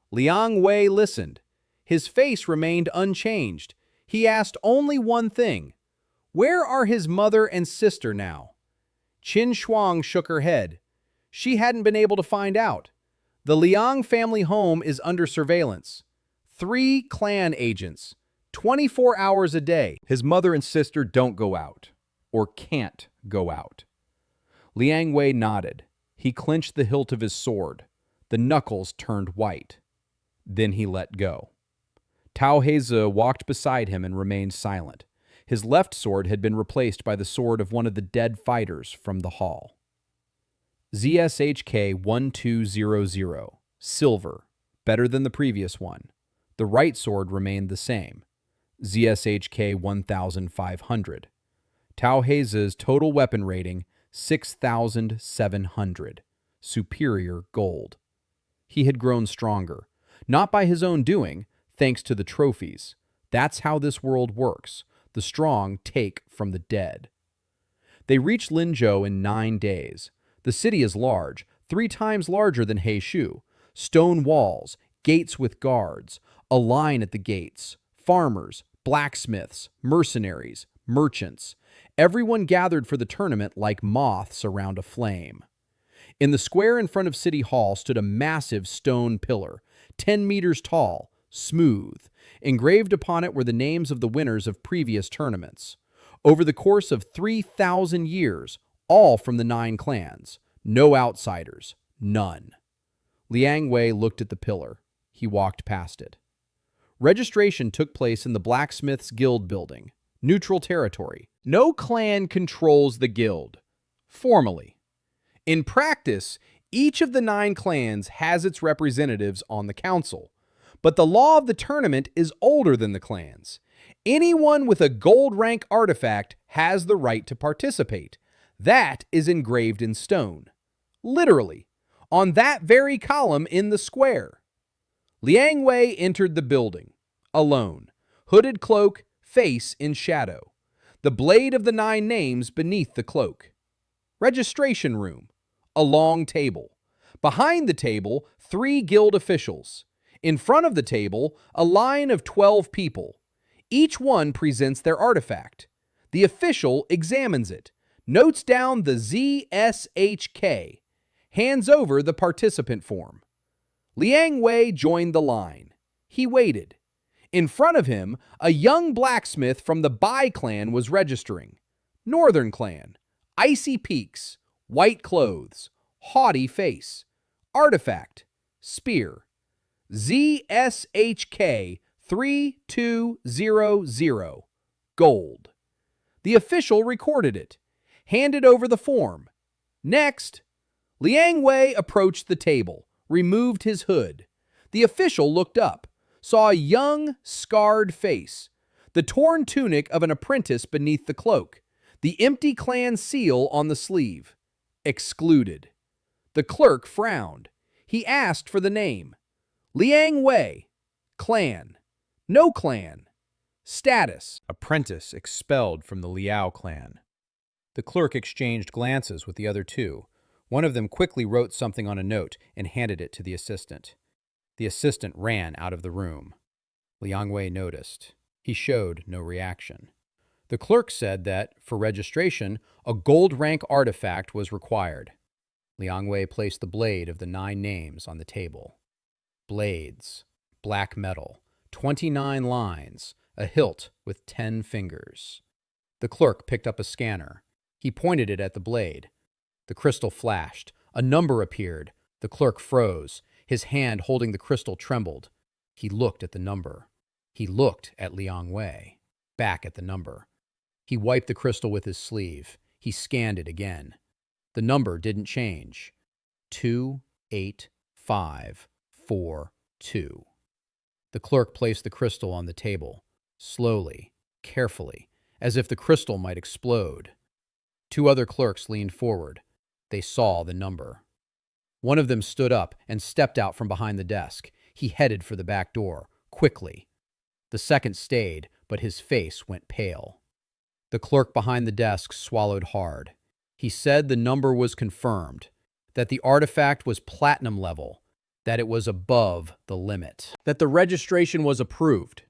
Liang Wei listened. His face remained unchanged. He asked only one thing. Where are his mother and sister now? Qin Shuang shook her head. She hadn't been able to find out. The Liang family home is under surveillance. 3 clan agents, 24 hours a day. His mother and sister don't go out, or can't go out. Liang Wei nodded. He clenched the hilt of his sword. The knuckles turned white. Then he let go. Tao Heze walked beside him and remained silent. His left sword had been replaced by the sword of one of the dead fighters from the hall. ZSHK 1200, silver, better than the previous one. The right sword remained the same. ZSHK 1500. Tao Heze's total weapon rating, 6,700. Superior gold. He had grown stronger. Not by his own doing, thanks to the trophies. That's how this world works. The strong take from the dead. They reached Linzhou in 9 days. The city is large, 3 times larger than Heishu. Stone walls, gates with guards, a line at the gates, farmers, blacksmiths, mercenaries, merchants. Everyone gathered for the tournament like moths around a flame. In the square in front of City Hall stood a massive stone pillar, 10 meters tall, smooth. Engraved upon it were the names of the winners of previous tournaments. Over the course of 3,000 years, all from the 9 clans. No outsiders. None. Liang Wei looked at the pillar. He walked past it. Registration took place in the Blacksmith's Guild building. Neutral territory. No clan controls the guild. Formally. In practice, each of the 9 clans has its representatives on the council. But the law of the tournament is older than the clans. Anyone with a gold rank artifact has the right to participate. That is engraved in stone. Literally, on that very column in the square. Liang Wei entered the building, alone, hooded cloak, face in shadow. The blade of the 9 names beneath the cloak. Registration room, a long table. Behind the table, 3 guild officials. In front of the table, a line of 12 people. Each one presents their artifact. The official examines it, notes down the ZSHK, hands over the participant form. Liang Wei joined the line. He waited. In front of him, a young blacksmith from the Bai clan was registering. Northern clan. Icy peaks. White clothes. Haughty face. Artifact. Spear. ZSHK 3200. Gold. The official recorded it. Handed over the form. Next. Liang Wei approached the table, removed his hood. The official looked up, saw a young, scarred face, the torn tunic of an apprentice beneath the cloak, the empty clan seal on the sleeve. Excluded. The clerk frowned. He asked for the name. Liang Wei. Clan. No clan. Status. Apprentice expelled from the Liao clan. The clerk exchanged glances with the other two. One of them quickly wrote something on a note and handed it to the assistant. The assistant ran out of the room. Liang Wei noticed. He showed no reaction. The clerk said that, for registration, a gold rank artifact was required. Liang Wei placed the blade of the 9 names on the table. Blades, black metal, 29 lines, a hilt with 10 fingers. The clerk picked up a scanner. He pointed it at the blade. The crystal flashed. A number appeared. The clerk froze. His hand holding the crystal trembled. He looked at the number. He looked at Liang Wei. Back at the number. He wiped the crystal with his sleeve. He scanned it again. The number didn't change. 28542. The clerk placed the crystal on the table, slowly, carefully, as if the crystal might explode. 2 other clerks leaned forward. They saw the number. One of them stood up and stepped out from behind the desk. He headed for the back door, quickly. The second stayed, but his face went pale. The clerk behind the desk swallowed hard. He said the number was confirmed, that the artifact was platinum level, that it was above the limit, that the registration was approved.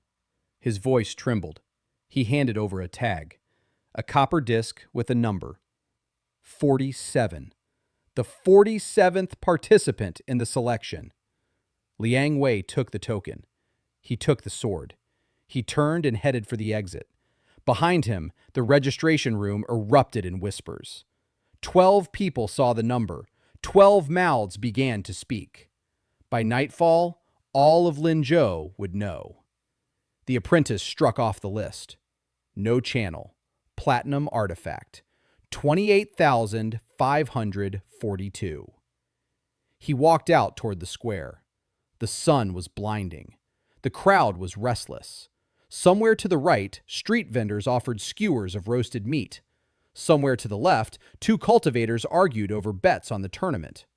His voice trembled. He handed over a tag, a copper disc with a number, 47, the 47th participant in the selection. Liang Wei took the token. He took the sword. He turned and headed for the exit. Behind him, the registration room erupted in whispers. 12 people saw the number. 12 mouths began to speak. By nightfall, all of Linzhou would know. The apprentice struck off the list. No channel. Platinum artifact. 28,542. He walked out toward the square. The sun was blinding. The crowd was restless. Somewhere to the right, street vendors offered skewers of roasted meat. Somewhere to the left, 2 cultivators argued over bets on the tournament.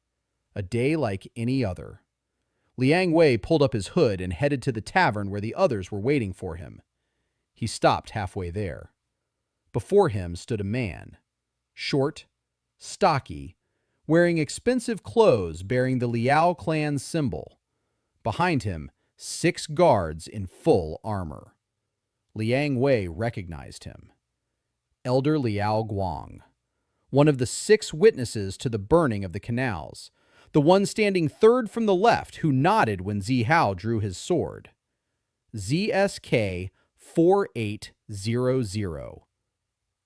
A day like any other. Liang Wei pulled up his hood and headed to the tavern where the others were waiting for him. He stopped halfway there. Before him stood a man, short, stocky, wearing expensive clothes bearing the Liao clan symbol. Behind him, 6 guards in full armor. Liang Wei recognized him. Elder Liao Guang, one of the 6 witnesses to the burning of the canals, the one standing third from the left who nodded when Zihao drew his sword. ZSK 4800.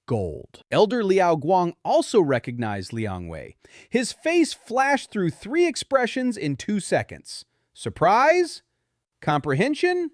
Gold. Elder Liao Guang also recognized Liang Wei. His face flashed through 3 expressions in 2 seconds. Surprise? Comprehension?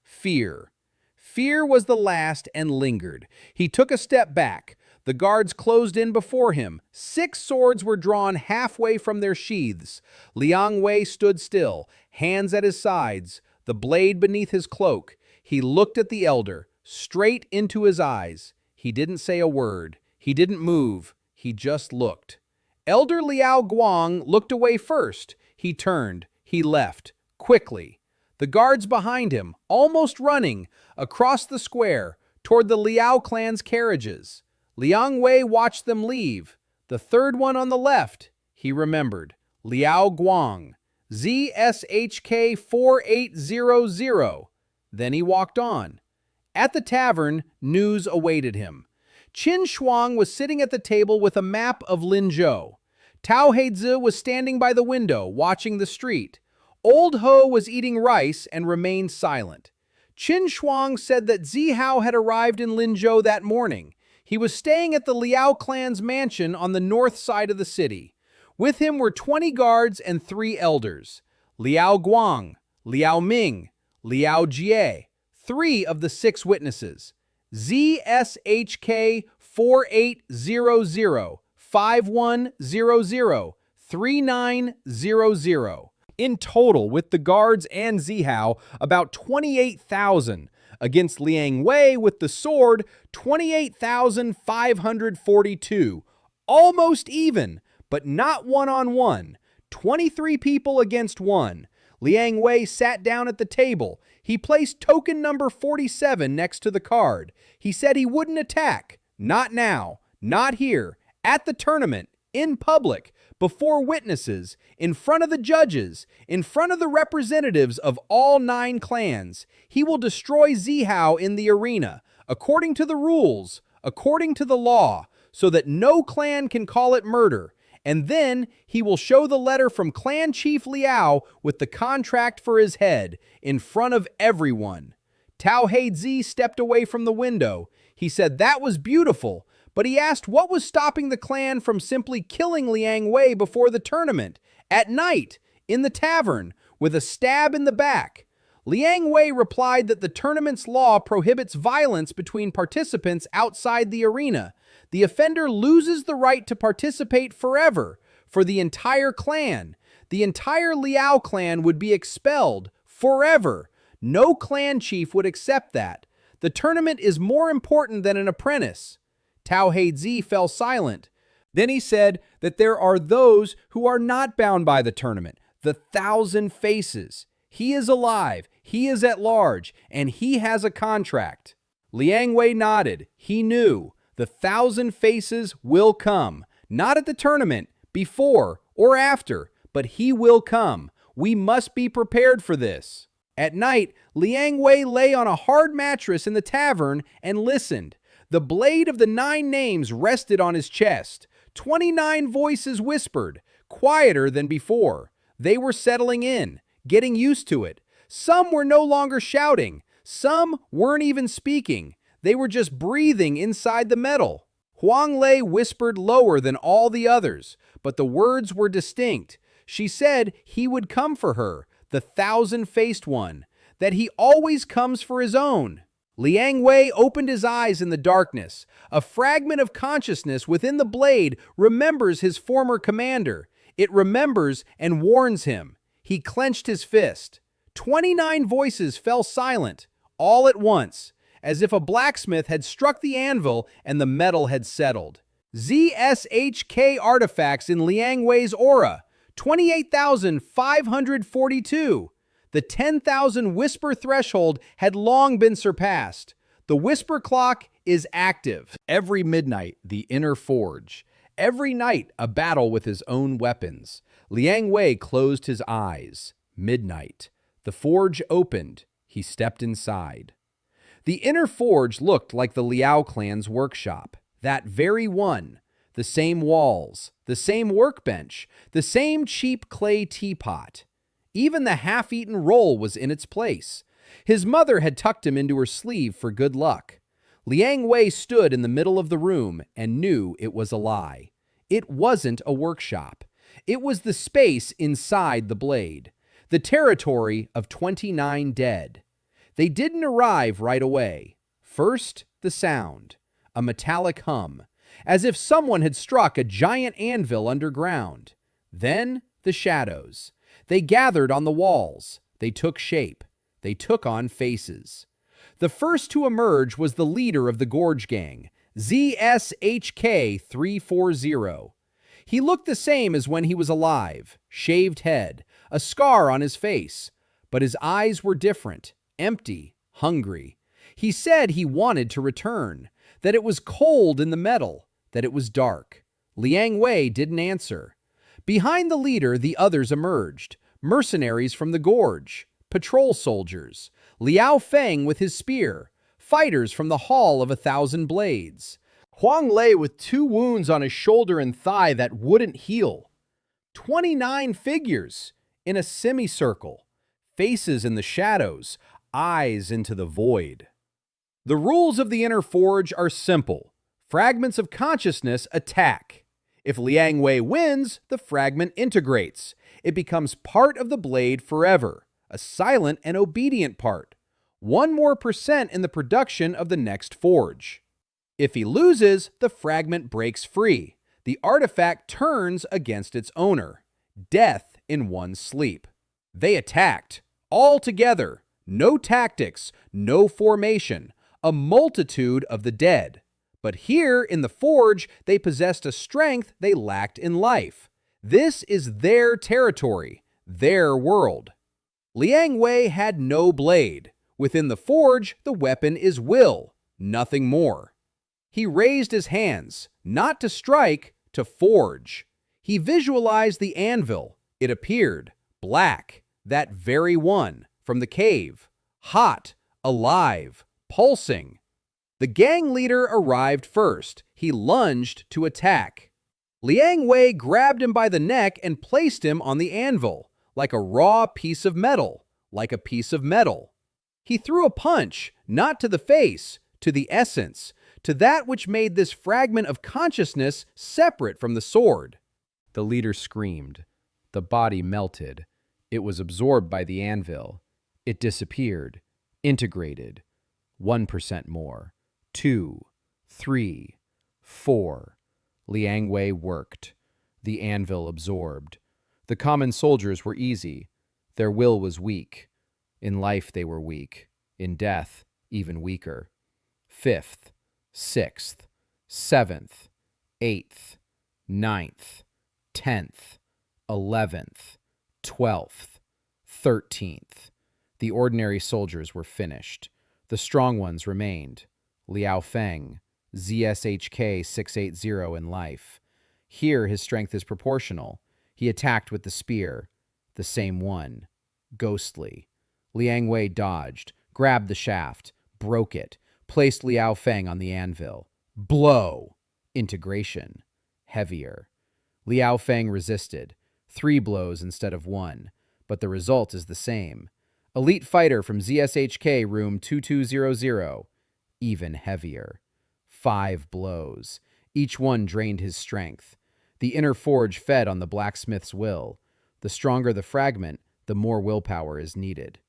Fear. Fear was the last and lingered. He took a step back. The guards closed in before him. 6 swords were drawn halfway from their sheaths. Liang Wei stood still, hands at his sides, the blade beneath his cloak. He looked at the elder, straight into his eyes. He didn't say a word. He didn't move. He just looked. Elder Liao Guang looked away first. He turned. He left. Quickly. The guards behind him, almost running, across the square, toward the Liao clan's carriages. Liang Wei watched them leave. The third one on the left, he remembered. Liao Guang. ZSHK 4800. Then he walked on. At the tavern, news awaited him. Qin Shuang was sitting at the table with a map of Linzhou. Tao Heizi was standing by the window, watching the street. Old Ho was eating rice and remained silent. Qin Shuang said that Zihao had arrived in Linzhou that morning. He was staying at the Liao clan's mansion on the north side of the city. With him were 20 guards and 3 elders. Liao Guang, Liao Ming, Liao Jie, 3 of the 6 witnesses. ZSHK 4800, 5100, 3900. In total, with the guards and Zihao, about 28,000. Against Liang Wei with the sword, 28,542. Almost even, but not one-on-one. 23 people against one. Liang Wei sat down at the table. He placed token number 47 next to the card. He said he wouldn't attack. Not now. Not here. At the tournament. In public. Before witnesses. In front of the judges. In front of the representatives of all 9 clans. He will destroy Zihao in the arena. According to the rules. According to the law. So that no clan can call it murder. And then he will show the letter from Clan Chief Liao with the contract for his head in front of everyone. Tao Heizi stepped away from the window. He said that was beautiful, but he asked what was stopping the clan from simply killing Liang Wei before the tournament, at night, in the tavern, with a stab in the back. Liang Wei replied that the tournament's law prohibits violence between participants outside the arena. The offender loses the right to participate forever for the entire clan. The entire Liao clan would be expelled forever. No clan chief would accept that. The tournament is more important than an apprentice. Tao Heizi fell silent. Then he said that there are those who are not bound by the tournament, the 1,000 faces. He is alive, he is at large, and he has a contract. Liang Wei nodded. He knew. The 1,000 faces will come. Not at the tournament, before or after, but he will come. We must be prepared for this. At night, Liang Wei lay on a hard mattress in the tavern and listened. The blade of the 9 names rested on his chest. 29 voices whispered, quieter than before. They were settling in, getting used to it. Some were no longer shouting. Some weren't even speaking. They were just breathing inside the metal. Hwangwi whispered lower than all the others, but the words were distinct. She said he would come for her, the 1,000-faced one, that he always comes for his own. Liang Wei opened his eyes in the darkness. A fragment of consciousness within the blade remembers his former commander. It remembers and warns him. He clenched his fist. 29 voices fell silent, all at once, as if a blacksmith had struck the anvil and the metal had settled. ZSHK artifacts in Liang Wei's aura, 28,542. The 10,000 whisper threshold had long been surpassed. The whisper clock is active. Every midnight, the inner forge. Every night, a battle with his own weapons. Liang Wei closed his eyes. Midnight. The forge opened. He stepped inside. The inner forge looked like the Liao clan's workshop. That very one. The same walls, the same workbench, the same cheap clay teapot. Even the half-eaten roll was in its place. His mother had tucked him into her sleeve for good luck. Liang Wei stood in the middle of the room and knew it was a lie. It wasn't a workshop. It was the space inside the blade. The territory of 29 dead. They didn't arrive right away. First, the sound. A metallic hum, as if someone had struck a giant anvil underground. Then, the shadows. They gathered on the walls. They took shape. They took on faces. The first to emerge was the leader of the Gorge Gang, ZSHK 340. He looked the same as when he was alive, shaved head, a scar on his face, but his eyes were different, empty, hungry. He said he wanted to return, that it was cold in the metal, that it was dark. Liang Wei didn't answer. Behind the leader, the others emerged, mercenaries from the gorge, patrol soldiers, Liao Feng with his spear, fighters from the Hall of 1,000 Blades. Hwangwi with 2 wounds on his shoulder and thigh that wouldn't heal. 29 figures in a semicircle, faces in the shadows, eyes into the void. The rules of the inner forge are simple. Fragments of consciousness attack. If Liang Wei wins, the fragment integrates. It becomes part of the blade forever, a silent and obedient part. 1 more % in the production of the next forge. If he loses, the fragment breaks free. The artifact turns against its owner. Death in one sleep. They attacked. All together. No tactics, no formation. A multitude of the dead. But here in the forge, they possessed a strength they lacked in life. This is their territory, their world. Liang Wei had no blade. Within the forge, the weapon is will, nothing more. He raised his hands, not to strike, to forge. He visualized the anvil. It appeared, black, that very one, from the cave, hot, alive, pulsing. The gang leader arrived first. He lunged to attack. Liang Wei grabbed him by the neck and placed him on the anvil, like a raw piece of metal, like a piece of metal. He threw a punch, not to the face, to the essence, to that which made this fragment of consciousness separate from the sword. The leader screamed. The body melted. It was absorbed by the anvil. It disappeared, integrated. 1% more. 2, 3, 4. Liang Wei worked. The anvil absorbed. The common soldiers were easy. Their will was weak. In life they were weak. In death, even weaker. 5th, 6th, 7th, 8th, 9th, 10th, 11th, 12th, 13th. The ordinary soldiers were finished. The strong ones remained. Liao Feng, ZSHK 680 in life. Here his strength is proportional. He attacked with the spear. The same one. Ghostly. Liang Wei dodged, grabbed the shaft, broke it, placed Liao Feng on the anvil. Blow. Integration. Heavier. Liao Feng resisted. 3 blows instead of 1, but the result is the same. Elite fighter from ZSHK room 2200. Even heavier. 5 blows. Each one drained his strength. The inner forge fed on the blacksmith's will. The stronger the fragment, the more willpower is needed.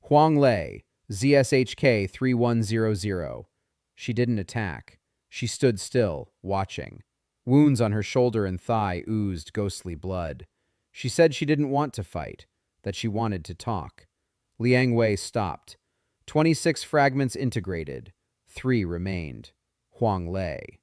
Hwangwi, ZSHK 3100. She didn't attack. She stood still, watching. Wounds on her shoulder and thigh oozed ghostly blood. She said she didn't want to fight, that she wanted to talk. Liang Wei stopped. 26 fragments integrated. 3 remained. Hwangwi,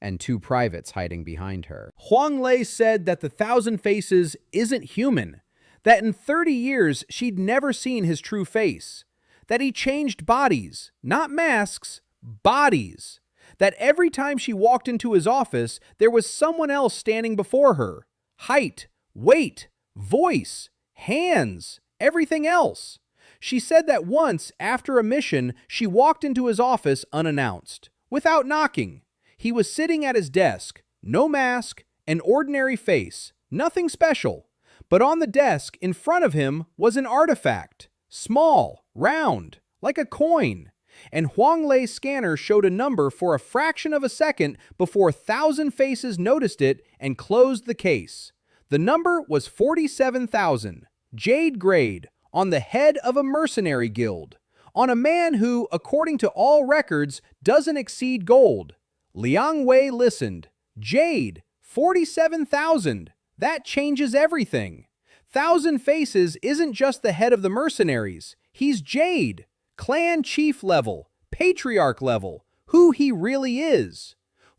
and 2 privates hiding behind her. Hwangwi said that the Thousand Faces isn't human, that in 30 years she'd never seen his true face, that he changed bodies, not masks, bodies, that every time she walked into his office, there was someone else standing before her. Height, weight, voice, hands, everything else. She said that once, after a mission, she walked into his office unannounced, without knocking. He was sitting at his desk, no mask, an ordinary face, nothing special. But on the desk in front of him was an artifact, small, round, like a coin. And Hwangwi's scanner showed a number for a fraction of a second before Thousand Faces noticed it and closed the case. The number was 47,000, jade grade, on the head of a mercenary guild, on a man who, according to all records, doesn't exceed gold. Liang Wei listened. Jade, 47,000. That changes everything. Thousand Faces isn't just the head of the mercenaries. He's Jade, clan chief level, patriarch level, who he really is.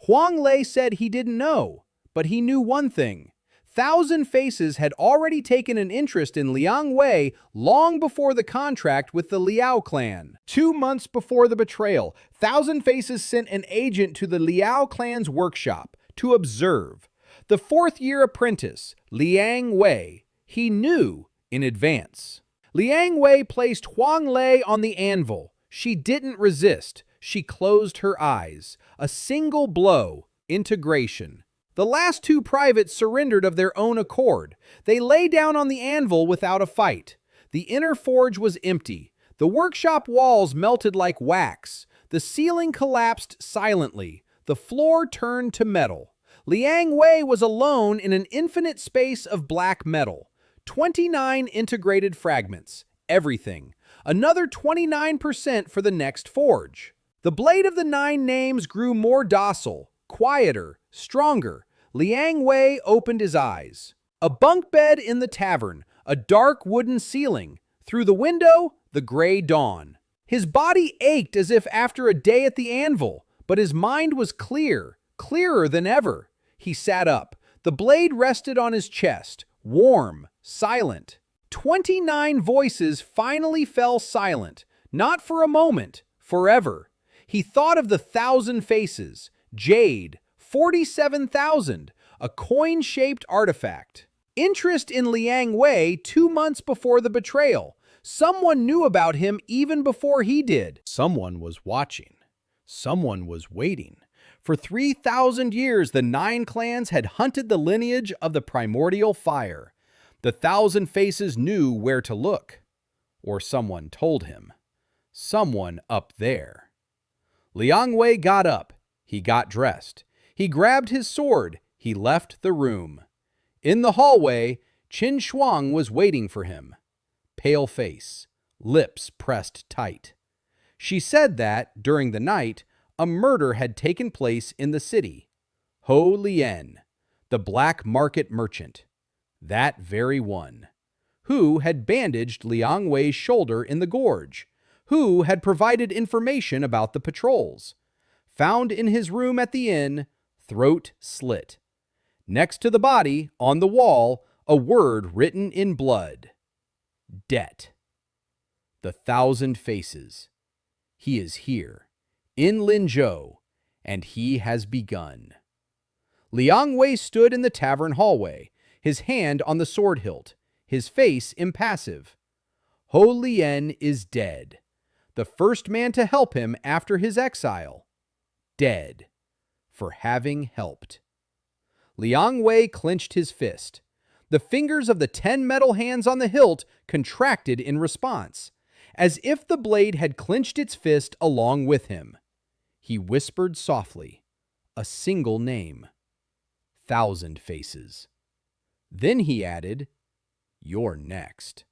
Hwangwi said he didn't know, but he knew one thing. Thousand Faces had already taken an interest in Liang Wei long before the contract with the Liao clan. 2 months before the betrayal, Thousand Faces sent an agent to the Liao clan's workshop to observe. The 4th-year apprentice, Liang Wei, he knew in advance. Liang Wei placed Hwangwi on the anvil. She didn't resist. She closed her eyes. A single blow. Integration. The last 2 privates surrendered of their own accord. They lay down on the anvil without a fight. The inner forge was empty. The workshop walls melted like wax. The ceiling collapsed silently. The floor turned to metal. Liang Wei was alone in an infinite space of black metal. 29 integrated fragments. Everything. Another 29% for the next forge. The blade of the 9 names grew more docile, quieter, stronger. Liang Wei opened his eyes. A bunk bed in the tavern, a dark wooden ceiling. Through the window, the gray dawn. His body ached as if after a day at the anvil, But his mind was clear, clearer than ever. He sat up. The blade rested on his chest, warm, silent. 29 voices finally fell silent, not for a moment, forever. He thought of the 1,000 faces, jade, 47,000, a coin-shaped artifact. Interest in Liang Wei 2 months before the betrayal. Someone knew about him even before he did. Someone was watching. Someone was waiting. For 3,000 years, the 9 clans had hunted the lineage of the primordial fire. The 1,000 faces knew where to look. Or someone told him. Someone up there. Liang Wei got up. He got dressed. He grabbed his sword. He left the room. In the hallway, Qin Shuang was waiting for him. Pale face, lips pressed tight. She said that, during the night, a murder had taken place in the city. Ho Lien, the black market merchant, that very one, who had bandaged Liang Wei's shoulder in the gorge, who had provided information about the patrols. Found in his room at the inn, throat slit. Next to the body, on the wall, a word written in blood. Debt. The 1,000 faces. He is here, in Linzhou, and he has begun. Liang Wei stood in the tavern hallway, his hand on the sword hilt, his face impassive. Ho Lien is dead, the first man to help him after his exile. Dead, for having helped. Liang Wei clenched his fist. The fingers of the 10 metal hands on the hilt contracted in response, as if the blade had clenched its fist along with him. He whispered softly, a single name. 1,000 faces. Then he added, "You're next."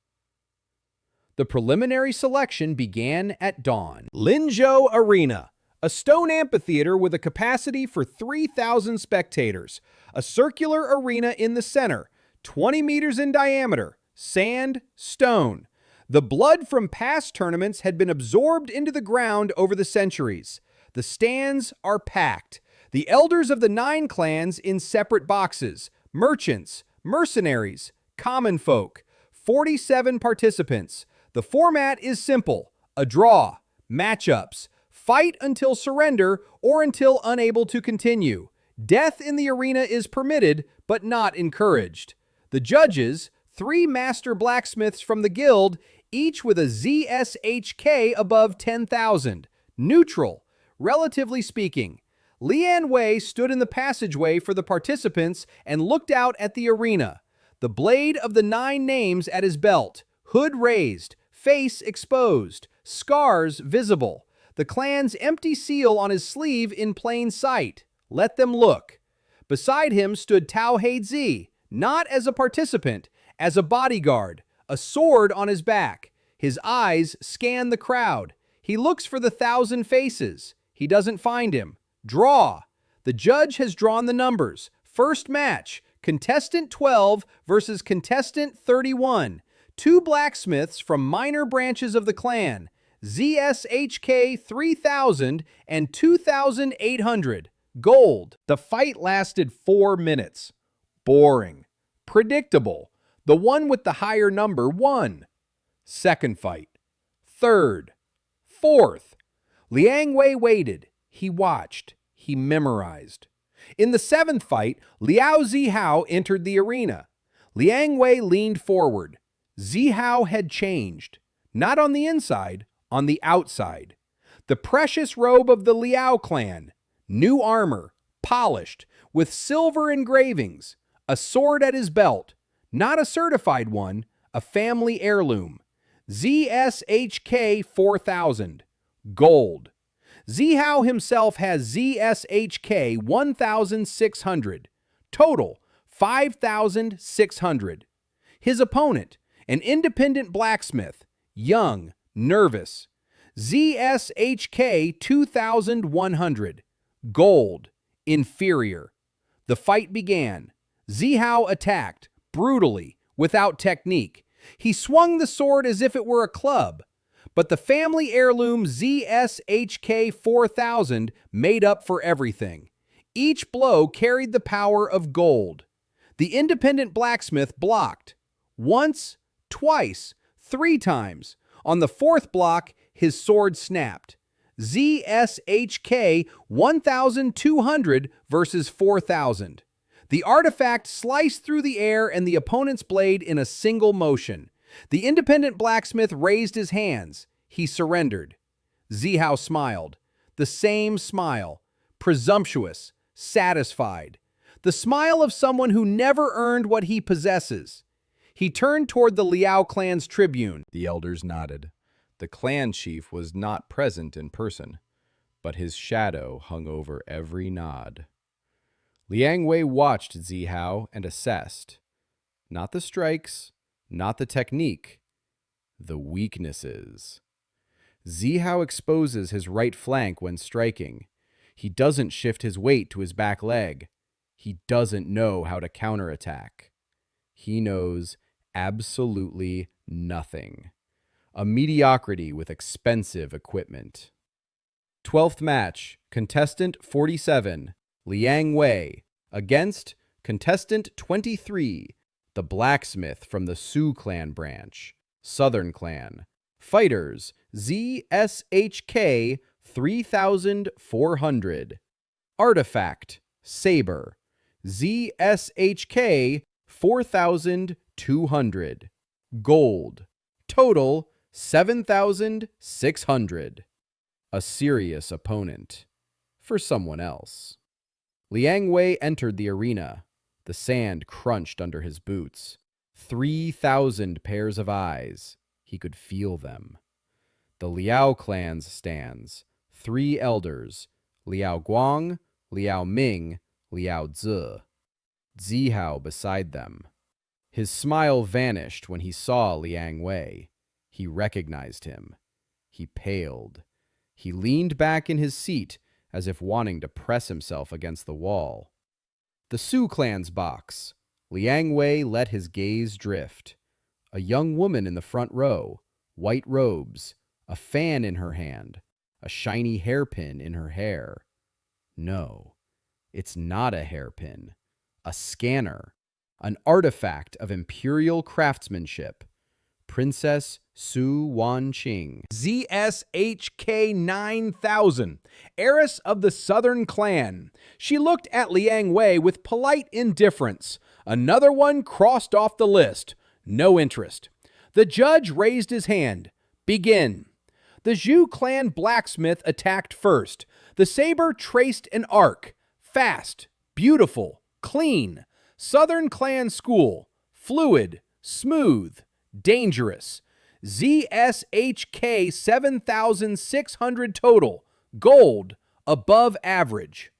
The preliminary selection began at dawn. Linzhou Arena, a stone amphitheater with a capacity for 3,000 spectators, a circular arena in the center, 20 meters in diameter, sand, stone. The blood from past tournaments had been absorbed into the ground over the centuries. The stands are packed. The elders of the 9 clans in separate boxes, merchants, mercenaries, common folk, 47 participants. The format is simple, a draw, matchups, fight until surrender or until unable to continue. Death in the arena is permitted, but not encouraged. The judges, 3 master blacksmiths from the guild, each with a ZSHK above 10,000. Neutral, relatively speaking. Liang Wei stood in the passageway for the participants and looked out at the arena. The blade of the 9 names at his belt, hood raised, face exposed, scars visible. The clan's empty seal on his sleeve in plain sight. Let them look. Beside him stood Tao Heizi, not as a participant, as a bodyguard, a sword on his back. His eyes scan the crowd. He looks for the 1,000 faces. He doesn't find him. Draw. The judge has drawn the numbers. First match, contestant 12 versus contestant 31. 2 blacksmiths from minor branches of the clan, ZSHK 3,000 and 2,800. Gold. The fight lasted 4 minutes. Boring. Predictable. The one with the higher number won. Second fight. Third. Fourth. Liang Wei waited. He watched. He memorized. In the 7th fight, Liao Zihao entered the arena. Liang Wei leaned forward. Zihao had changed. Not on the inside, on the outside. The precious robe of the Liao clan. New armor, polished, with silver engravings. A sword at his belt. Not a certified one, a family heirloom. ZSHK 4,000. Gold. Zihao himself has ZSHK 1,600. Total, 5,600. His opponent, an independent blacksmith, young, nervous. ZSHK 2,100. Gold, inferior. The fight began. Zihao attacked, brutally, without technique. He swung the sword as if it were a club. But the family heirloom ZSHK 4000 made up for everything. Each blow carried the power of gold. The independent blacksmith blocked. Once, twice, 3 times. On the 4th block, his sword snapped. ZSHK 1200 versus 4000. The artifact sliced through the air and the opponent's blade in a single motion. The independent blacksmith raised his hands. He surrendered. Seo smiled. The same smile. Presumptuous, satisfied. The smile of someone who never earned what he possesses. He turned toward the Liao clan's tribune. The elders nodded. The clan chief was not present in person, but his shadow hung over every nod. Liang Wei watched Seo and assessed. Not the strikes, not the technique, the weaknesses. Seo exposes his right flank when striking. He doesn't shift his weight to his back leg. He doesn't know how to counterattack. He knows absolutely nothing. A mediocrity with expensive equipment. 12th match, contestant 47, Liang Wei, against contestant 23, the blacksmith from the Su clan branch, Southern clan. Fighters, ZSHK 3400. Artifact, saber, ZSHK 4200. Gold, total 7,600. A serious opponent. For someone else. Liang Wei entered the arena. The sand crunched under his boots. 3,000 pairs of eyes. He could feel them. The Liao clan's stands. 3 elders. Liao Guang, Liao Ming, Liao Zi. Seo beside them. His smile vanished when he saw Liang Wei. He recognized him. He paled. He leaned back in his seat as if wanting to press himself against the wall. The Su clan's box. Liang Wei let his gaze drift. A young woman in the front row, white robes, a fan in her hand, a shiny hairpin in her hair. No, it's not a hairpin. A scanner. An artifact of imperial craftsmanship. Princess Su Wanqing. ZSHK 9000, heiress of the Southern clan. She looked at Liang Wei with polite indifference. Another one crossed off the list. No interest. The judge raised his hand. Begin. The Zhu clan blacksmith attacked first. The saber traced an arc. Fast, beautiful, clean. Southern clan school. Fluid, smooth, dangerous. ZSHK 7,600 total. Gold, above average.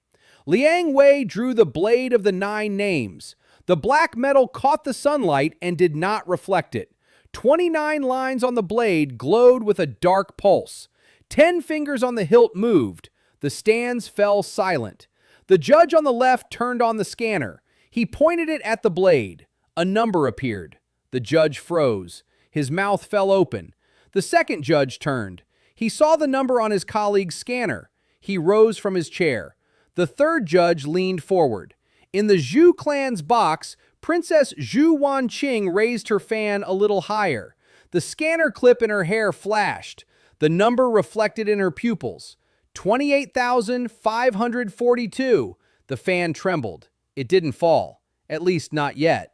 Liang Wei drew the blade of the 9 names. The black metal caught the sunlight and did not reflect it. 29 lines on the blade glowed with a dark pulse. 10 fingers on the hilt moved. The stands fell silent. The judge on the left turned on the scanner. He pointed it at the blade. A number appeared. The judge froze. His mouth fell open. The second judge turned. He saw the number on his colleague's scanner. He rose from his chair. The third judge leaned forward. In the Zhu clan's box, Princess Zhu Wanqing raised her fan a little higher. The scanner clip in her hair flashed. The number reflected in her pupils. 28,542. The fan trembled. It didn't fall. At least not yet.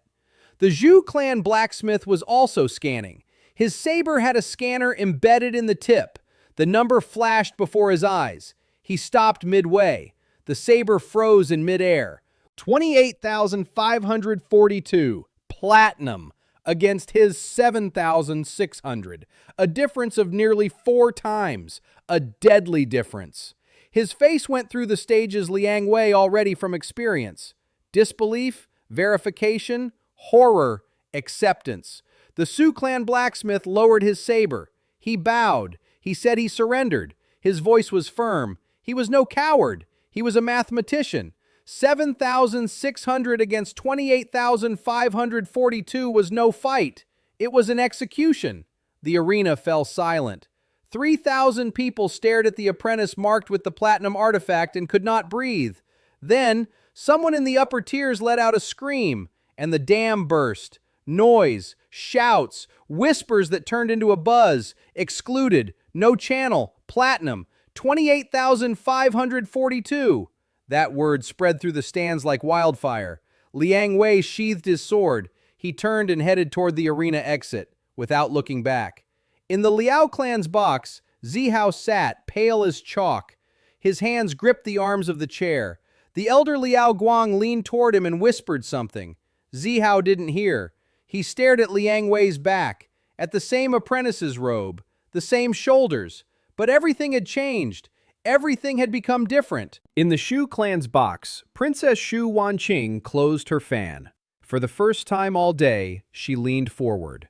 The Zhu clan blacksmith was also scanning. His saber had a scanner embedded in the tip. The number flashed before his eyes. He stopped midway. The saber froze in midair. 28,542. Platinum against his 7,600. A difference of nearly 4 times. A deadly difference. His face went through the stages Liang Wei already from experience. Disbelief, verification, horror, acceptance. The Su clan blacksmith lowered his saber. He bowed. He said he surrendered. His voice was firm. He was no coward. He was a mathematician. 7,600 against 28,542 was no fight. It was an execution. The arena fell silent. 3,000 people stared at the apprentice marked with the platinum artifact and could not breathe. Then, someone in the upper tiers let out a scream, and the dam burst. Noise, shouts, whispers that turned into a buzz. Excluded, no channel, platinum, 28,542. That word spread through the stands like wildfire. Liang Wei sheathed his sword. He turned and headed toward the arena exit, without looking back. In the Liao clan's box, Zihao sat, pale as chalk. His hands gripped the arms of the chair. The elder Liao Guang leaned toward him and whispered something. Zihao didn't hear. He stared at Liang Wei's back, at the same apprentice's robe, the same shoulders. But everything had changed. Everything had become different. In the Shu clan's box, Princess Shu Wanqing closed her fan. For the first time all day, she leaned forward.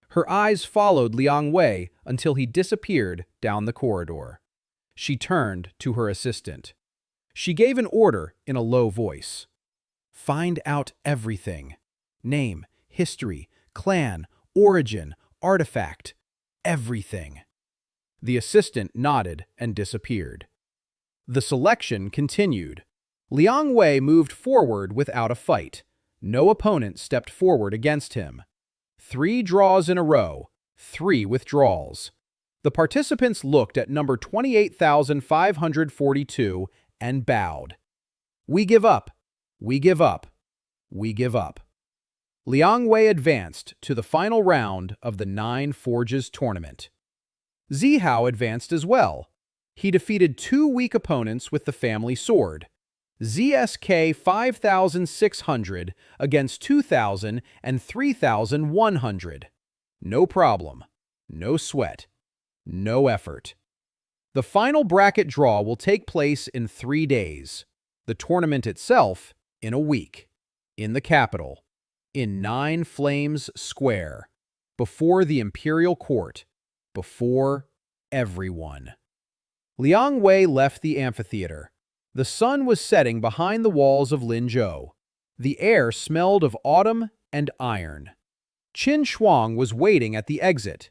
Her eyes followed Liang Wei until he disappeared down the corridor. She turned to her assistant. She gave an order in a low voice. Find out everything. Name, history, clan, origin, artifact, everything. The assistant nodded and disappeared. The selection continued. Liang Wei moved forward without a fight. No opponent stepped forward against him. 3 draws in a row, 3 withdrawals. The participants looked at number 28,542 and bowed. We give up. We give up. We give up. Liang Wei advanced to the final round of the 9 Forges tournament. Zihao advanced as well. He defeated 2 weak opponents with the family sword. ZSK 5,600 against 2,000 and 3,100. No problem. No sweat. No effort. The final bracket draw will take place in 3 days. The tournament itself in a week. In the capital. In 9 Flames Square. Before the Imperial Court. Before everyone. Liang Wei left the amphitheater. The sun was setting behind the walls of Linzhou. The air smelled of autumn and iron. Qin Shuang was waiting at the exit.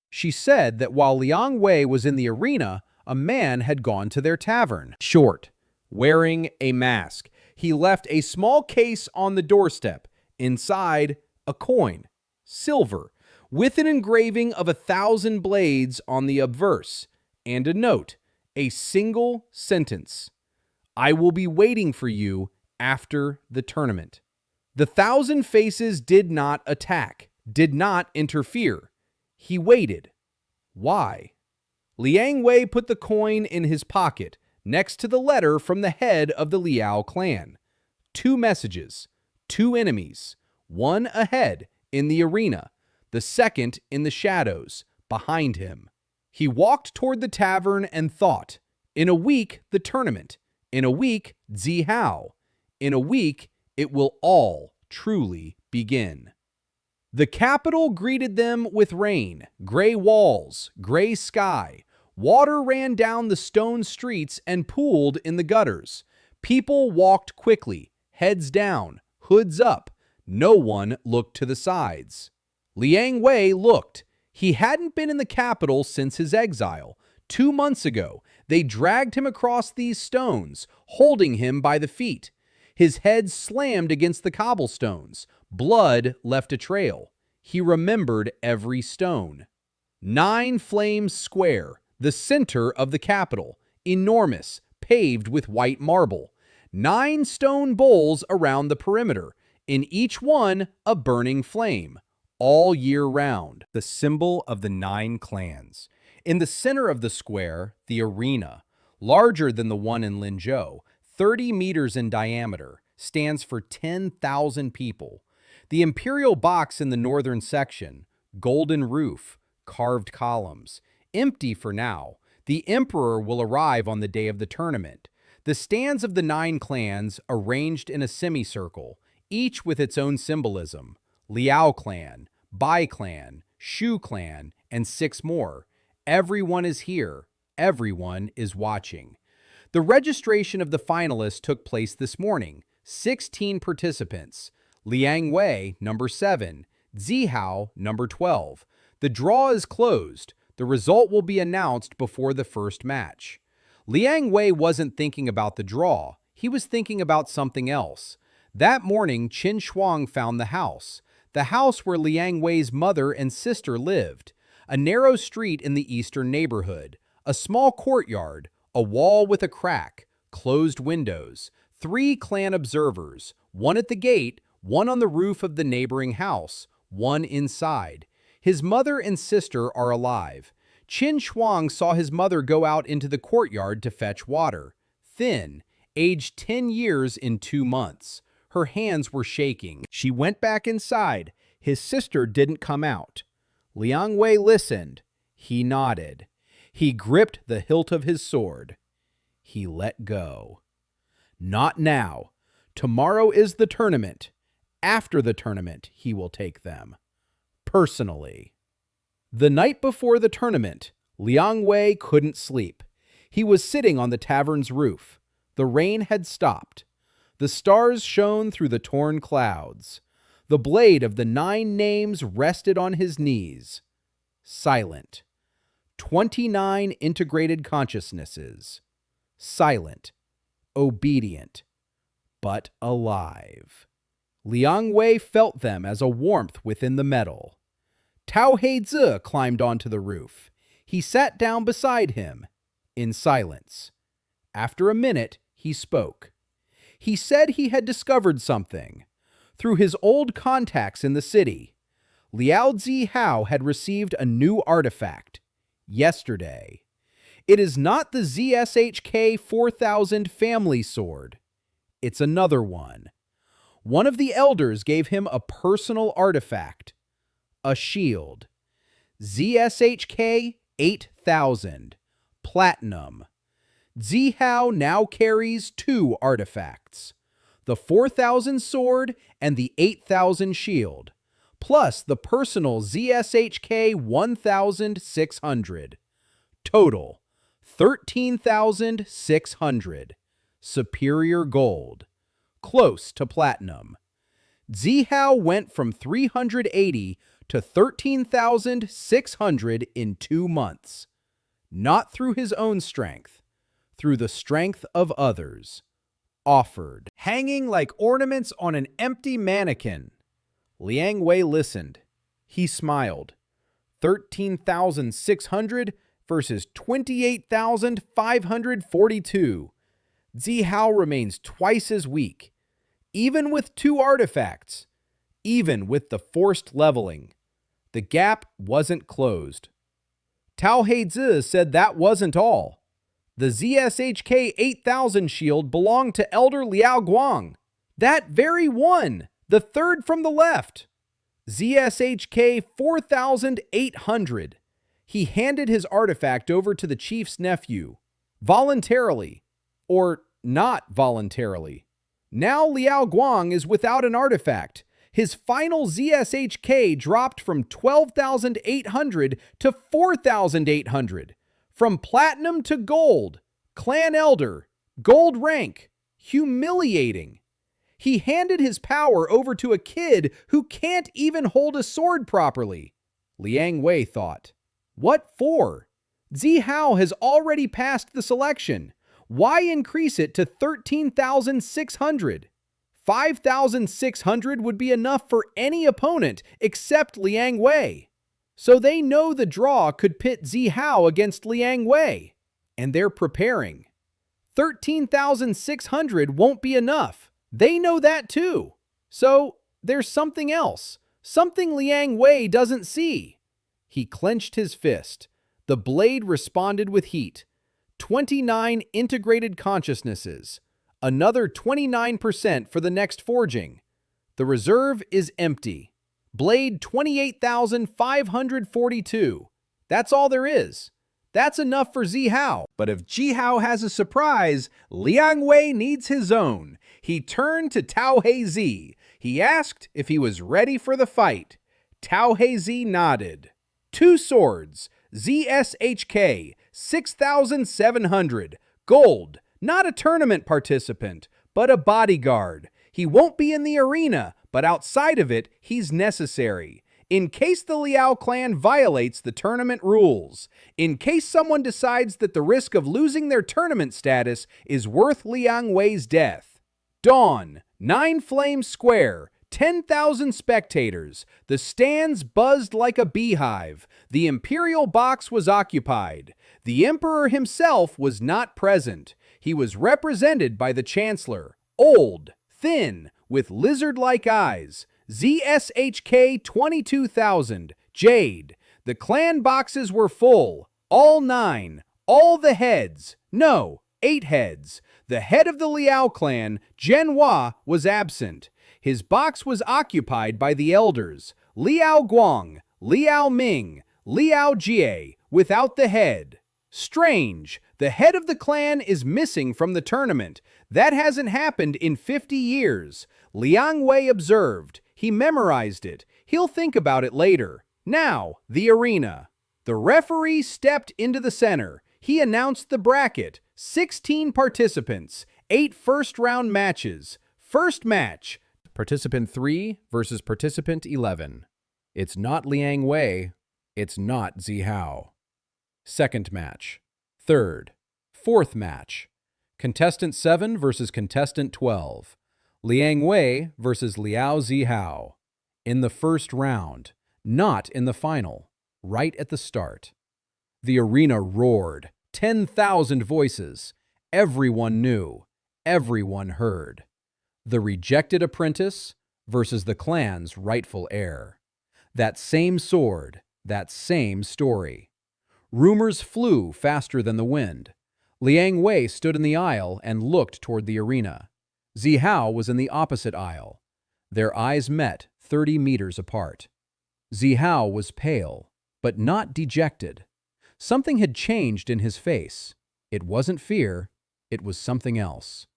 She said that while Liang Wei was in the arena, a man had gone to their tavern. Short, wearing a mask. He left a small case on the doorstep. Inside, a coin, silver, with an engraving of 1,000 blades on the obverse, and a note, a single sentence. I will be waiting for you after the tournament. The 1,000 faces did not attack, did not interfere. He waited. Why? Liang Wei put the coin in his pocket, next to the letter from the head of the Liao clan. 2 messages, 2 enemies, one ahead in the arena, the second in the shadows, behind him. He walked toward the tavern and thought, in a week, the tournament. In a week, Zihao. In a week, it will all truly begin. The capital greeted them with rain, gray walls, gray sky. Water ran down the stone streets and pooled in the gutters. People walked quickly, heads down, hoods up. No one looked to the sides. Liang Wei looked. He hadn't been in the capital since his exile. 2 months ago, they dragged him across these stones, holding him by the feet. His head slammed against the cobblestones. Blood left a trail. He remembered every stone. 9 Flames Square, the center of the capital, enormous, paved with white marble. 9 stone bowls around the perimeter, in each one a burning flame, all year round. The symbol of the 9 clans. In the center of the square, the arena, larger than the one in Linzhou, 30 meters in diameter, stands for 10,000 people. The imperial box in the northern section, golden roof, carved columns, empty for now. The emperor will arrive on the day of the tournament. The stands of the 9 clans arranged in a semicircle, each with its own symbolism. Liao clan, Bai clan, Shu clan, and 6 more. Everyone is here. Everyone is watching. The registration of the finalists took place this morning. 16 participants. Liang Wei, number 7. Zihao, number 12. The draw is closed. The result will be announced before the first match. Liang Wei wasn't thinking about the draw. He was thinking about something else. That morning, Qin Shuang found the house where Liang Wei's mother and sister lived. A narrow street in the eastern neighborhood, a small courtyard, a wall with a crack, closed windows, 3 clan observers, one at the gate, one on the roof of the neighboring house, one inside. His mother and sister are alive. Qin Shuang saw his mother go out into the courtyard to fetch water. Thin, aged 10 years in 2 months. Her hands were shaking. She went back inside. His sister didn't come out. Liang Wei listened. He nodded. He gripped the hilt of his sword. He let go. Not now. Tomorrow is the tournament. After the tournament, he will take them. Personally. The night before the tournament, Liang Wei couldn't sleep. He was sitting on the tavern's roof. The rain had stopped. The stars shone through the torn clouds. The blade of the 9 names rested on his knees. Silent. 29 integrated consciousnesses. Silent. Obedient. But alive. Liang Wei felt them as a warmth within the metal. Tao Heizi climbed onto the roof. He sat down beside him, in silence. After a minute, he spoke. He said he had discovered something. Through his old contacts in the city, Liao Zihao had received a new artifact, yesterday. It is not the ZSHK 4000 family sword. It's another one. One of the elders gave him a personal artifact, a shield. ZSHK 8000, platinum. Zihao now carries 2 artifacts, the 4000 sword and the 8000 shield, plus the personal ZSHK 1600. Total, 13,600. Superior gold. Close to platinum. Zihao went from 380 to 13,600 in 2 months. Not through his own strength, through the strength of others. Offered. Hanging like ornaments on an empty mannequin. Liang Wei listened. He smiled. 13,600 versus 28,542. Zihao remains twice as weak, even with 2 artifacts, even with the forced leveling. The gap wasn't closed. Tao Heizi said that wasn't all. The ZSHK 8000 shield belonged to Elder Liao Guang. That very one, the third from the left. ZSHK 4800. He handed his artifact over to the chief's nephew, voluntarily, or not voluntarily. Now Liao Guang is without an artifact. His final ZSHK dropped from 12,800 to 4,800. From platinum to gold. Clan Elder. Gold rank. Humiliating. He handed his power over to a kid who can't even hold a sword properly. Liang Wei thought. What for? Zihao has already passed the selection. Why increase it to 13,600? 5,600 would be enough for any opponent except Liang Wei. So they know the draw could pit Zihao against Liang Wei. And they're preparing. 13,600 won't be enough. They know that too. So there's something else. Something Liang Wei doesn't see. He clenched his fist. The blade responded with heat. 29 integrated consciousnesses. Another 29% for the next forging. The reserve is empty. Blade 28,542. That's all there is. That's enough for Zihao. But if Zihao has a surprise, Liang Wei needs his own. He turned to Tao Heizi. He asked if he was ready for the fight. Tao Heizi nodded. 2 swords. ZSHK 6,700. Gold. Not a tournament participant, but a bodyguard. He won't be in the arena, but outside of it, he's necessary. In case the Liao clan violates the tournament rules. In case someone decides that the risk of losing their tournament status is worth Liang Wei's death. Dawn, 9 Flames Square, 10,000 spectators. The stands buzzed like a beehive. The imperial box was occupied. The emperor himself was not present. He was represented by the chancellor, old, thin, with lizard-like eyes. ZSHK 22,000, Jade. The clan boxes were full. All 9. All the heads. No, 8 heads. The head of the Liao clan, Zhenhua, was absent. His box was occupied by the elders, Liao Guang, Liao Ming, Liao Jie, without the head. Strange, the head of the clan is missing from the tournament. That hasn't happened in 50 years. Liang Wei observed. He memorized it. He'll think about it later. Now, the arena. The referee stepped into the center. He announced the bracket. 16 participants, 8 first-round matches. First match. Participant 3 versus Participant 11. It's not Liang Wei. It's not Zihao. Second match. Third. Fourth match. Contestant 7 versus Contestant 12. Liang Wei versus Liao Zihao. In the first round, not in the final, right at the start. The arena roared, 10,000 voices. Everyone knew, everyone heard. The rejected apprentice versus the clan's rightful heir. That same sword, that same story. Rumors flew faster than the wind. Liang Wei stood in the aisle and looked toward the arena. Zihao was in the opposite aisle. Their eyes met 30 meters apart. Zihao was pale, but not dejected. Something had changed in his face. It wasn't fear, it was something else.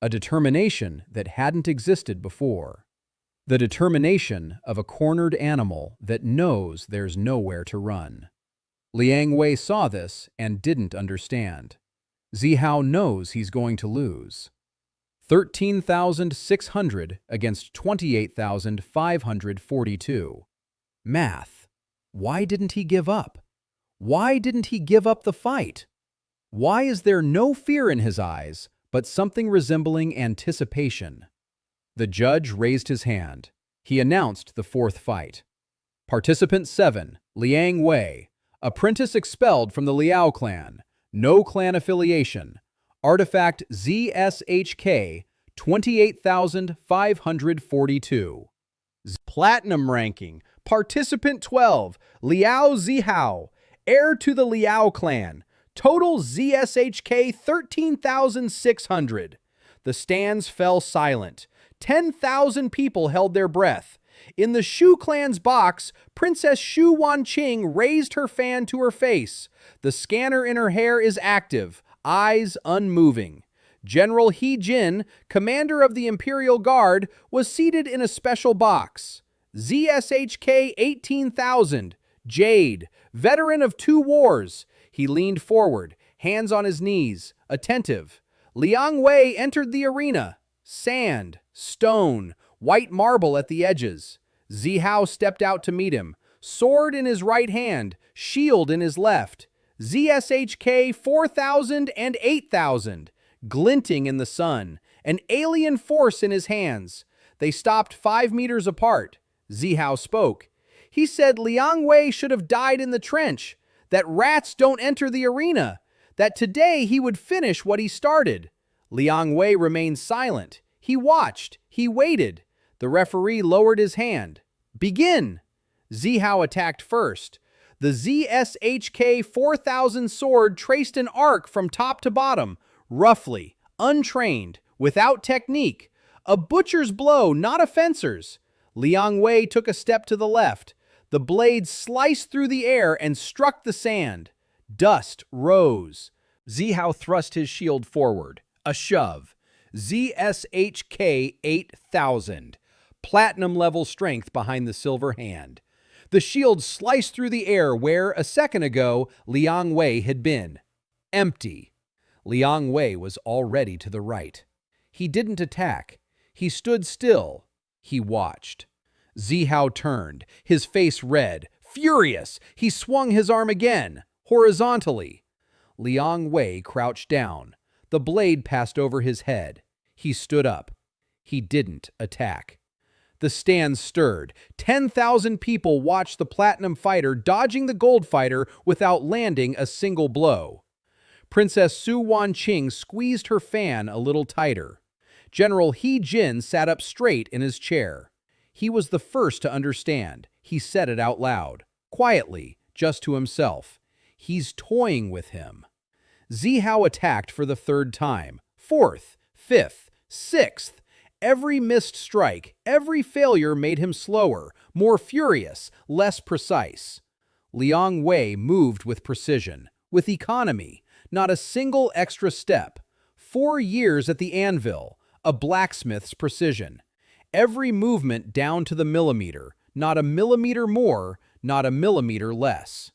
A determination that hadn't existed before. The determination of a cornered animal that knows there's nowhere to run. Liang Wei saw this and didn't understand. Zihao knows he's going to lose. 13,600 against 28,542. Math. Why didn't he give up? Why didn't he give up the fight? Why is there no fear in his eyes, but something resembling anticipation? The judge raised his hand. He announced the fourth fight. Participant 7, Liang Wei. Apprentice expelled from the Liao clan. No clan affiliation. Artifact ZSHK 28,542. Platinum ranking. Participant 12, Liao Zihao. Heir to the Liao clan. Total ZSHK 13,600. The stands fell silent. 10,000 people held their breath. In the Shu clan's box, Princess Shu Wanqing raised her fan to her face. The scanner in her hair is active, eyes unmoving. General He Jin, commander of the Imperial Guard, was seated in a special box. ZSHK 18,000, Jade, veteran of 2 wars. He leaned forward, hands on his knees, attentive. Liang Wei entered the arena. Sand, stone, white marble at the edges. Zihao stepped out to meet him, sword in his right hand, shield in his left. ZSHK 4,000 and 8,000, glinting in the sun, an alien force in his hands. They stopped 5 meters apart. Zihao spoke. He said Liang Wei should have died in the trench, that rats don't enter the arena, that today he would finish what he started. Liang Wei remained silent. He watched. He waited. The referee lowered his hand. Begin! Zihao attacked first. The ZSHK 4,000 sword traced an arc from top to bottom, roughly, untrained, without technique. A butcher's blow, not a fencer's. Liang Wei took a step to the left. The blade sliced through the air and struck the sand. Dust rose. Zihao thrust his shield forward. A shove. ZSHK 8,000. Platinum-level strength behind the silver hand. The shield sliced through the air where, a second ago, Liang Wei had been. Empty. Liang Wei was already to the right. He didn't attack. He stood still. He watched. Zihao turned, his face red. Furious, he swung his arm again, horizontally. Liang Wei crouched down. The blade passed over his head. He stood up. He didn't attack. The stands stirred. 10,000 people watched the platinum fighter dodging the gold fighter without landing a single blow. Princess Su Wanqing squeezed her fan a little tighter. General He Jin sat up straight in his chair. He was the first to understand. He said it out loud, quietly, just to himself. He's toying with him. Zihao attacked for the third time, fourth, fifth, sixth. Every missed strike, every failure made him slower, more furious, less precise. Liang Wei moved with precision, with economy, not a single extra step. 4 years at the anvil, a blacksmith's precision. Every movement down to the millimeter, not a millimeter more, not a millimeter less.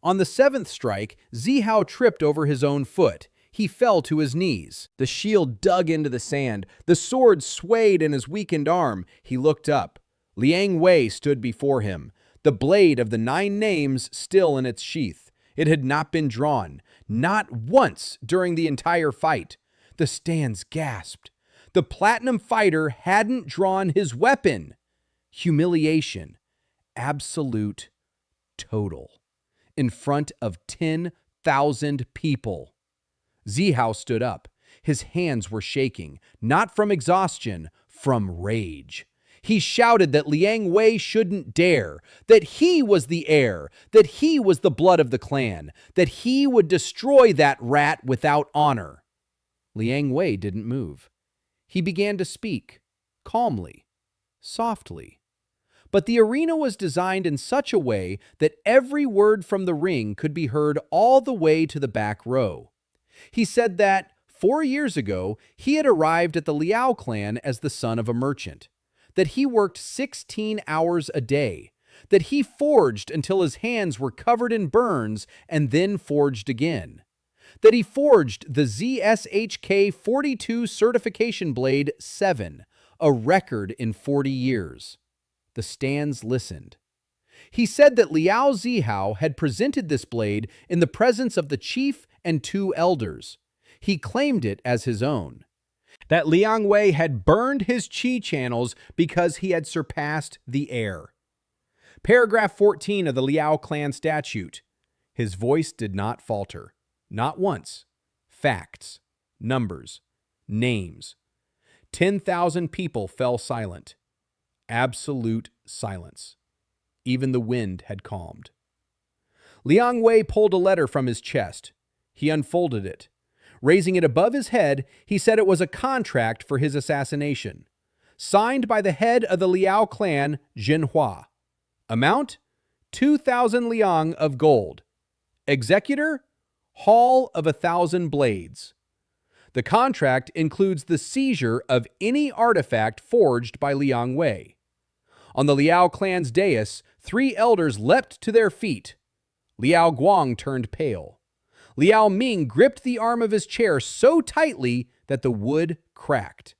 On the 7th strike, Zihao tripped over his own foot. He fell to his knees. The shield dug into the sand. The sword swayed in his weakened arm. He looked up. Liang Wei stood before him, the blade of the 9 names still in its sheath. It had not been drawn, not once during the entire fight. The stands gasped. The platinum fighter hadn't drawn his weapon. Humiliation. Absolute. Total. In front of 10,000 people. Zihao stood up. His hands were shaking, not from exhaustion, from rage. He shouted that Liang Wei shouldn't dare, that he was the heir, that he was the blood of the clan, that he would destroy that rat without honor. Liang Wei didn't move. He began to speak, calmly, softly. But the arena was designed in such a way that every word from the ring could be heard all the way to the back row. He said that 4 years ago, he had arrived at the Liao clan as the son of a merchant, that he worked 16 hours a day, that he forged until his hands were covered in burns and then forged again, that he forged the ZSHK 42 Certification Blade 7, a record in 40 years. The stands listened. He said that Liao Zihao had presented this blade in the presence of the chief and 2 elders. He claimed it as his own. That Liang Wei had burned his qi channels because he had surpassed the heir. Paragraph 14 of the Liao clan statute. His voice did not falter. Not once. Facts. Numbers. Names. 10,000 people fell silent. Absolute silence. Even the wind had calmed. Liang Wei pulled a letter from his chest. He unfolded it. Raising it above his head, he said it was a contract for his assassination. Signed by the head of the Liao clan, Jinhua. Amount? 2,000 liang of gold. Executor? Hall of 1,000 blades. The contract includes the seizure of any artifact forged by Liang Wei. On the Liao clan's dais, 3 elders leapt to their feet. Liao Guang turned pale. Liao Ming gripped the arm of his chair so tightly that the wood cracked.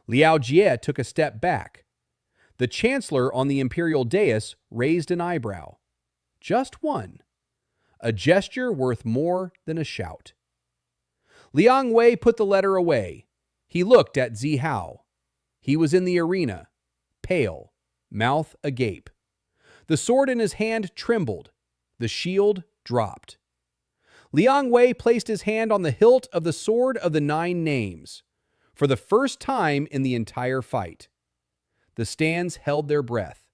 Liao Jie took a step back. The chancellor on the imperial dais raised an eyebrow. Just one. A gesture worth more than a shout. Liang Wei put the letter away. He looked at Zihao. He was in the arena, pale, mouth agape. The sword in his hand trembled. The shield dropped. Liang Wei placed his hand on the hilt of the sword of the 9 names, for the first time in the entire fight. The stands held their breath.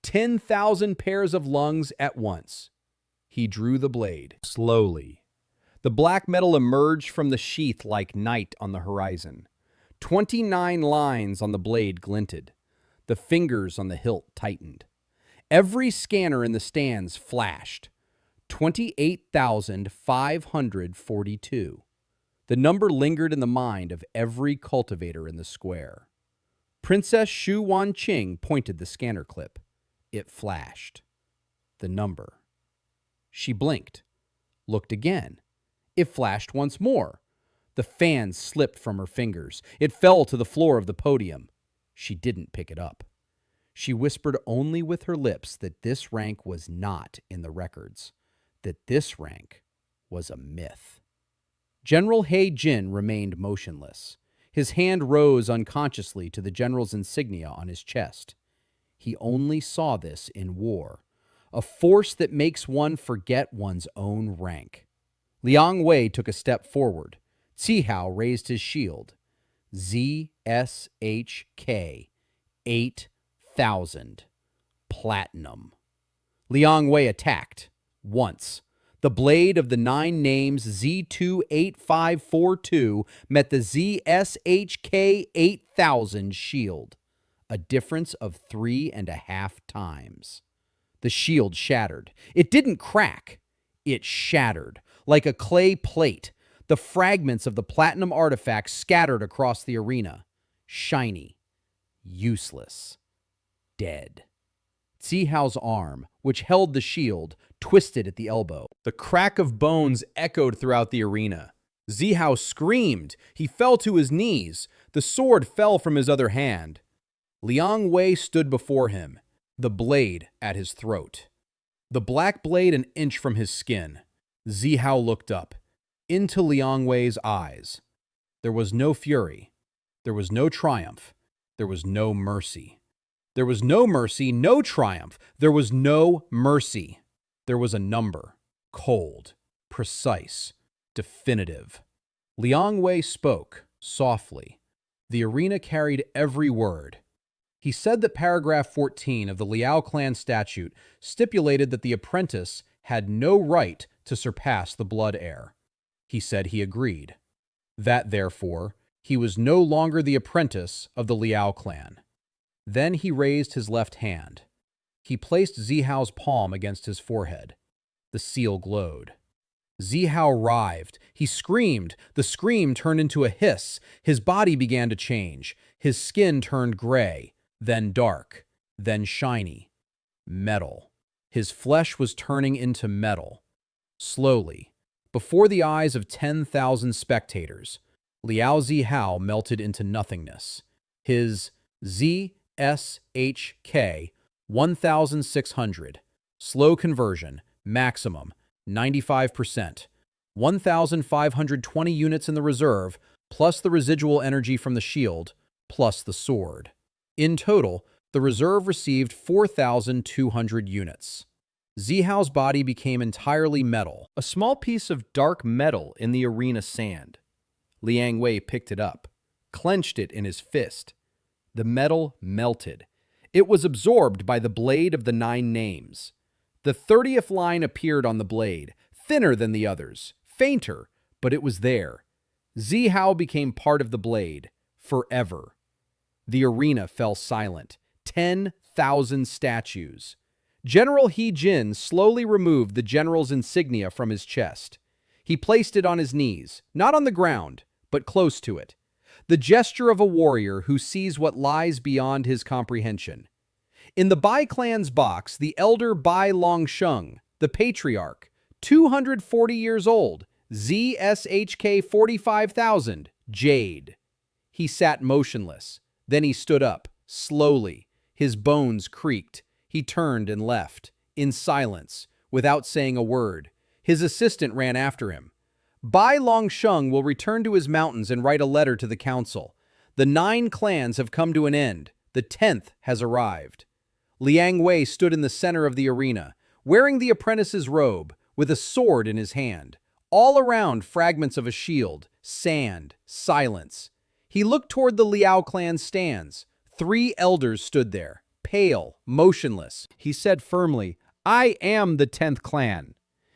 10,000 pairs of lungs at once. He drew the blade. Slowly. The black metal emerged from the sheath like night on the horizon. 29 lines on the blade glinted. The fingers on the hilt tightened. Every scanner in the stands flashed. 28,542. The number lingered in the mind of every cultivator in the square. Princess Su Wanqing pointed the scanner clip. It flashed. The number. She blinked. Looked again. It flashed once more. The fan slipped from her fingers. It fell to the floor of the podium. She didn't pick it up. She whispered only with her lips that this rank was not in the records, that this rank was a myth. General He-jin remained motionless. His hand rose unconsciously to the general's insignia on his chest. He only saw this in war, a force that makes one forget one's own rank. Liang Wei took a step forward. Zihao raised his shield. ZSHK 8,000. Platinum. Liang Wei attacked. Once. The blade of the 9 names Z28542 met the ZSHK 8,000 shield, a difference of 3.5 times. The shield shattered. It didn't crack. It shattered. Like a clay plate, the fragments of the platinum artifact scattered across the arena. Shiny. Useless. Dead. Zihao's arm, which held the shield, twisted at the elbow. The crack of bones echoed throughout the arena. Zihao screamed. He fell to his knees. The sword fell from his other hand. Liang Wei stood before him, the blade at his throat. The black blade an inch from his skin. Zihao looked up, into Liang Wei's eyes. There was no fury. There was no triumph. There was no mercy. There was no mercy, no triumph. There was no mercy. There was a number, cold, precise, definitive. Liang Wei spoke, softly. The arena carried every word. He said that paragraph 14 of the Liao clan statute stipulated that the apprentice had no right to surpass the blood heir. He said he agreed. That, therefore, he was no longer the apprentice of the Liao clan. Then he raised his left hand. He placed Zihao's palm against his forehead. The seal glowed. Zihao writhed. He screamed. The scream turned into a hiss. His body began to change. His skin turned gray, then dark, then shiny. Metal. His flesh was turning into metal. Slowly, before the eyes of 10,000 spectators, Liao Zihao melted into nothingness. His ZSHK 1,600. Slow conversion. Maximum. 95%. 1,520 units in the reserve, plus the residual energy from the shield, plus the sword. In total, the reserve received 4,200 units. Zihao's body became entirely metal, a small piece of dark metal in the arena sand. Liang Wei picked it up, clenched it in his fist. The metal melted. It was absorbed by the blade of the 9 names. The 30th line appeared on the blade, thinner than the others, fainter, but it was there. Zihao became part of the blade, forever. The arena fell silent. 10,000 statues. General He-jin slowly removed the general's insignia from his chest. He placed it on his knees, not on the ground, but close to it. The gesture of a warrior who sees what lies beyond his comprehension. In the Bai clan's box, the elder Bai Longsheng, the patriarch, 240 years old, ZSHK 45,000, Jade. He sat motionless. Then he stood up, slowly. His bones creaked. He turned and left, in silence, without saying a word. His assistant ran after him. Bai Longsheng will return to his mountains and write a letter to the council. The 9 clans have come to an end. The 10th has arrived. Liang Wei stood in the center of the arena, wearing the apprentice's robe, with a sword in his hand. All around, fragments of a shield, sand, silence. He looked toward the Liao clan stands. 3 elders stood there, pale, motionless. He said firmly, "I am the 10th clan."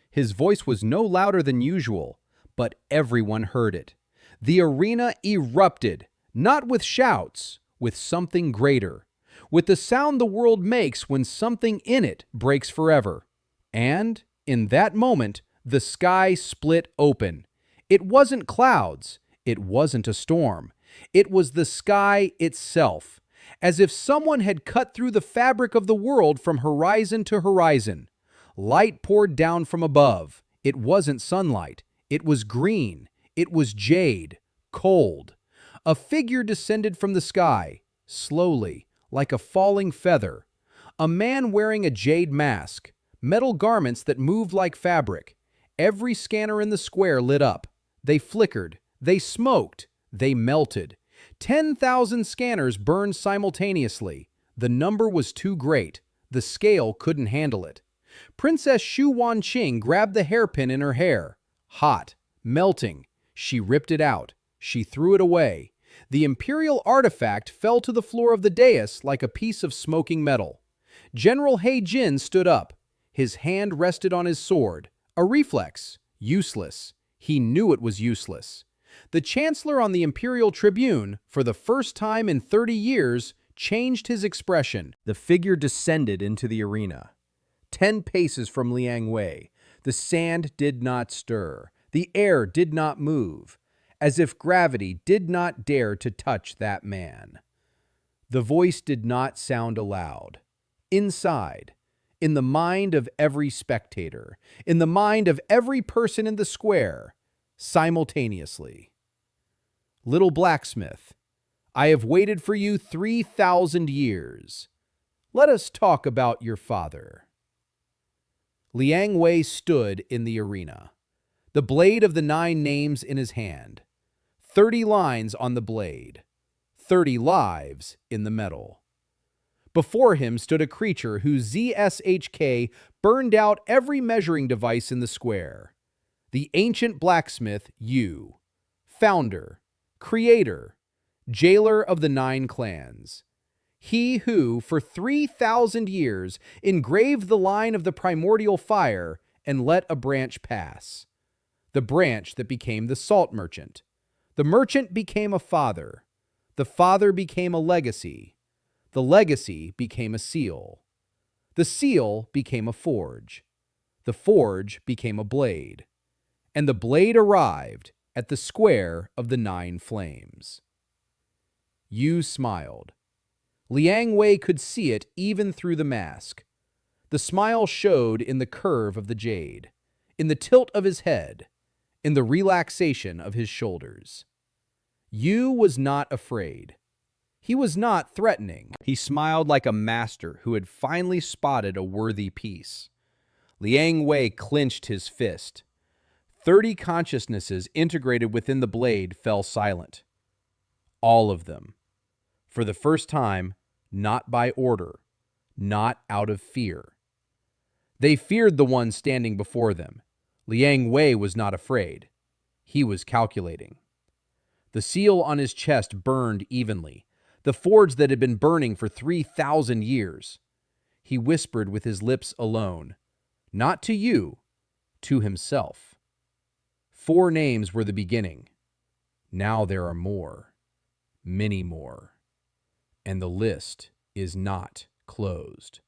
His voice was no louder than usual, but everyone heard it. The arena erupted, not with shouts, with something greater, with the sound the world makes when something in it breaks forever. And, in that moment, the sky split open. It wasn't clouds. It wasn't a storm. It was the sky itself, as if someone had cut through the fabric of the world from horizon to horizon. Light poured down from above. It wasn't sunlight. It was green. It was jade, cold. A figure descended from the sky, slowly, like a falling feather. A man wearing a jade mask, metal garments that moved like fabric. Every scanner in the square lit up. They flickered. They smoked. They melted. 10,000 scanners burned simultaneously. The number was too great. The scale couldn't handle it. Princess Shu Wanqing grabbed the hairpin in her hair. Hot. Melting. She ripped it out. She threw it away. The imperial artifact fell to the floor of the dais like a piece of smoking metal. General He Jin stood up. His hand rested on his sword. A reflex. Useless. He knew it was useless. The chancellor on the imperial tribune, for the first time in 30 years, changed his expression. The figure descended into the arena. 10 paces from Liang Wei. The sand did not stir. The air did not move, as if gravity did not dare to touch that man. The voice did not sound aloud. Inside, in the mind of every spectator, in the mind of every person in the square, simultaneously. Little blacksmith, I have waited for you 3,000 years. Let us talk about your father. Liang Wei stood in the arena, the blade of the 9 names in his hand. 30 lines on the blade, 30 lives in the metal. Before him stood a creature whose ZSHK burned out every measuring device in the square. The ancient blacksmith Yu, founder, creator, jailer of the 9 clans. He who, for 3,000 years, engraved the line of the primordial fire and let a branch pass. The branch that became the salt merchant. The merchant became a father. The father became a legacy. The legacy became a seal. The seal became a forge. The forge became a blade. And the blade arrived at the square of the 9 flames. Yu smiled. Liang Wei could see it even through the mask. The smile showed in the curve of the jade, in the tilt of his head, in the relaxation of his shoulders. Yu was not afraid. He was not threatening. He smiled like a master who had finally spotted a worthy piece. Liang Wei clenched his fist. 30 consciousnesses integrated within the blade fell silent. All of them. For the first time, not by order, not out of fear. They feared the one standing before them. Liang Wei was not afraid. He was calculating. The seal on his chest burned evenly, the forge that had been burning for 3,000 years. He whispered with his lips alone, not to you, to himself. 4 names were the beginning. Now there are more, many more, and the list is not closed.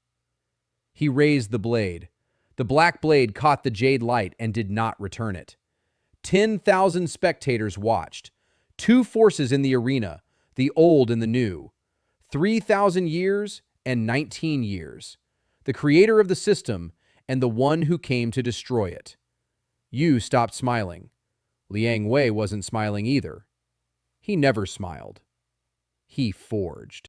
He raised the blade. The black blade caught the jade light and did not return it. 10,000 spectators watched. 2 forces in the arena, the old and the new. 3,000 years and 19 years. The creator of the system and the one who came to destroy it. Yu stopped smiling. Liang Wei wasn't smiling either. He never smiled. He forged.